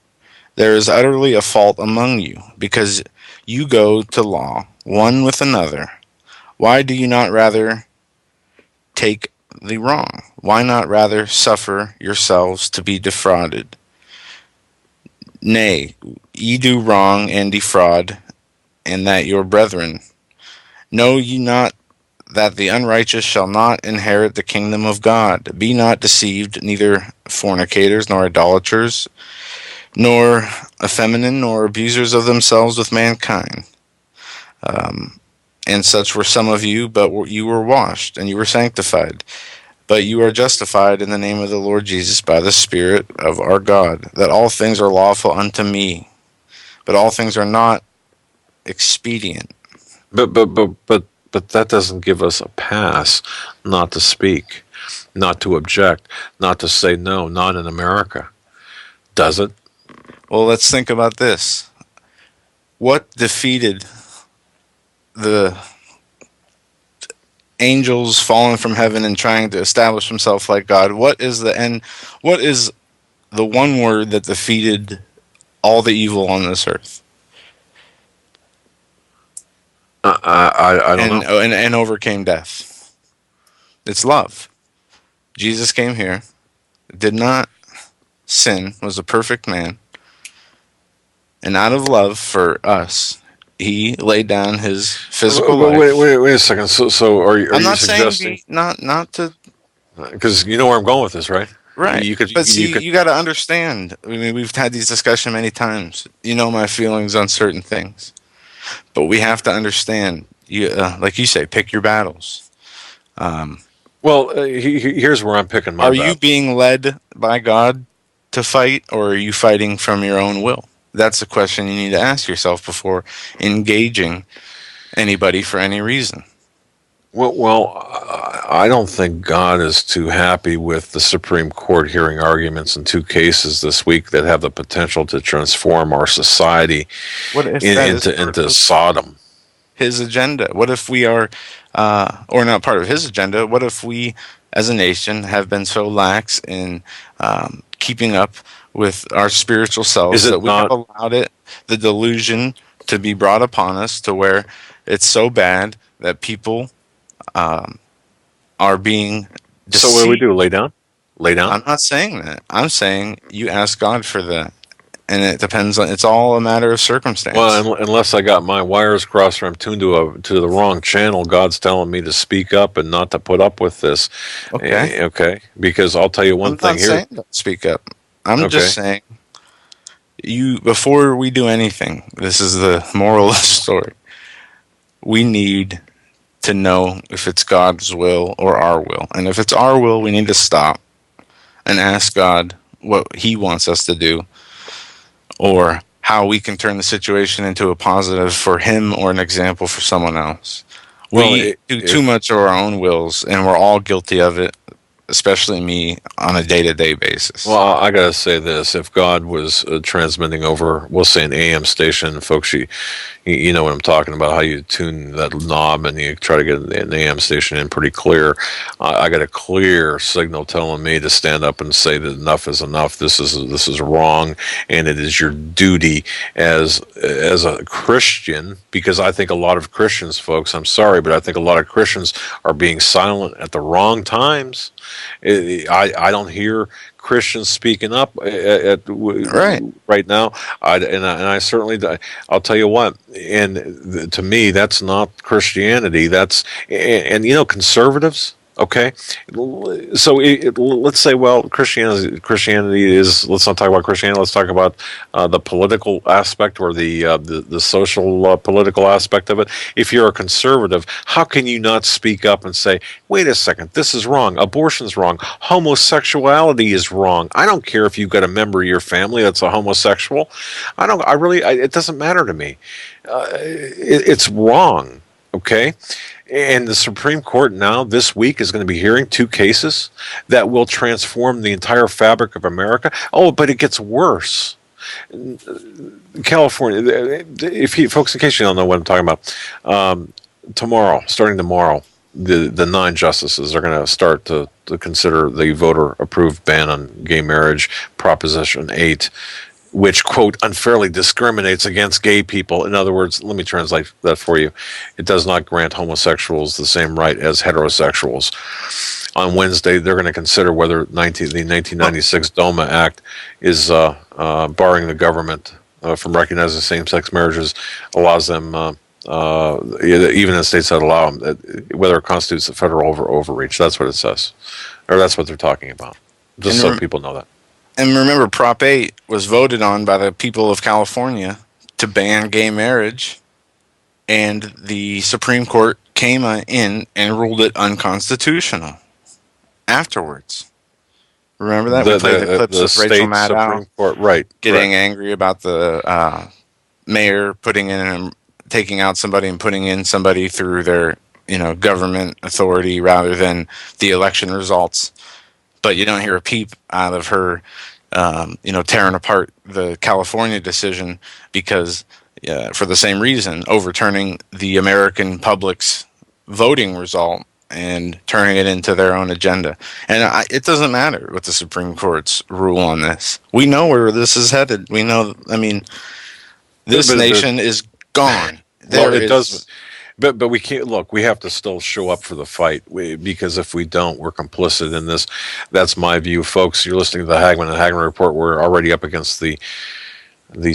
there is utterly a fault among you, because you go to law one with another. Why do you not rather take the wrong? Why not rather suffer yourselves to be defrauded? Nay, ye do wrong and defraud, and that your brethren. Know ye not that the unrighteous shall not inherit the kingdom of God? Be not deceived, neither fornicators, nor idolaters, nor effeminate, nor abusers of themselves with mankind. And such were some of you, but you were washed, and you were sanctified. But you are justified in the name of the Lord Jesus by the Spirit of our God. That all things are lawful unto me, but all things are not expedient. But that doesn't give us a pass not to speak, not to object, not to say no, not in America. Does it? Well, let's think about this. What defeated the angels falling from heaven and trying to establish himself like God? What is the end? What is the one word that defeated all the evil on this earth? I don't know. And overcame death. It's love. Jesus came here, did not sin, was a perfect man, and out of love for us, he laid down his physical life. Wait a second. So are you suggesting not to? Because you know where I'm going with this, right? Right. You got to understand. I mean, we've had these discussions many times. You know my feelings on certain things, but we have to understand. Like you say, pick your battles. Here's where I'm picking my. Are you being led by God to fight, or are you fighting from your own will? That's a question you need to ask yourself before engaging anybody for any reason. Well, I don't think God is too happy with the Supreme Court hearing arguments in 2 cases this week that have the potential to transform our society into Sodom. His agenda. What if we are, or not part of his agenda? What if we, as a nation, have been so lax in keeping up with our spiritual selves that we have allowed the delusion to be brought upon us to where it's so bad that people are being deceived? So what do we do? Lay down? I'm not saying that. I'm saying you ask God for that. And it depends on. It's all a matter of circumstance. Well, unless I got my wires crossed or I'm tuned to the wrong channel, God's telling me to speak up and not to put up with this. Okay. Okay. Because I'll tell you one thing here. I'm not saying don't speak up. I'm just saying before we do anything. This is the moral of the story. We need to know if it's God's will or our will, and if it's our will, we need to stop and ask God what He wants us to do, or how we can turn the situation into a positive for him or an example for someone else. We do too much of our own wills, and we're all guilty of it, especially me, on a day-to-day basis. Well, I got to say this. If God was transmitting over, we'll say an AM station, folks, you know what I'm talking about, how you tune that knob and you try to get an AM station in pretty clear. I got a clear signal telling me to stand up and say that enough is enough. This is wrong, and it is your duty as a Christian, because I think a lot of Christians, folks, I'm sorry, but I think a lot of Christians are being silent at the wrong times. I don't hear Christians speaking up right now. I certainly, I'll tell you what, and to me, that's not Christianity. That's, and conservatives. Okay, so let's say, well, Christianity is. Let's not talk about Christianity. Let's talk about the political aspect or the social political aspect of it. If you're a conservative, how can you not speak up and say, "Wait a second, this is wrong. Abortion's wrong. Homosexuality is wrong. I don't care if you've got a member of your family that's a homosexual. It doesn't matter to me. It's wrong." Okay. And the Supreme Court now this week is going to be hearing 2 cases that will transform the entire fabric of America. Oh, but it gets worse. California, folks, in case you don't know what I'm talking about, starting tomorrow, the 9 justices are going to start to consider the voter-approved ban on gay marriage, Proposition 8, which, quote, unfairly discriminates against gay people. In other words, let me translate that for you. It does not grant homosexuals the same right as heterosexuals. On Wednesday, they're going to consider whether the 1996 DOMA Act is barring the government from recognizing same-sex marriages, allows them, even in states that allow them, whether it constitutes a federal overreach. That's what it says. Or that's what they're talking about. Just so people know that. And remember, Prop 8 was voted on by the people of California to ban gay marriage, and the Supreme Court came in and ruled it unconstitutional afterwards. Remember that? We played the clips of Rachel Maddow getting angry about the mayor taking out somebody and putting in somebody through their government authority rather than the election results. But you don't hear a peep out of her, tearing apart the California decision because, for the same reason, overturning the American public's voting result and turning it into their own agenda. And it doesn't matter what the Supreme Court's rule on this. We know where this is headed. We know, this nation is gone. Does. But we can't look. We have to still show up for the fight because if we don't, we're complicit in this. That's my view, folks. You're listening to the Hagmann and Hagmann Report. We're already up against the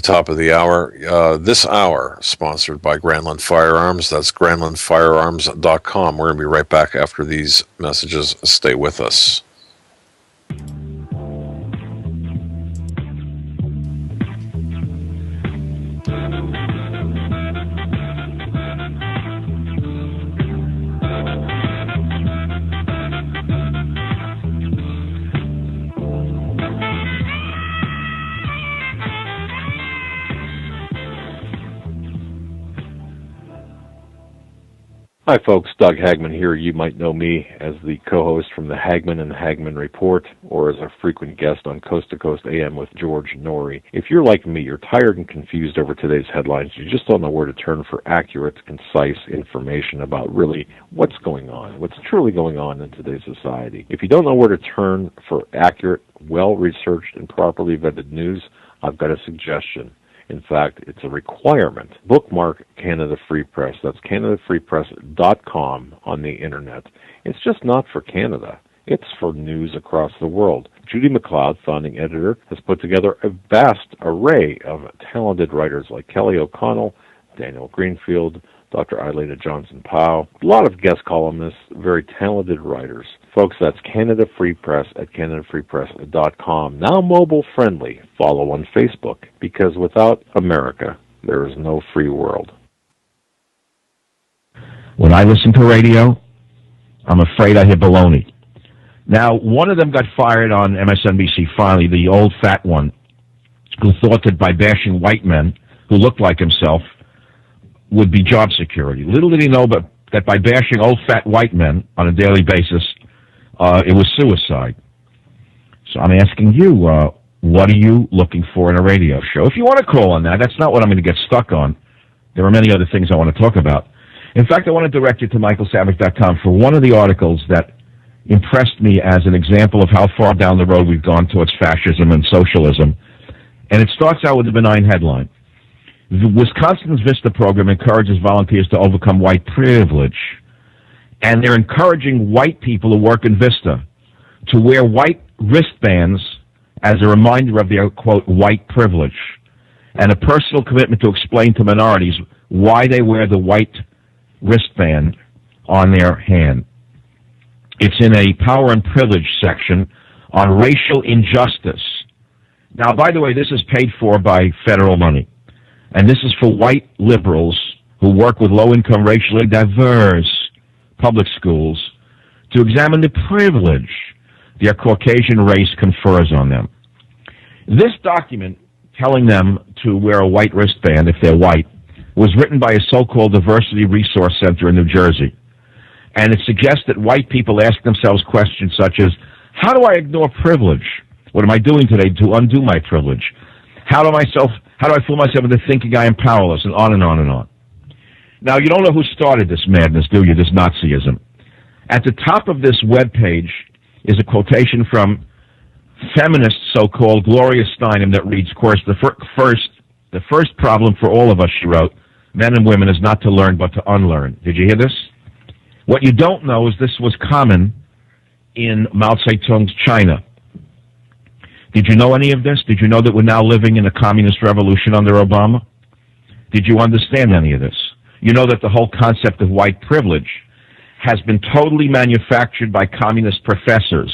top of the hour. This hour sponsored by Grandland Firearms. That's grandlandfirearms.com. We're going to be right back after these messages. Stay with us. Hi folks, Doug Hagmann here. You might know me as the co-host from the Hagmann and Hagmann Report or as a frequent guest on Coast to Coast AM with George Norrie. If you're like me, you're tired and confused over today's headlines. You just don't know where to turn for accurate, concise information about really what's going on, what's truly going on in today's society. If you don't know where to turn for accurate, well-researched, and properly vetted news, I've got a suggestion. In fact, it's a requirement. Bookmark Canada Free Press. That's CanadaFreePress.com on the internet. It's just not for Canada. It's for news across the world. Judy McLeod, founding editor, has put together a vast array of talented writers like Kelly O'Connell, Daniel Greenfield, Dr. Idleta Johnson-Powell, a lot of guest columnists, very talented writers. Folks, that's Canada Free Press at CanadaFreePress.com. Now mobile friendly. Follow on Facebook, because without America, there is no free world. When I listen to radio, I'm afraid I hear baloney. Now, one of them got fired on MSNBC finally, the old fat one, who thought that by bashing white men who looked like himself would be job security. Little did he know but that by bashing old fat white men on a daily basis, it was suicide. So I'm asking you, what are you looking for in a radio show? If you want to call on that, that's not what I'm going to get stuck on. There are many other things I want to talk about. In fact, I want to direct you to michaelsavage.com for one of the articles that impressed me as an example of how far down the road we've gone towards fascism and socialism. And it starts out with a benign headline. The Wisconsin's VISTA program encourages volunteers to overcome white privilege. And they're encouraging white people to work in VISTA. to wear white wristbands as a reminder of their, quote, white privilege, and a personal commitment to explain to minorities why they wear the white wristband on their hand. It's in a power and privilege section on racial injustice. Now, by the way, this is paid for by federal money, and this is for white liberals who work with low-income, racially diverse public schools to examine the privilege their Caucasian race confers on them. This document, telling them to wear a white wristband if they're white, was written by a so-called diversity resource center in New Jersey. And it suggests that white people ask themselves questions such as, how do I ignore privilege? What am I doing today to undo my privilege? How do I fool myself into thinking I am powerless? And on and on and on. Now, you don't know who started this madness, do you, this Nazism? At the top of this webpage is a quotation from feminist so-called Gloria Steinem that reads, of course, the first problem for all of us, she wrote, men and women, is not to learn but to unlearn. Did you hear this? What you don't know is this was common in Mao Zedong's China. Did you know any of this? Did you know that we're now living in a communist revolution under Obama? Did you understand any of this? You know that the whole concept of white privilege has been totally manufactured by communist professors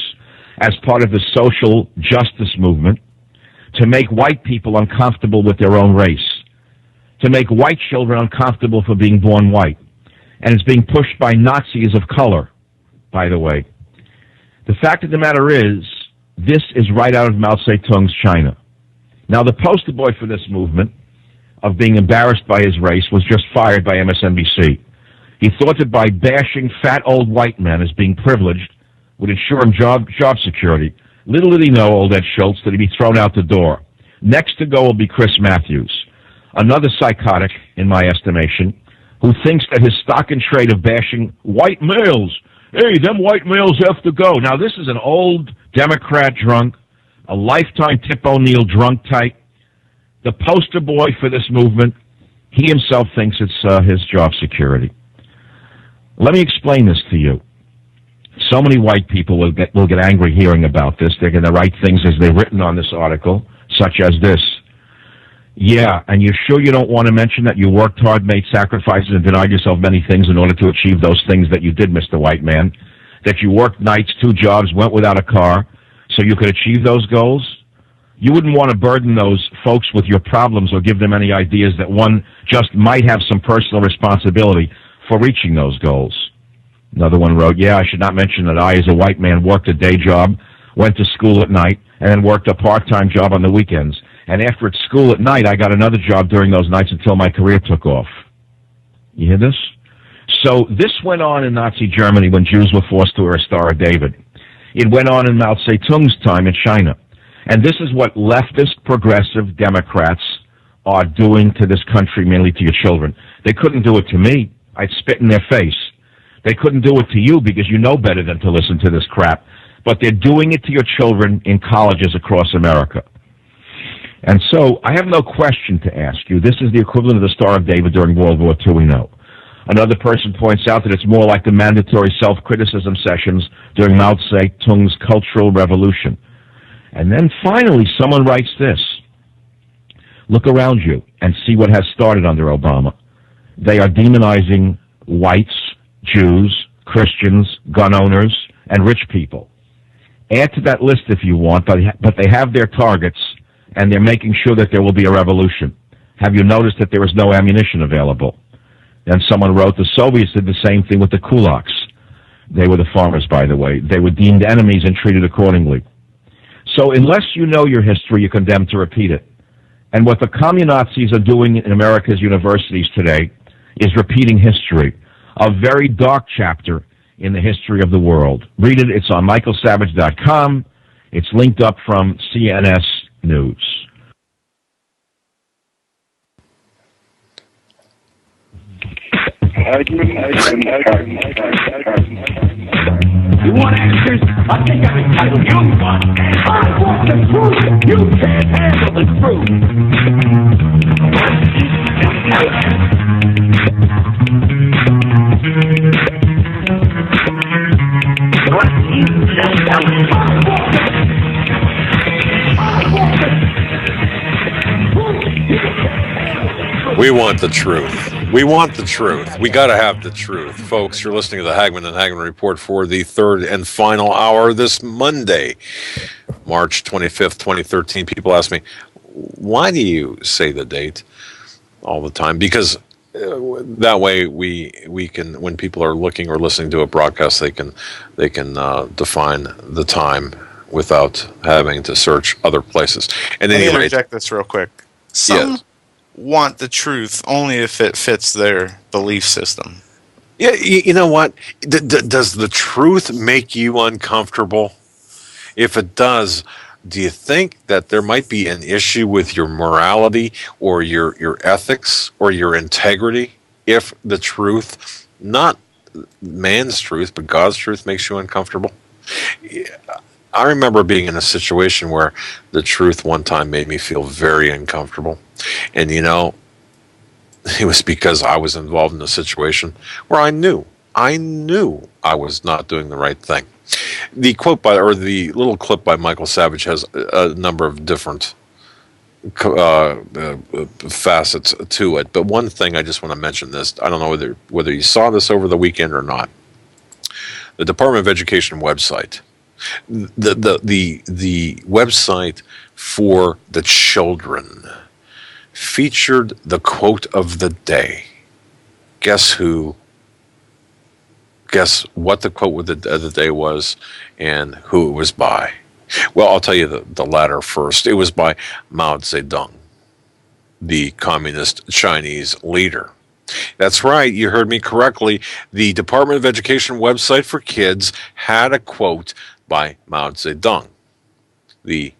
as part of the social justice movement to make white people uncomfortable with their own race, to make white children uncomfortable for being born white. And it's being pushed by Nazis of color, by the way. The fact of the matter is, this is right out of Mao Zedong's China. Now, the poster boy for this movement of being embarrassed by his race was just fired by MSNBC. He thought that by bashing fat old white men as being privileged would ensure him job security. Little did he know, old Ed Schultz, that he'd be thrown out the door. Next to go will be Chris Matthews, another psychotic, in my estimation, who thinks that his stock and trade of bashing white males, hey, them white males have to go. Now, this is an old Democrat drunk, a lifetime Tip O'Neill drunk type. The poster boy for this movement, he himself thinks it's his job security. Let me explain this to you. So many white people will get angry hearing about this. They're going to write things as they've written on this article, such as this. Yeah, and you're sure you don't want to mention that you worked hard, made sacrifices, and denied yourself many things in order to achieve those things that you did, Mr. White Man? That you worked nights, 2 jobs, went without a car, so you could achieve those goals? You wouldn't want to burden those folks with your problems or give them any ideas that one just might have some personal responsibility for reaching those goals. Another one wrote, yeah, I should not mention that I, as a white man, worked a day job, went to school at night, and then worked a part-time job on the weekends. And after at school at night, I got another job during those nights until my career took off. You hear this? So this went on in Nazi Germany when Jews were forced to wear a Star of David. It went on in Mao Zedong's time in China. And this is what leftist progressive Democrats are doing to this country, mainly to your children. They couldn't do it to me. I'd spit in their face. They couldn't do it to you because you know better than to listen to this crap. But they're doing it to your children in colleges across America. And so I have no question to ask you. This is the equivalent of the Star of David during World War II, we know. Another person points out that it's more like the mandatory self-criticism sessions during Mao Zedong's Cultural Revolution. And then finally, someone writes this. Look around you and see what has started under Obama. They are demonizing whites, Jews, Christians, gun owners, and rich people. Add to that list if you want, but they have their targets, and they're making sure that there will be a revolution. Have you noticed that there is no ammunition available? And someone wrote, the Soviets did the same thing with the kulaks. They were the farmers, by the way. They were deemed enemies and treated accordingly. So unless you know your history, you're condemned to repeat it. And what the communazis are doing in America's universities today is repeating history, a very dark chapter in the history of the world. Read it. It's on michaelsavage.com. It's linked up from CNS News. You want answers? I think I'm entitled. You want. I want the truth. You can't handle the truth. What is that? We want the truth. We want the truth. We got to have the truth. Folks, you're listening to the Hagmann and Hagmann Report for the third and final hour this Monday, March 25th, 2013. People ask me, why do you say the date all the time? Because that way we can, when people are looking or listening to a broadcast, they can define the time without having to search other places. And Let me interject this real quick. Some want the truth only if it fits their belief system. Yeah, you know what? Does the truth make you uncomfortable? If it does, do you think that there might be an issue with your morality or your ethics or your integrity if the truth, not man's truth, but God's truth, makes you uncomfortable? I remember being in a situation where the truth one time made me feel very uncomfortable. And, you know, it was because I was involved in a situation where I knew I was not doing the right thing. The quote the little clip by Michael Savage has a number of different facets to it. But one thing I just want to mention this. I don't know whether you saw this over the weekend or not. The Department of Education website. The website for the children featured the quote of the day. Guess what the quote of the day was and who it was by? Well, I'll tell you the latter first. It was by Mao Zedong, the communist Chinese leader. That's right, you heard me correctly. The Department of Education website for kids had a quote by Mao Zedong, the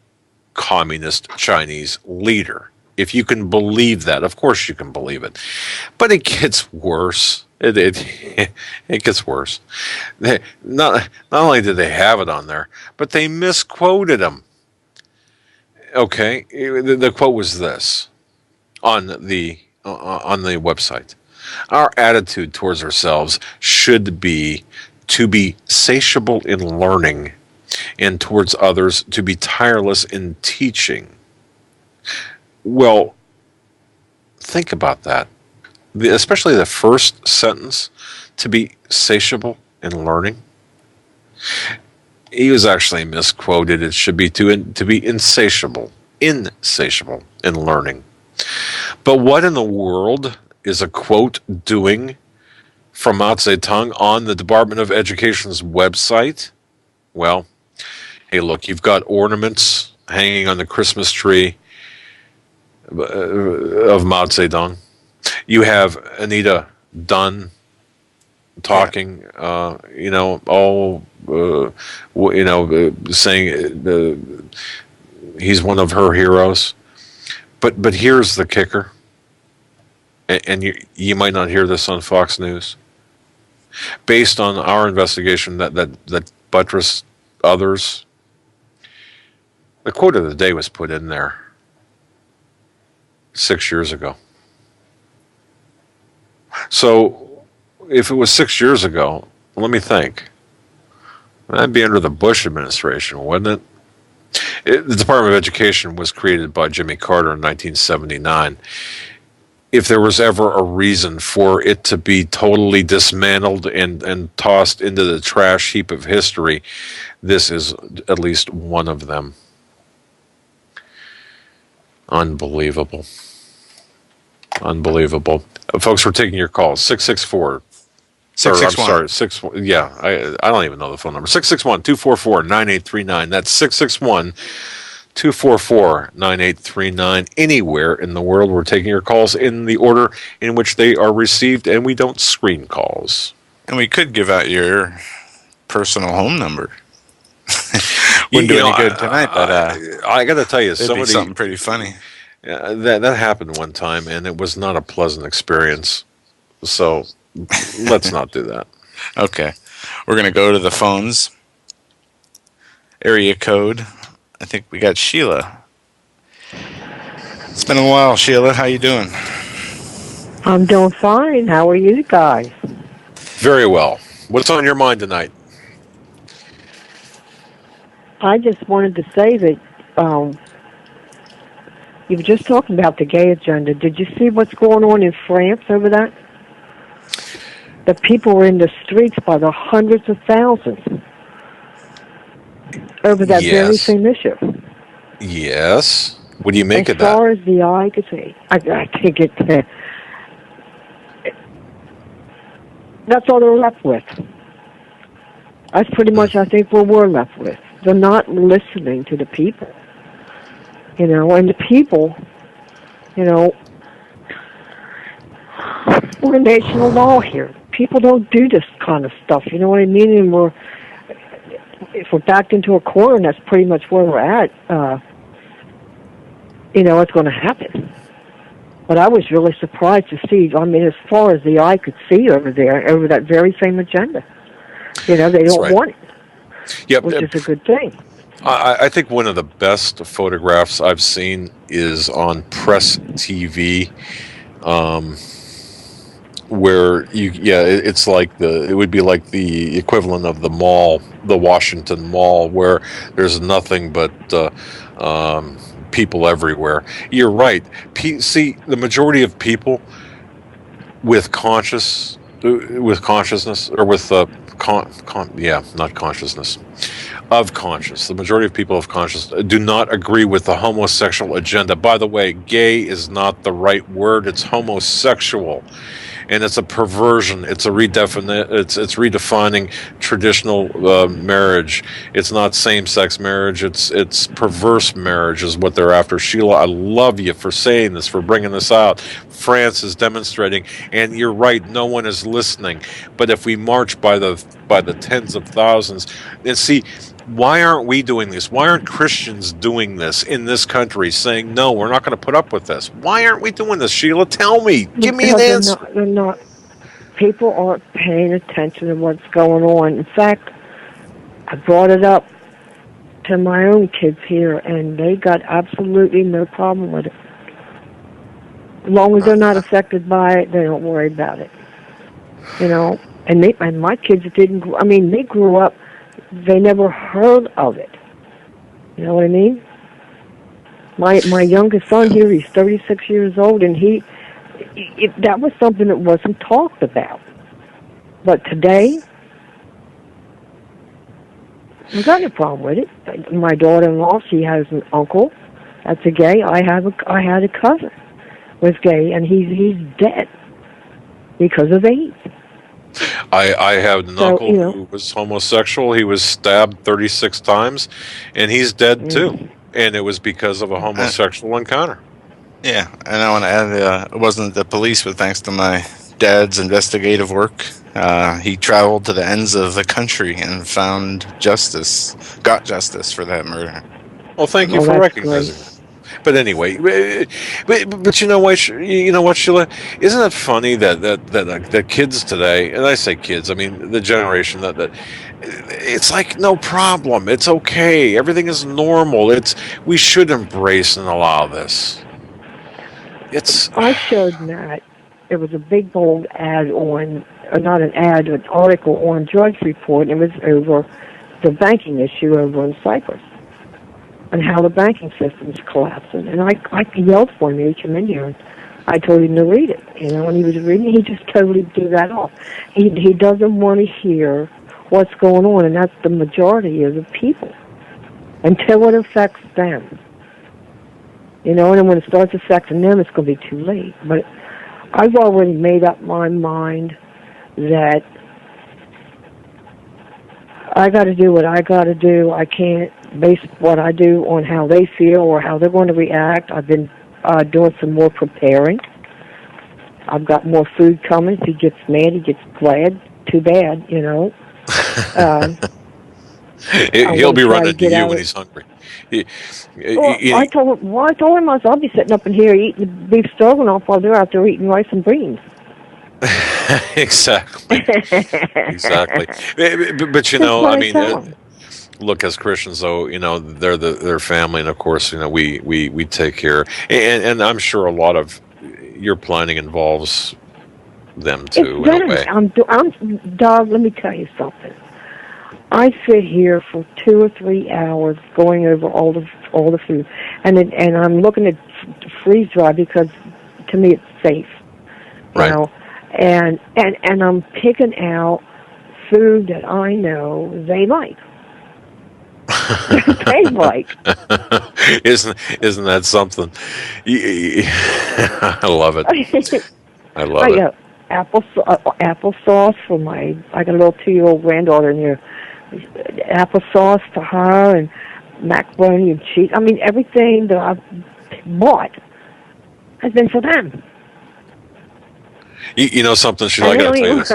communist Chinese leader. If you can believe that, of course you can believe it. But it gets worse. It gets worse. Not only did they have it on there, but they misquoted him. Okay, the quote was this on the website. Our attitude towards ourselves should be to be satiable in learning, and towards others to be tireless in teaching. Well, think about that. Especially the first sentence, to be satiable in learning. He was actually misquoted. It should be to be insatiable in learning. But what in the world is a quote doing from Mao Zedong on the Department of Education's website? Well, hey, look, you've got ornaments hanging on the Christmas tree of Mao Zedong. You have Anita Dunn talking, saying he's one of her heroes. But here's the kicker, and you might not hear this on Fox News. Based on our investigation that buttressed others, the quote of the day was put in there 6 years ago. So if it was 6 years ago, let me think. That'd be under the Bush administration, wouldn't it? The Department of Education was created by Jimmy Carter in 1979. If there was ever a reason for it to be totally dismantled and tossed into the trash heap of history, this is at least one of them. Unbelievable. Folks, we're taking your calls. 664. 661. I'm sorry, I don't even know the phone number. 661-244-9839. That's 661-244-9839. Anywhere in the world, we're taking your calls in the order in which they are received, and we don't screen calls. And we could give out your personal home number. Wouldn't do any good tonight, but I got to tell you, it'd be something pretty funny. That happened one time, and it was not a pleasant experience. So let's not do that. Okay. We're going to go to the phones. Area code. I think we got Sheila. It's been a while, Sheila. How you doing? I'm doing fine. How are you guys? Very well. What's on your mind tonight? I just wanted to say that you were just talking about the gay agenda. Did you see what's going on in France over that? The people were in the streets by the hundreds of thousands over that very same issue. Yes. What do you make of that? As far as the eye could see, I think that's all they're left with. That's pretty much, I think, what we're left with. They're not listening to the people. And the people, we're a nation of law here. People don't do this kind of stuff, you know what I mean? And if we're backed into a corner, and that's pretty much where we're at, it's going to happen. But I was really surprised to see, as far as the eye could see over there, over that very same agenda. They don't want it, which is a good thing. I think one of the best photographs I've seen is on Press TV, where it's like it would be like the equivalent of the mall, the Washington Mall, where there's nothing but people everywhere. You're right. See, the majority of people with consciousness, or with not consciousness. Of conscious. The majority of people of conscious do not agree with the homosexual agenda. By the way, gay is not the right word. It's homosexual. And it's a perversion. It's a it's redefining traditional marriage. It's not same-sex marriage. It's perverse marriage is what they're after. Sheila, I love you for saying this, for bringing this out. France is demonstrating, and you're right. No one is listening. But if we march by the tens of thousands, and see. Why aren't we doing this? Why aren't Christians doing this in this country, saying, no, we're not going to put up with this? Why aren't we doing this, Sheila? Tell me. Give me an answer. They're not. People aren't paying attention to what's going on. In fact, I brought it up to my own kids here, and they got absolutely no problem with it. As long as they're not affected by it, they don't worry about it. And my kids didn't, they grew up, they never heard of it. You know what I mean? My youngest son here, he's 36 years old, and that was something that wasn't talked about. But today, I got no problem with it. My daughter-in-law, she has an uncle that's a gay. I had a cousin was gay, and he's dead because of AIDS. I had an uncle who was homosexual. He was stabbed 36 times, and he's dead too. And it was because of a homosexual encounter. Yeah, and I want to add, it wasn't the police, but thanks to my dad's investigative work, he traveled to the ends of the country and got justice for that murder. Well, thank you for recognizing that. But anyway, but you know what, Sheila? Isn't it funny that kids today, and I say kids, I mean the generation that it's like no problem, it's okay, everything is normal. We should embrace and allow this. I showed Matt. It was a big bold ad on, not an ad, an article on Drudge Report. And it was over the banking issue over in Cyprus and how the banking system is collapsing. And I yelled for him to come in here, and I told him to read it. When he was reading, he just totally blew that off. He doesn't want to hear what's going on, and that's the majority of the people until it affects them. And then when it starts affecting them, it's going to be too late. But I've already made up my mind that I got to do what I got to do. I can't base what I do on how they feel or how they're going to react. I've been doing some more preparing. I've got more food coming. If he gets mad, he gets glad. Too bad, He'll be running to you when he's hungry. I told him I'll be sitting up in here eating the beef stroganoff while they're out there eating rice and beans. Exactly. But look, as Christians, though, they're their family, and of course, we take care, and I'm sure a lot of your planning involves them too. Dog, let me tell you something. I sit here for 2 or 3 hours going over all the food, and I'm looking at freeze dry because to me it's safe, you know, and I'm picking out food that I know they like. They like. Isn't that something? I love it. I love it. got applesauce for I got a little 2-year-old granddaughter in here. Applesauce for her and macaroni and cheese. I mean, everything that I've bought has been for them. You know something, Sheila, I got to tell you this.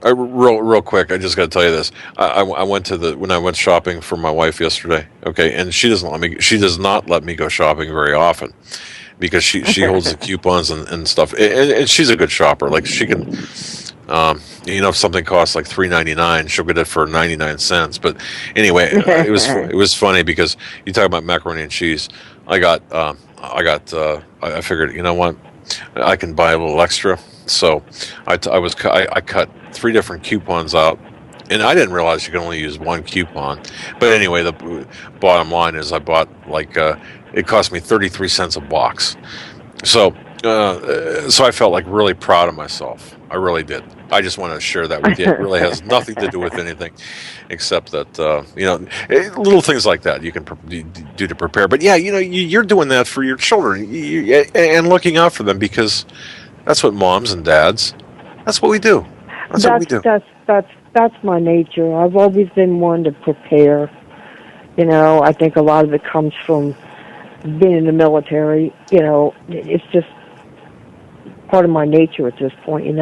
Real quick, I just got to tell you this. I went when I went shopping for my wife yesterday. Okay, and she does not let me go shopping very often because she holds the coupons and stuff. And she's a good shopper. Like she can, if something costs like $3.99, she'll get it for 99 cents. But anyway, it was funny because you talk about macaroni and cheese. I figured, you know what, I can buy a little extra. So I cut 3 different coupons out, and I didn't realize you can only use 1 coupon. But anyway, the bottom line is I bought it cost me 33 cents a box. So I felt like really proud of myself. I really did. I just wanted to share that with you. It really has nothing to do with anything, except that little things like that you can do to prepare. But yeah, you're doing that for your children and looking out for them because that's what moms and dads. That's what we do. That's what we do. That's my nature. I've always been one to prepare. I think a lot of it comes from being in the military. It's just part of my nature at this point. And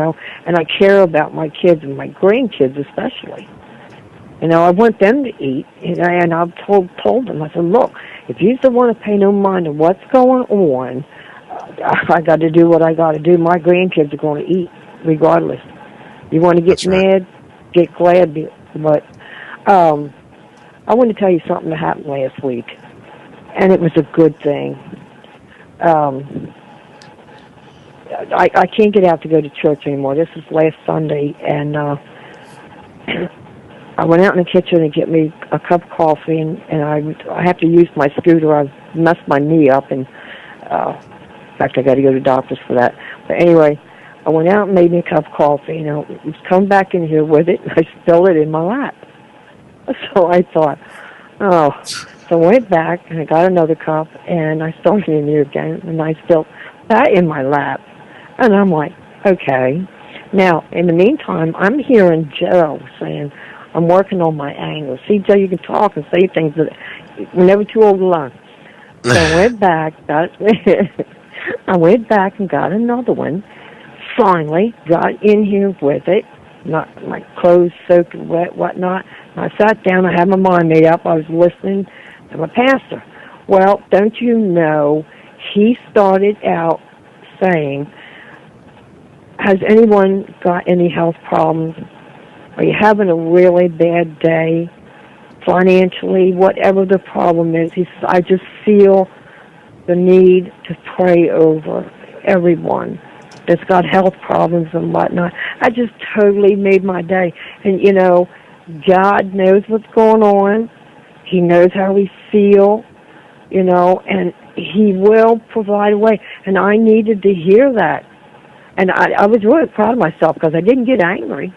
I care about my kids and my grandkids especially. I want them to eat. And I've told them. I said, look, if you don't want to pay no mind to what's going on, I got to do what I got to do. My grandkids are going to eat regardless. You want to get mad, get glad, but I want to tell you something that happened last week, and it was a good thing. I can't get out to go to church anymore. This was last Sunday, and I went out in the kitchen to get me a cup of coffee, and I have to use my scooter. I've messed my knee up, and in fact, I got to go to the doctor's for that. But anyway, I went out and made me a cup of coffee. Come back in here with it, and I spilled it in my lap. So I thought, so I went back, and I got another cup, and I started in here again, and I spilled that in my lap. And I'm like, okay. Now, in the meantime, I'm hearing Joe saying, I'm working on my anger. See, Joe, you can talk and say things that we're never too old to learn. So I went back, and got another one. Finally, got in here with it. Not my clothes soaked wet, whatnot. And I sat down. I had my mind made up. I was listening to my pastor. Well, don't you know, he started out saying, has anyone got any health problems? Are you having a really bad day financially? Whatever the problem is, he says, I just feel the need to pray over everyone that's got health problems and whatnot. I just totally made my day. And, God knows what's going on. He knows how we feel, and He will provide a way. And I needed to hear that. And I was really proud of myself because I didn't get angry.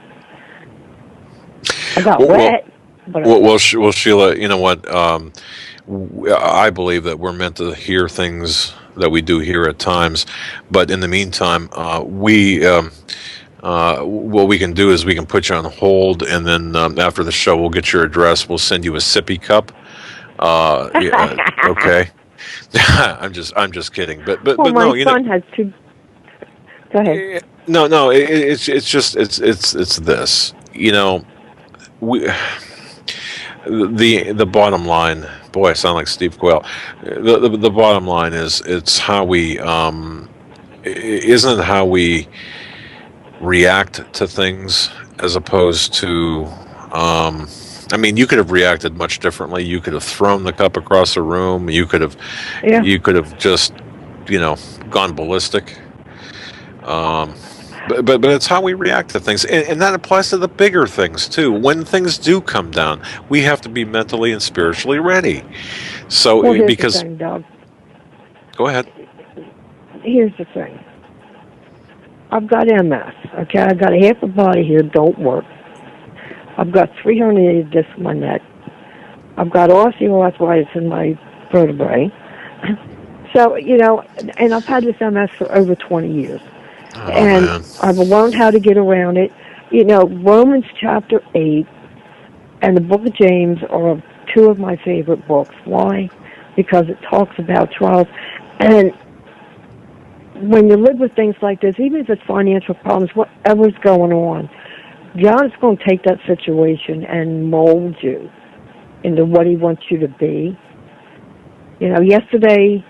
I got wet. Well, Sheila, you know what? I believe that we're meant to hear things that we do hear at times, but in the meantime, what we can do is we can put you on hold, and then after the show, we'll get your address. We'll send you a sippy cup. Okay. I'm just kidding, but well, no, my son has 2. Go ahead. No, it's this. The bottom line. Boy, I sound like Steve Quayle. The bottom line is it's how we isn't it how we react to things as opposed to. You could have reacted much differently. You could have thrown the cup across the room. You could have just, gone ballistic. But it's how we react to things, and that applies to the bigger things too. When things do come down, we have to be mentally and spiritually ready. So Well, here's because the thing, Doug. Go ahead. Here's the thing. I've got MS. Okay, I've got half a body here don't work. I've got 3 herniated discs in my neck. I've got osteoarthritis in my vertebrae. So, and I've had this MS for over 20 years. And man. I've learned how to get around it. Romans chapter 8 and the book of James are 2 of my favorite books. Why? Because it talks about trials. And when you live with things like this, even if it's financial problems, whatever's going on, God is going to take that situation and mold you into what he wants you to be. Yesterday,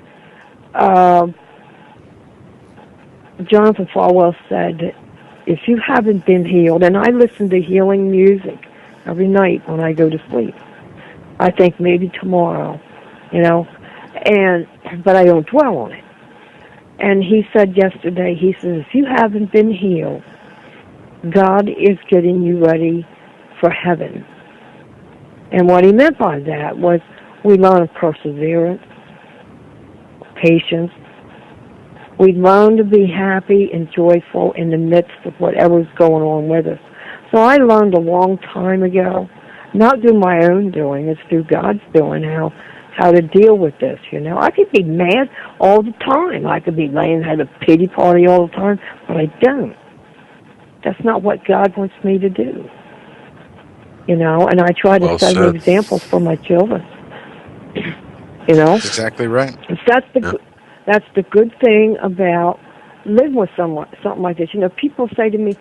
Jonathan Falwell said, if you haven't been healed, and I listen to healing music every night when I go to sleep. I think maybe tomorrow, but I don't dwell on it. And he said yesterday, he says, if you haven't been healed, God is getting you ready for heaven. And what he meant by that was we learn perseverance, patience. We learn to be happy and joyful in the midst of whatever's going on with us. So I learned a long time ago, not through my own doing, it's through God's doing, how to deal with this, I could be mad all the time. I could be had a pity party all the time, but I don't. That's not what God wants me to do. And I try to set an example for my children. That's exactly right. That's the good thing about living with something like this. People say to me,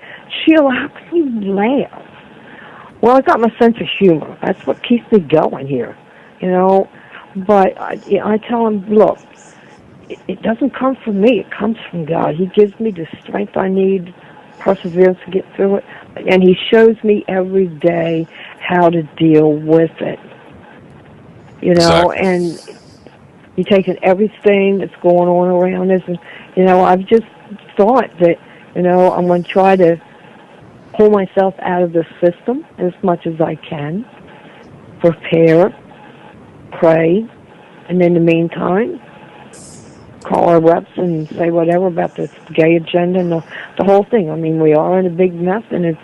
Sheila, how can you laugh? Well, I got my sense of humor. That's what keeps me going here, But I tell them, look, it doesn't come from me. It comes from God. He gives me the strength I need, perseverance to get through it, and he shows me every day how to deal with it. Exactly. And you're taking everything that's going on around us, and I've just thought that I'm going to try to pull myself out of the system as much as I can, prepare, pray, and in the meantime, call our reps and say whatever about this gay agenda and the whole thing. I mean, we are in a big mess, and it's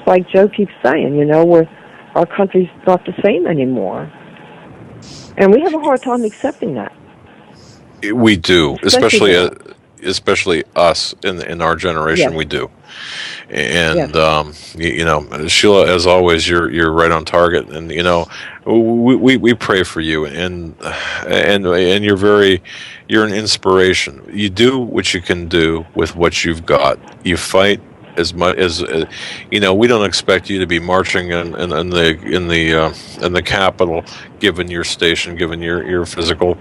like Joe keeps saying, our country's not the same anymore. And we have a hard time accepting that. We do, especially us in our generation. Yes. We do, and yes. Sheila, as always, you're right on target, and we pray for you, and you're an inspiration. You do what you can do with what you've got. You fight as much as we don't expect you to be marching in the Capitol, given your station, given your physical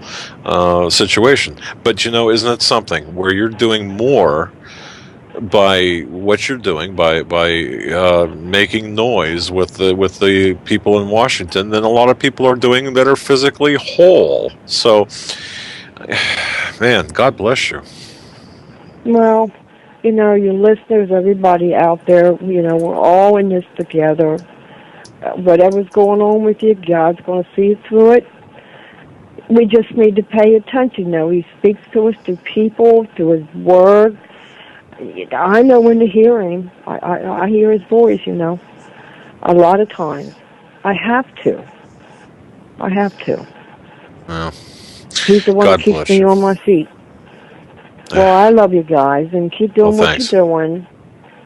situation. But isn't it something where you're doing more by what you're doing by making noise with the people in Washington than a lot of people are doing that are physically whole? So, man, God bless you. Well, your listeners, everybody out there, we're all in this together. Whatever's going on with you, God's going to see through it. We just need to pay attention. He speaks to us through people, through his word. I know when to hear him. I hear his voice, a lot of times. I have to. Well, he's the one God that keeps me on my feet. Well, I love you guys, and keep doing what you're doing.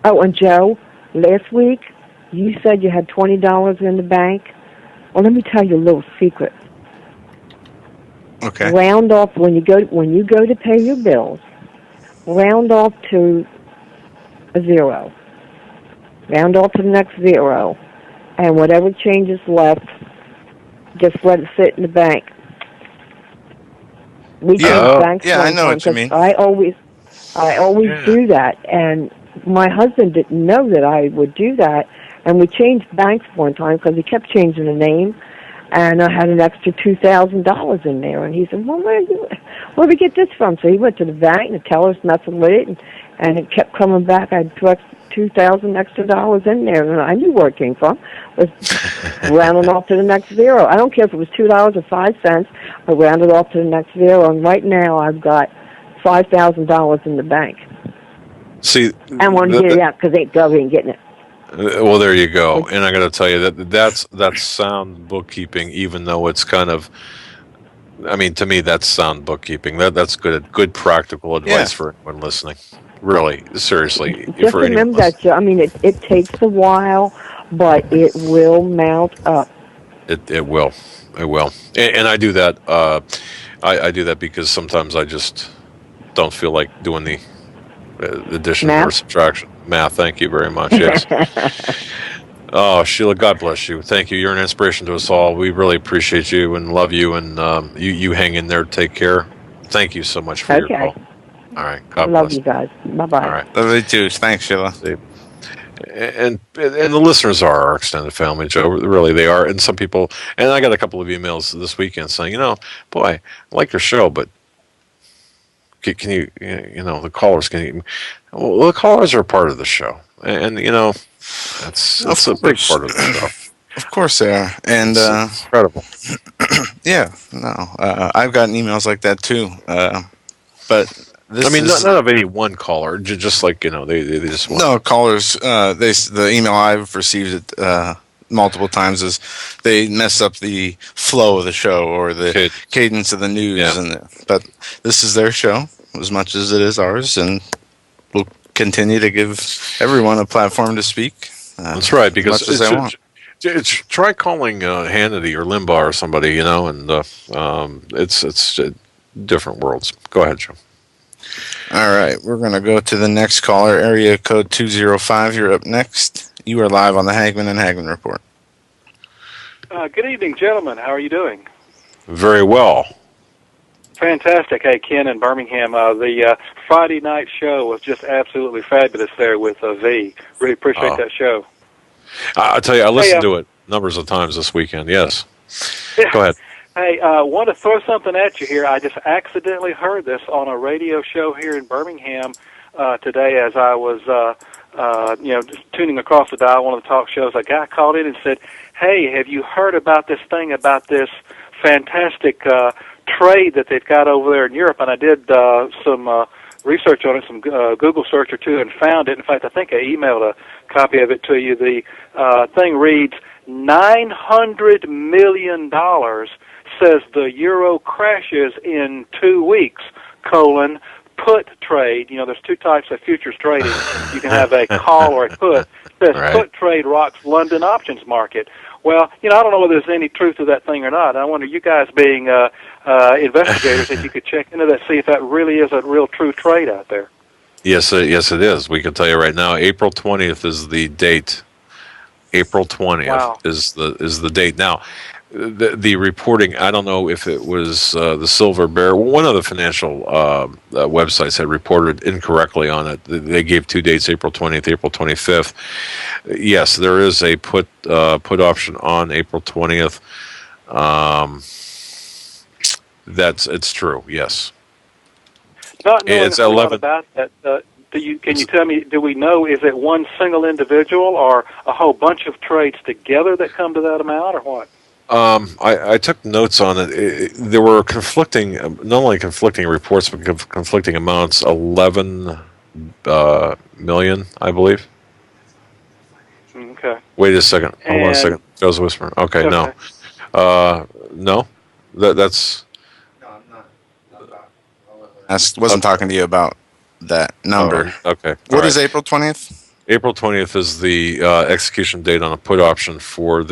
Oh, and Joe, last week, you said you had $20 in the bank. Well, let me tell you a little secret. Okay. Round off when you go to pay your bills. Round off to a 0. Round off to the next 0, and whatever change is left, just let it sit in the bank. We change banks. Yeah, I know what you mean. I always do that, and my husband didn't know that I would do that, and we changed banks one time because he kept changing the name, and I had an extra $2,000 in there, and he said, well, where did we get this from? So he went to the bank, and the teller's messing with it, and it kept coming back. I put $2,000 extra dollars in there, and I knew where it came from. It was rounding off to the next zero. I don't care if it was $2 or 5 cents. I rounded off to the next zero, and right now I've got $5,000 in the bank. See, I want to get it out because they ain't getting it. Well, there you go. And I got to tell you that's sound bookkeeping, even though it's kind of. I mean, to me, that's sound bookkeeping. That's good practical advice for anyone listening. Really, seriously. Just remember that, Joe. I mean, it takes a while, but it will mount up. It will. It will. And I do that. I do that because sometimes I just don't feel like doing the addition or subtraction. Math, thank you very much. Yes. Oh, Sheila, God bless you. Thank you. You're an inspiration to us all. We really appreciate you and love you. And you hang in there. Take care. Thank you so much for your call. All right. God bless. Love you guys. Bye-bye. All right. Love you too. Thanks, Sheila. And the listeners are our extended family, Joe. Really, they are. And some people, and I got a couple of emails this weekend saying, boy, I like your show, but can you, the callers well, the callers are part of the show. And that's a big part of the show. Of course they are. And it's incredible. Yeah, no. I've gotten emails like that too. But not of any one caller, just like, they just want. No, callers, the email I've received multiple times is they mess up the flow of the show or the cadence of the news. Yeah. But this is their show as much as it is ours, and we'll continue to give everyone a platform to speak. That's right, because as they want. Try calling Hannity or Limbaugh or somebody, and it's different worlds. Go ahead, Joe. All right, we're going to go to the next caller, area code 205. You're up next. You are live on the Hagmann and Hagmann Report. Good evening, gentlemen. How are you doing? Very well. Fantastic. Hey, Ken in Birmingham. The Friday night show was just absolutely fabulous there with V. Really appreciate that show. I'll tell you, I listened to it numbers of times this weekend. Yes. Go ahead. Hey, want to throw something at you here. I just accidentally heard this on a radio show here in Birmingham today as I was, just tuning across the dial, one of the talk shows. A guy called in and said, hey, have you heard about this thing, about this fantastic trade that they've got over there in Europe? And I did some research on it, some Google search or two, and found it. In fact, I think I emailed a copy of it to you. The thing reads, $900 million says the euro crashes in 2 weeks, put trade. There's two types of futures trading. You can have a call or a put. It says put trade rocks London options market. Well, I don't know whether there's any truth to that thing or not. I wonder, you guys being investigators, if you could check into that, see if that really is a real true trade out there. Yes, it is. We can tell you right now, April 20th is the date. April 20th is the date. Now, the reporting, I don't know if it was the Silver Bear. One of the financial websites had reported incorrectly on it. They gave 2 dates, April 20th, April 25th. Yes, there is a put option on April 20th. It's true, yes. Not knowing it's 11 about that, can you tell me, do we know, is it one single individual or a whole bunch of trades together that come to that amount, or what? I took notes on it. There were conflicting, not only conflicting reports, but conflicting amounts. 11 million, I believe. Okay. Wait a second. Hold on a second. Joe's whispering. Okay. No. No. That's. I wasn't talking to you about that number. Okay. What is April 20th? April 20th is the execution date on a put option for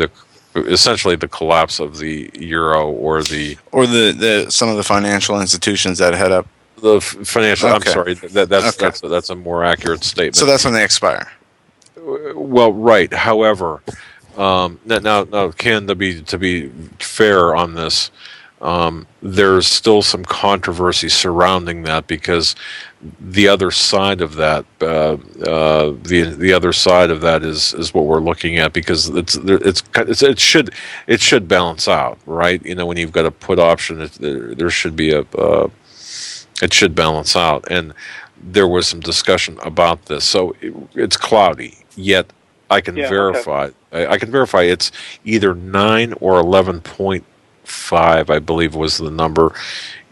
essentially the collapse of the euro or the some of the financial institutions that head up the financial. Okay. I'm sorry. That's a more accurate statement. So that's when they expire. Well, right. However, now, Ken, to be fair on this, there's still some controversy surrounding that because the other side of that, the other side of that is what we're looking at, because it should balance out, right? When you've got a put option, there should be it should balance out, and there was some discussion about this. So it's cloudy, yet I can verify. Okay. I can verify it's either 9 or 11.5, I believe, was the number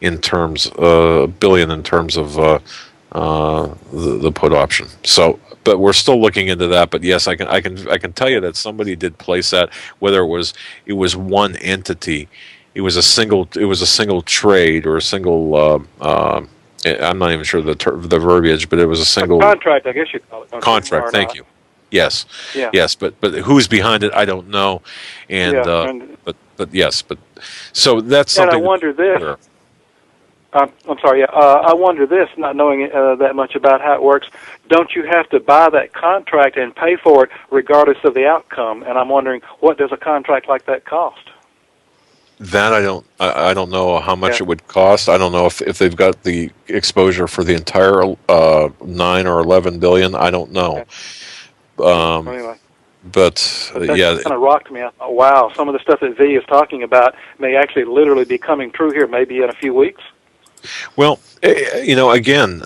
in terms billion in terms of the put option. So, but we're still looking into that. But yes, I can tell you that somebody did place that. Whether it was one entity, it was a single trade or a single. I'm not even sure the verbiage, but it was a single contract. I guess you call it contract. Thank you. Yes. Yeah. Yes, but who's behind it? I don't know. And but yes, but so that's something. And I wonder this. I'm sorry. I wonder this, not knowing that much about how it works. Don't you have to buy that contract and pay for it regardless of the outcome? And I'm wondering, what does a contract like that cost? That I don't know how much it would cost. I don't know if they've got the exposure for the entire 9 or 11 billion. I don't know. Okay. Anyway. But that kind of rocked me. I thought, wow, some of the stuff that V is talking about may actually literally be coming true here, maybe in a few weeks. Well, again,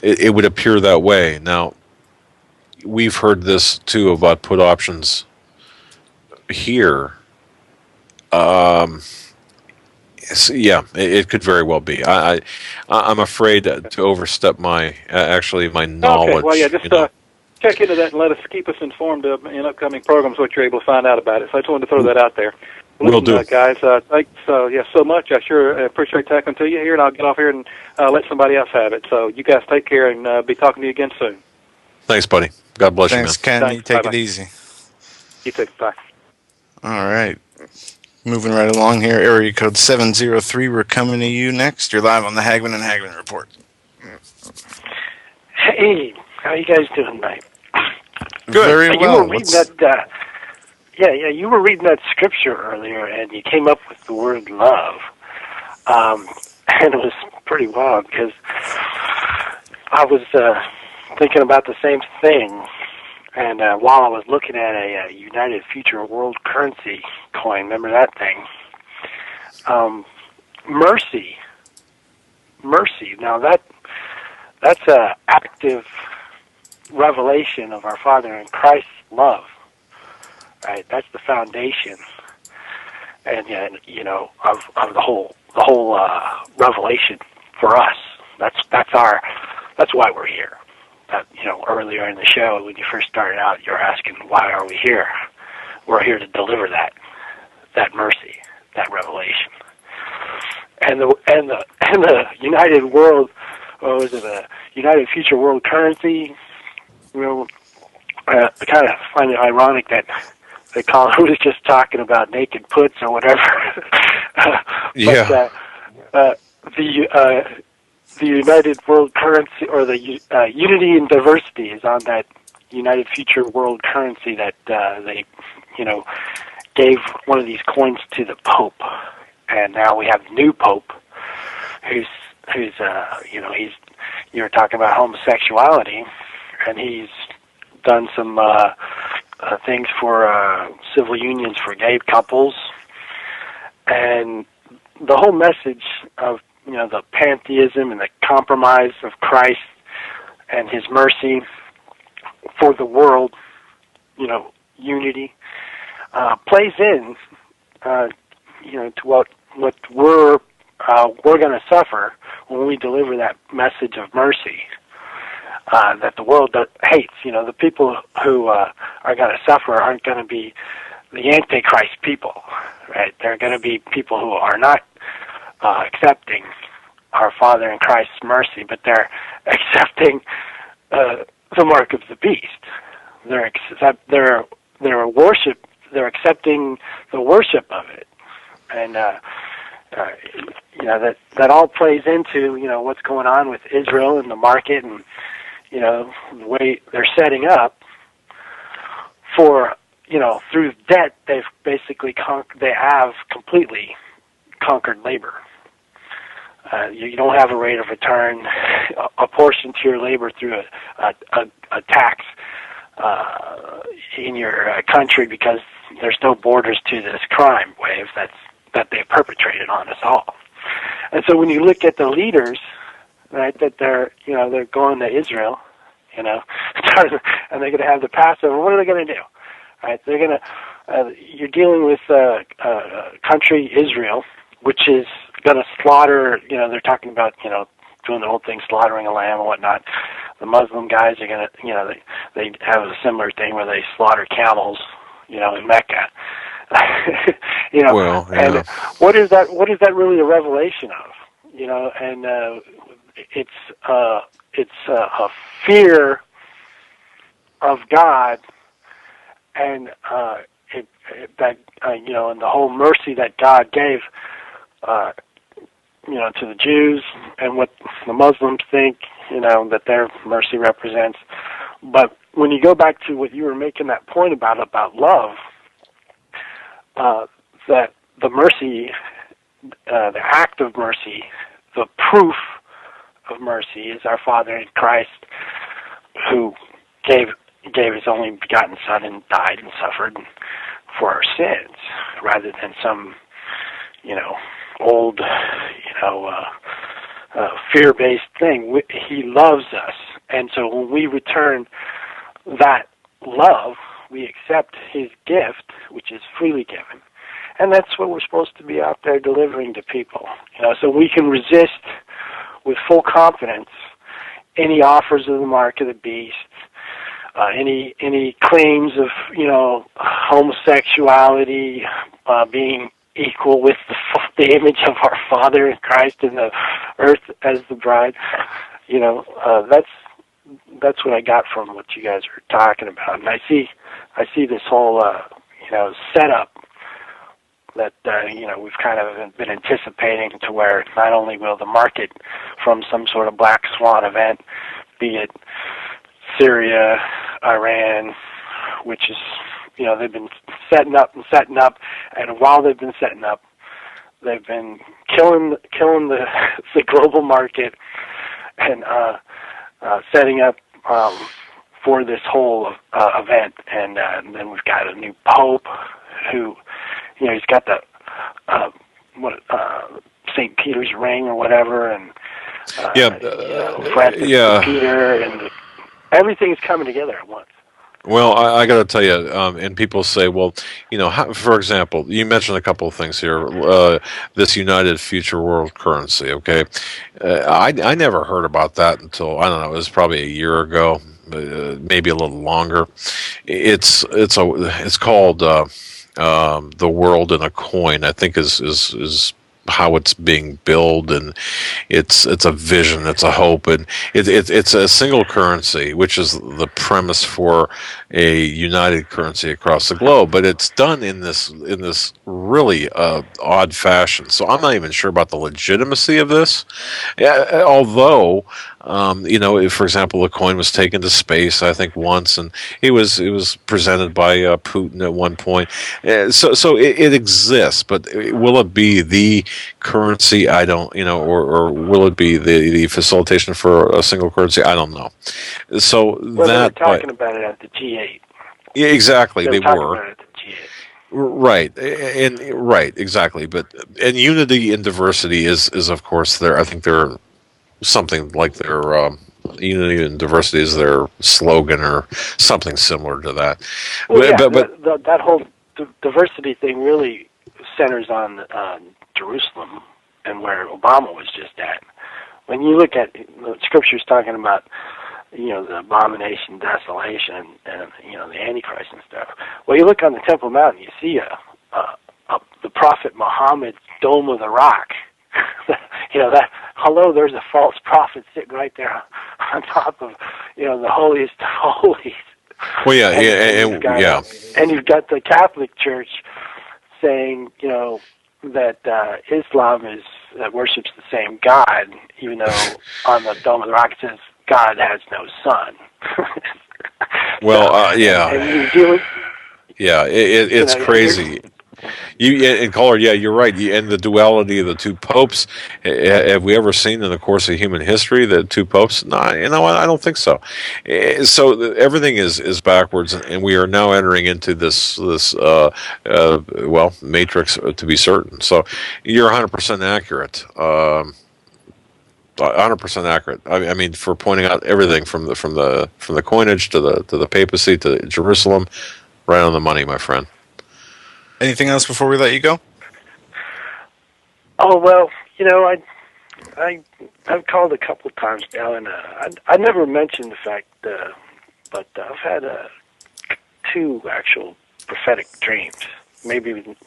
it would appear that way. Now, we've heard this too about put options here. So it could very well be. I'm afraid to overstep my knowledge. Okay, well, just check into that and keep us informed in upcoming programs what you're able to find out about it. So I just wanted to throw that out there. Will do. Guys, thanks so much. I sure appreciate talking to you here, and I'll get off here and let somebody else have it. So you guys take care, and be talking to you again soon. Thanks, buddy. God bless you, man. Thanks, Ken. You take it easy. You too. Bye. All right. Moving right along here, area code 703. We're coming to you next. You're live on the Hagmann and Hagmann Report. Hey, how you guys doing tonight? Good. Very well. You were reading that. You were reading that scripture earlier, and you came up with the word love, and it was pretty wild because I was thinking about the same thing. And while I was looking at a United Future World Currency coin, remember that thing? Mercy. Now that's a active revelation of our Father in Christ's love, right? That's the foundation, and of the whole revelation for us. That's why we're here. Earlier in the show, when you first started out, you're asking, why are we here? We're here to deliver that mercy, that revelation. And the United World, what was it, a United Future World Currency? I kind of find it ironic that Colin was just talking about naked puts or whatever. But the United World Currency, or the Unity and Diversity, is on that United Future World Currency that they, gave one of these coins to the Pope, and now we have the new Pope, who's you were talking about homosexuality, and he's done some things for civil unions for gay couples, and the whole message of the pantheism and the compromise of Christ and His mercy for the world, unity, plays in, to what we're going to suffer when we deliver that message of mercy that the world hates. The people who are going to suffer aren't going to be the Antichrist people, right? They're going to be people who are not accepting our Father in Christ's mercy, but they're accepting the mark of the beast. They're accepting the worship of it, and that all plays into what's going on with Israel and the market, and the way they're setting up for through debt. They've basically they have completely conquered labor. You don't have a rate of return, a portion to your labor through a tax in your country, because there's no borders to this crime wave that they've perpetrated on us all. And so when you look at the leaders right? That they're going to Israel, and they're going to have the Passover. What are they going to do? Right? They're going to. You're dealing with country Israel, which is going to slaughter. They're talking about doing the whole thing, slaughtering a lamb and whatnot. The Muslim guys are going to, they have a similar thing where they slaughter camels, in Mecca. Well, yeah. And what is that? What is that really a revelation of? And it's a fear of God, and and the whole mercy that God gave, to the Jews, and what the Muslims think, that their mercy represents. But when you go back to what you were making that point about love, that the mercy, the act of mercy, the proof of mercy is our Father in Christ, who gave His only begotten Son and died and suffered for our sins, rather than some, old, fear-based thing. He loves us, and so when we return that love, we accept His gift, which is freely given, and that's what we're supposed to be out there delivering to people. So we can resist with full confidence any offers of the mark of the beast, any claims of homosexuality, being equal with the image of our Father in Christ in the earth as the bride. That's what I got from what you guys are talking about, and I see this whole setup that we've kind of been anticipating, to where not only will the market from some sort of black swan event, be it Syria, Iran, which is, they've been setting up, and while they've been setting up, they've been killing the global market, and setting up for this whole event. And then we've got a new pope who, he's got the St. Peter's ring or whatever, and Francis Peter, and everything's coming together at once. Well, I got to tell you, and people say, well, for example, you mentioned a couple of things here. This United Future World Currency, okay? I never heard about that until, I don't know, it was probably a year ago, maybe a little longer. It's called The World in a Coin, I think is how it's being billed, and it's a vision, it's a hope, and it's a single currency, which is the premise for a united currency across the globe. But it's done in this really odd fashion. So I'm not even sure about the legitimacy of this. Yeah, although for example, the coin was taken to space, I think, once, and it was presented by Putin at one point. So it exists, but will it be the currency? I don't, or will it be the facilitation for a single currency? I don't know. So they were talking about it at the G8. Yeah, exactly. They were. About it at the G8. Right, and right, exactly. But and unity and diversity is of course I think they're something like their unity and diversity is their slogan or something similar to that. Well, but that whole diversity thing really centers on Jerusalem and where Obama was just at. When you look at the scriptures talking about the abomination, desolation, and the Antichrist and stuff. Well, you look on the Temple Mount, and you see the Prophet Muhammad's Dome of the Rock. There's a false prophet sitting right there on top of the holiest of holies. Well, yeah, and you've got the Catholic Church saying that Islam worships the same God, even though on the Dome of the Rock it says God has no son. Well, yeah. And you're dealing, it's crazy. And caller, yeah, you're right. And the duality of the two popes. Have we ever seen in the course of human history the two popes? No, I don't think so. So everything is backwards, and we are now entering into this matrix, to be certain. So you're 100% accurate. 100% accurate. I mean, for pointing out everything from the coinage to the papacy to Jerusalem, right on the money, my friend. Anything else before we let you go? Oh well, I've called a couple of times now, and I never mentioned the fact, but I've had 2 actual prophetic dreams. Maybe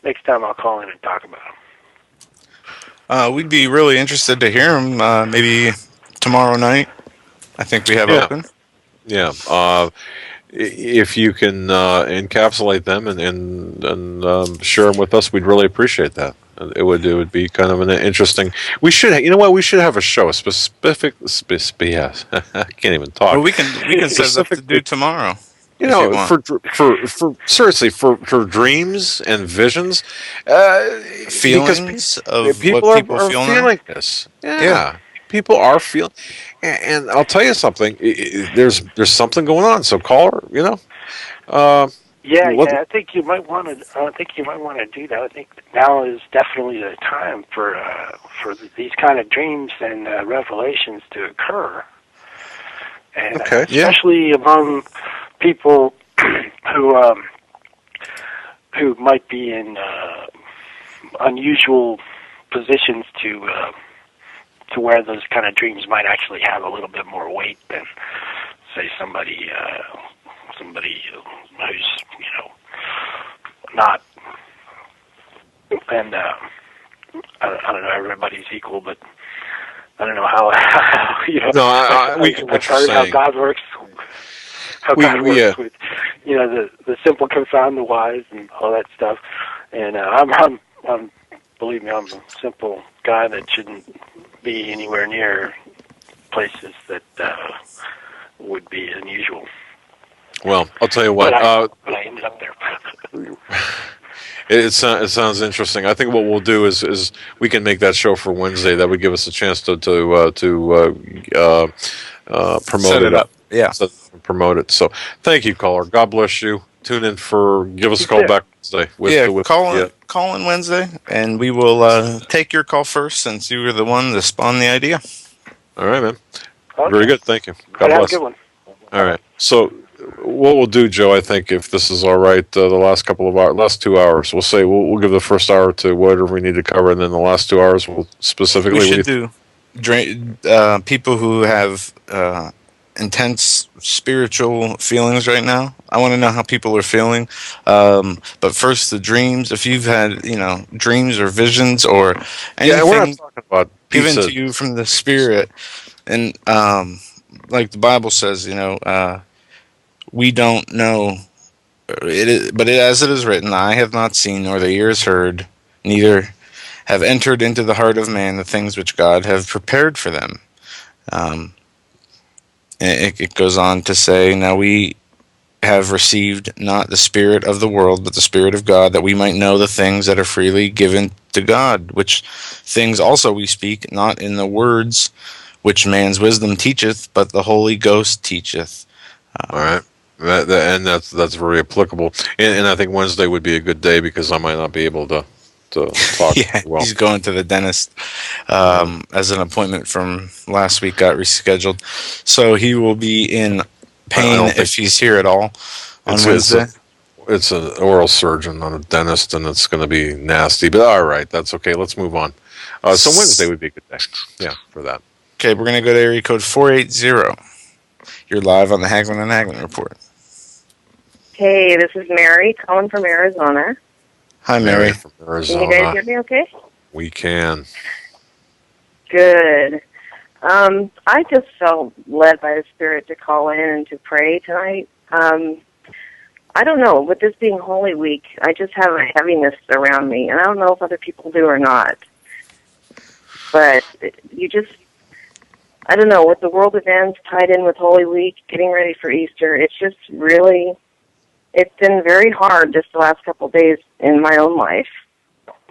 next time I'll call in and talk about them. We'd be really interested to hear them. Maybe tomorrow night. I think we have open. Yeah. If you can encapsulate them and share them with us, we'd really appreciate that. It would be kind of an interesting. We should, we should have a show, a specific. Yes, I can't even talk. Well, we can set it up to do tomorrow. For seriously, for dreams and visions, feelings of people what people are feel feeling now? this. Yeah, people are feeling, and I'll tell you something. There's something going on. So caller, I think you might want to. I think you might want to do that. I think now is definitely the time for these kind of dreams and revelations to occur, and especially among people who might be in unusual positions to where those kind of dreams might actually have a little bit more weight than, say, somebody who's not. And I don't know. Everybody's equal, but I don't know how No, we get what you're saying. How God works. God works with, the simple confound the wise and all that stuff. And I'm believe me, I'm a simple guy that shouldn't be anywhere near places that would be unusual. Well, I'll tell you what. But I ended up there. It sounds interesting. I think what we'll do is we can make that show for Wednesday. That would give us a chance to promote it up. Yeah. Promote it. So thank you, caller. God bless you. Tune in give us a call back Wednesday. Call in Wednesday, and we will take your call first since you were the one that spawned the idea. All right, man. Okay. Very good. Thank you. God bless. Have a good one. All right. So what we'll do, Joe, I think if this is all right, the last 2 hours, we'll say we'll give the first hour to whatever we need to cover, and then the last 2 hours we'll specifically. We should do people who have intense spiritual feelings right now. I want to know how people are feeling. But first, the dreams. If you've had dreams or visions or anything we're not talking about given to you from the Spirit, and like the Bible says, we don't know. As it is written, I have not seen, nor the ears heard, neither have entered into the heart of man the things which God have prepared for them. It goes on to say, now we have received not the spirit of the world, but the Spirit of God, that we might know the things that are freely given to God, which things also we speak, not in the words which man's wisdom teacheth, but the Holy Ghost teacheth. All right. And that's very applicable. And I think Wednesday would be a good day because I might not be able to talk. Well. He's going to the dentist as an appointment from last week got rescheduled. So he will be in pain if he's here at all on Wednesday. It's an oral surgeon, not a dentist, and it's going to be nasty. But all right, that's okay. Let's move on. So Wednesday would be a good day. Yeah, for that. Okay, we're going to go to area code 480. You're live on the Hagmann and Hagmann Report. Hey, this is Mary calling from Arizona. Hi, Mary. From Arizona. Can you guys hear me okay? We can. Good. I just felt led by the Spirit to call in and to pray tonight. I don't know, with this being Holy Week, I just have a heaviness around me, and I don't know if other people do or not. But I don't know, with the world events tied in with Holy Week, getting ready for Easter, it's just really, it's been very hard just the last couple of days in my own life.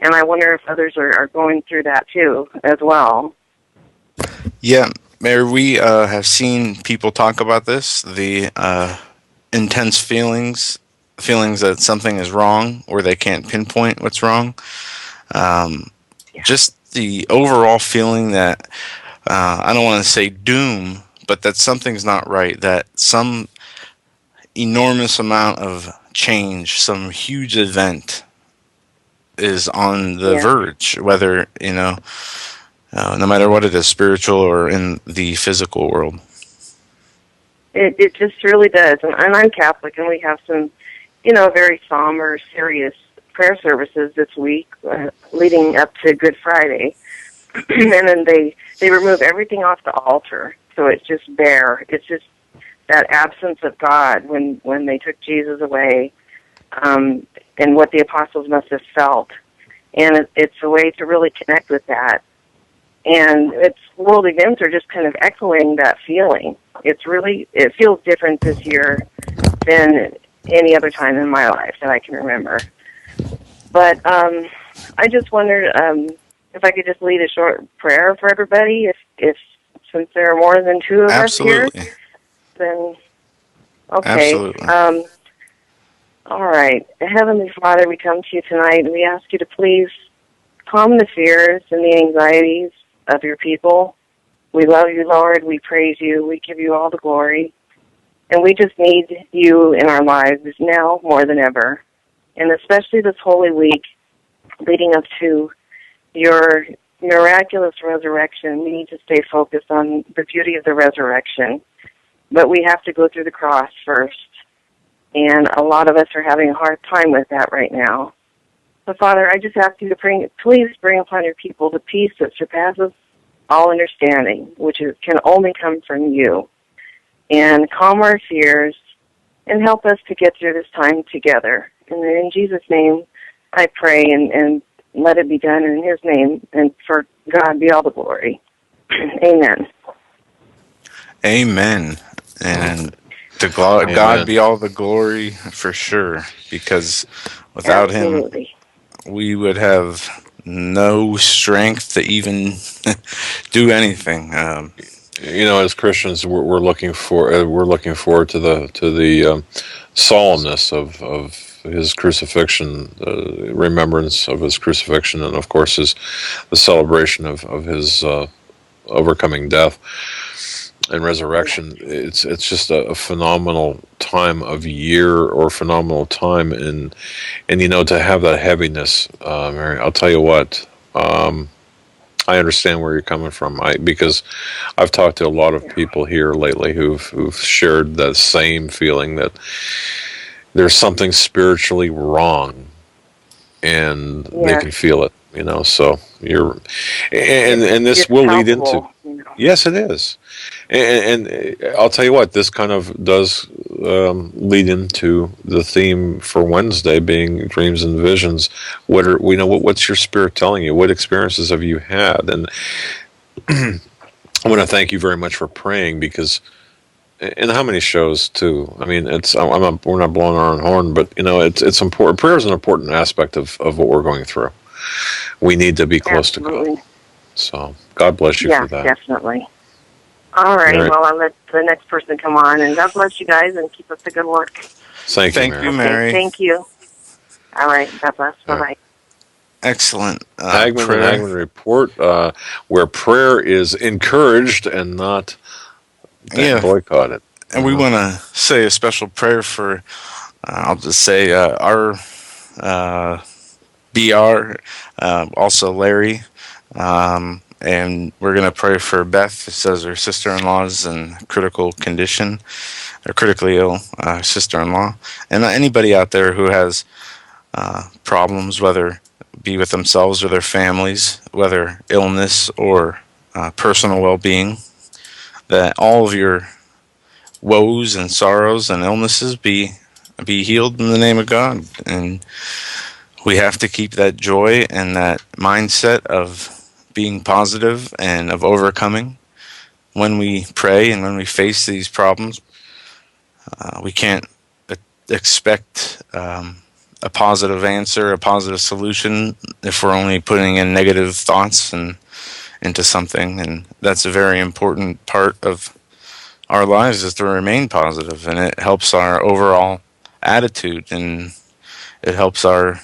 And I wonder if others are going through that too, as well. Yeah, Mary, we have seen people talk about this, the intense feelings that something is wrong or they can't pinpoint what's wrong. Just the overall feeling that I don't want to say doom, but that something's not right, that some enormous amount of change, some huge event is on the verge, whether, no matter what it is, spiritual or in the physical world. It just really does. And I'm Catholic, and we have some, very somber, serious prayer services this week leading up to Good Friday. And then they remove everything off the altar, so it's just bare. It's just that absence of God when they took Jesus away, and what the apostles must have felt. And it's a way to really connect with that. And world events are just kind of echoing that feeling. It feels different this year than any other time in my life that I can remember. But I just wondered if I could just lead a short prayer for everybody, if since there are more than two of us here. Then, okay. Absolutely. All right. Heavenly Father, we come to you tonight, and we ask you to please calm the fears and the anxieties of your people. We love you, Lord. We praise you. We give you all the glory. And we just need you in our lives now more than ever. And especially this Holy Week leading up to your miraculous resurrection, we need to stay focused on the beauty of the resurrection. But we have to go through the cross first. And a lot of us are having a hard time with that right now. So, Father, I just ask you to please bring upon your people the peace that surpasses all understanding, which can only come from you. And calm our fears and help us to get through this time together. And in Jesus' name, I pray and let it be done in his name, and for God be all the glory. Amen. Amen. And to God be all the glory for sure, because without him, we would have no strength to even do anything. As Christians, we're looking forward to the solemnness of his crucifixion, remembrance of his crucifixion, and of course the celebration of his overcoming death and resurrection. It's just a phenomenal time of year, or phenomenal time, and to have that heaviness, Mary. I'll tell you what. I understand where you're coming from. Because I've talked to a lot of people here lately who've shared that same feeling that there's something spiritually wrong, and they can feel it. So you're, and this will lead into. Yes, it is. And I'll tell you what, this kind of does lead into the theme for Wednesday, being dreams and visions. What's your spirit telling you? What experiences have you had? And I want to thank you very much for praying, because, and how many shows too? I mean, we're not blowing our own horn, but it's important. Prayer is an important aspect of what we're going through. We need to be close to God. So God bless you for that. Yeah, definitely. All right. Well, I'll let the next person come on, and God bless you guys, and keep up the good work. Thank you, Mary. Okay, thank you. All right. God bless. Bye-bye. Excellent. Hagmann Report, where prayer is encouraged and not boycotted. And we want to say a special prayer for, I'll just say, our BR, also Larry, and we're going to pray for Beth. It says her sister-in-law is in critical condition, or critically ill sister-in-law. And anybody out there who has problems, whether be with themselves or their families, whether illness or personal well-being, that all of your woes and sorrows and illnesses be healed in the name of God. And we have to keep that joy and that mindset of being positive and of overcoming when we pray and when we face these problems. We can't expect a positive answer, a positive solution, if we're only putting in negative thoughts into something. And that's a very important part of our lives, is to remain positive, and it helps our overall attitude, and it helps our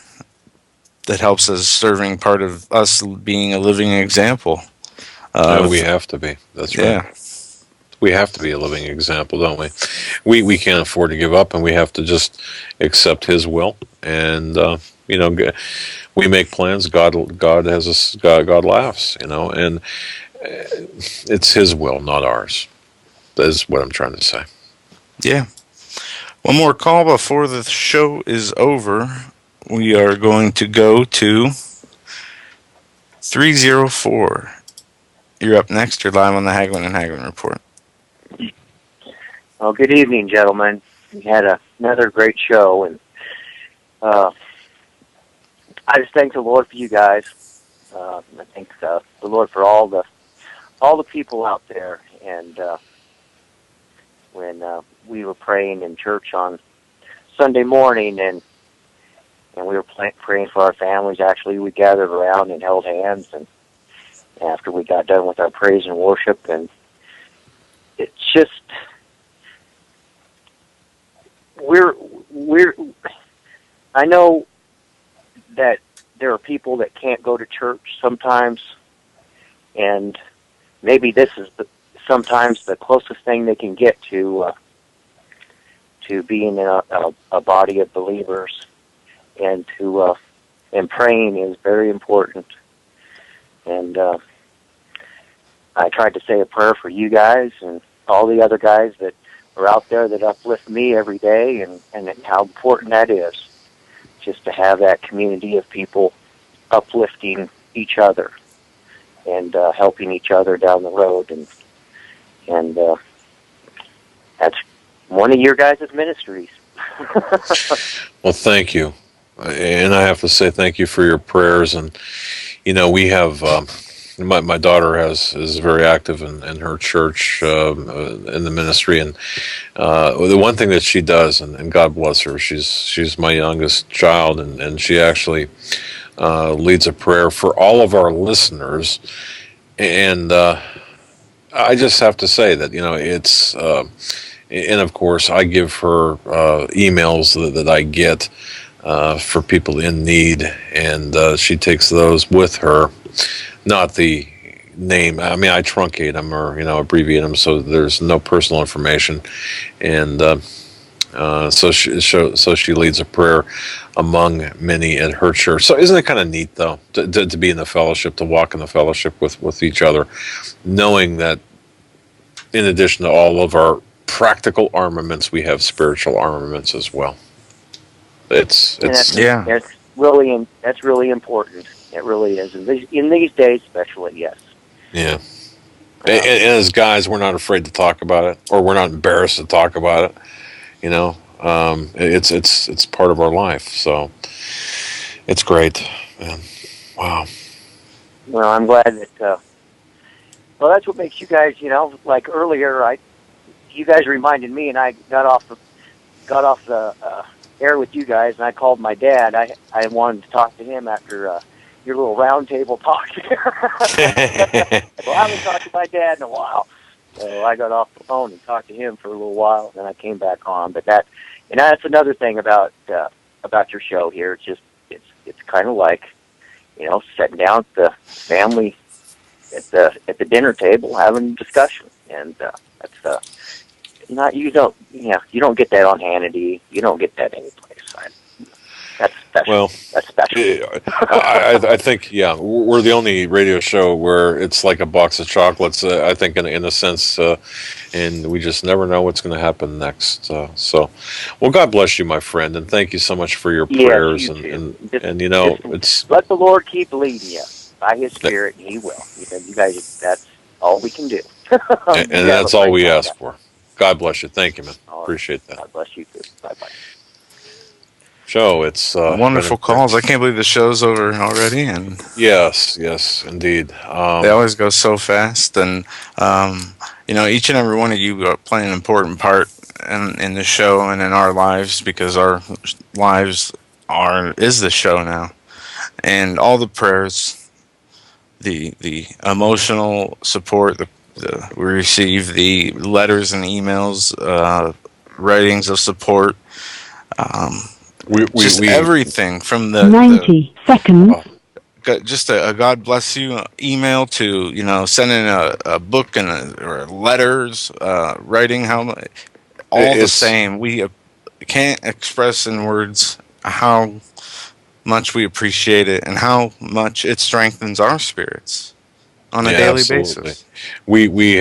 that helps as serving part of us being a living example. We have to be. That's right. Yeah. We have to be a living example, don't we? We can't afford to give up, and we have to just accept His will. And we make plans. God has us. God laughs. And it's His will, not ours. That is what I'm trying to say. Yeah. One more call before the show is over. We are going to go to 304. You're up next. You're live on the Hagmann and Hagmann Report. Well, good evening, gentlemen. We had another great show, and I just thank the Lord for you guys. I thank the Lord for all the people out there. And when we were praying in church on Sunday morning, and we were praying for our families, actually, we gathered around and held hands, and after we got done with our praise and worship, and it's just I know that there are people that can't go to church sometimes, and maybe this is sometimes the closest thing they can get to being in a body of believers, and praying is very important. And I tried to say a prayer for you guys and all the other guys that are out there that uplift me every day, and how important that is, just to have that community of people uplifting each other and helping each other down the road, and that's one of your guys' ministries. Well, thank you, and I have to say thank you for your prayers. And we have my daughter is very active in her church in the ministry, and the one thing that she does, and God bless her, she's my youngest child, and she actually leads a prayer for all of our listeners. And I just have to say that it's and of course I give her emails that I get for people in need, and she takes those with her. Not the name. I mean, I truncate them or abbreviate them so there's no personal information, and so she leads a prayer among many at her church. So isn't it kind of neat though to be in the fellowship, to walk in the fellowship with each other, knowing that in addition to all of our practical armaments, we have spiritual armaments as well. It's that's really important. It really is in these days, especially. Yes. Yeah. And as guys, we're not afraid to talk about it, or we're not embarrassed to talk about it. It's part of our life, so it's great. Man. Wow. Well, I'm glad that. Well, that's what makes you guys. Like earlier, you guys reminded me, and I got off the air with you guys, and I called my dad. I wanted to talk to him after your little round table talk here. Well, I haven't talked to my dad in a while, so I got off the phone and talked to him for a little while, and then I came back on. But that's another thing about your show here. It's kind of like sitting down with the family at the dinner table having a discussion, and that's you don't get that on Hannity. You don't get that anyplace. That's special. Well, that's special. I think we're the only radio show where it's like a box of chocolates. I think in a sense, and we just never know what's going to happen next. So, well, God bless you, my friend, and thank you so much for your prayers. You and it's let the Lord keep leading you by His Spirit, and He will. You guys, that's all we can do. and that's all we ask for. God bless you. Thank you, man. Appreciate that. God bless you too. Bye-bye. Show, it's wonderful calls. I can't believe the show's over already. And yes, indeed. They always go so fast, and each and every one of you play an important part in the show and in our lives, because our lives is the show now, and all the prayers, the emotional support, we receive, the letters and emails, writings of support. everything from the 90 seconds. Just a God bless you email to sending a book or letters, writing all the same. We can't express in words how much we appreciate it and how much it strengthens our spirits on a daily basis. We read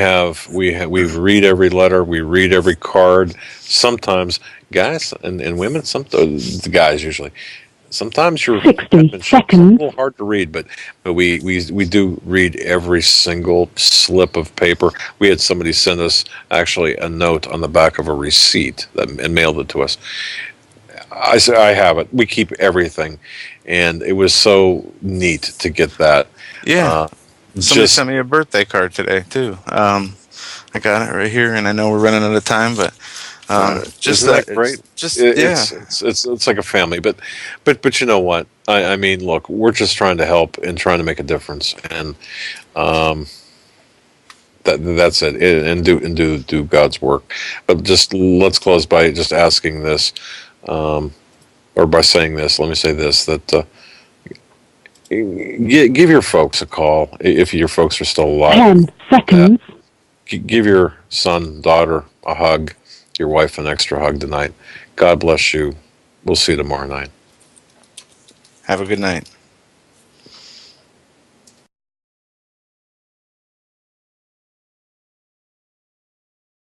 every letter, we read every card. Sometimes guys and women, the guys usually. Sometimes your 60 seconds. It's a little hard to read, but we do read every single slip of paper. We had somebody send us actually a note on the back of a receipt and mailed it to us. I said, I have it. We keep everything, and it was so neat to get that. Yeah. Somebody sent me a birthday card today too. I got it right here, and I know we're running out of time, but. Just Isn't that great? It's like a family, but you know what? I mean, look, we're just trying to help and trying to make a difference, and that's it. And do God's work. But just let's close by just asking this, or by saying this. Let me say this: that give your folks a call if your folks are still alive. 10 seconds. Give your son, daughter a hug. Your wife an extra hug tonight. God bless you. We'll see you tomorrow night. Have a good night.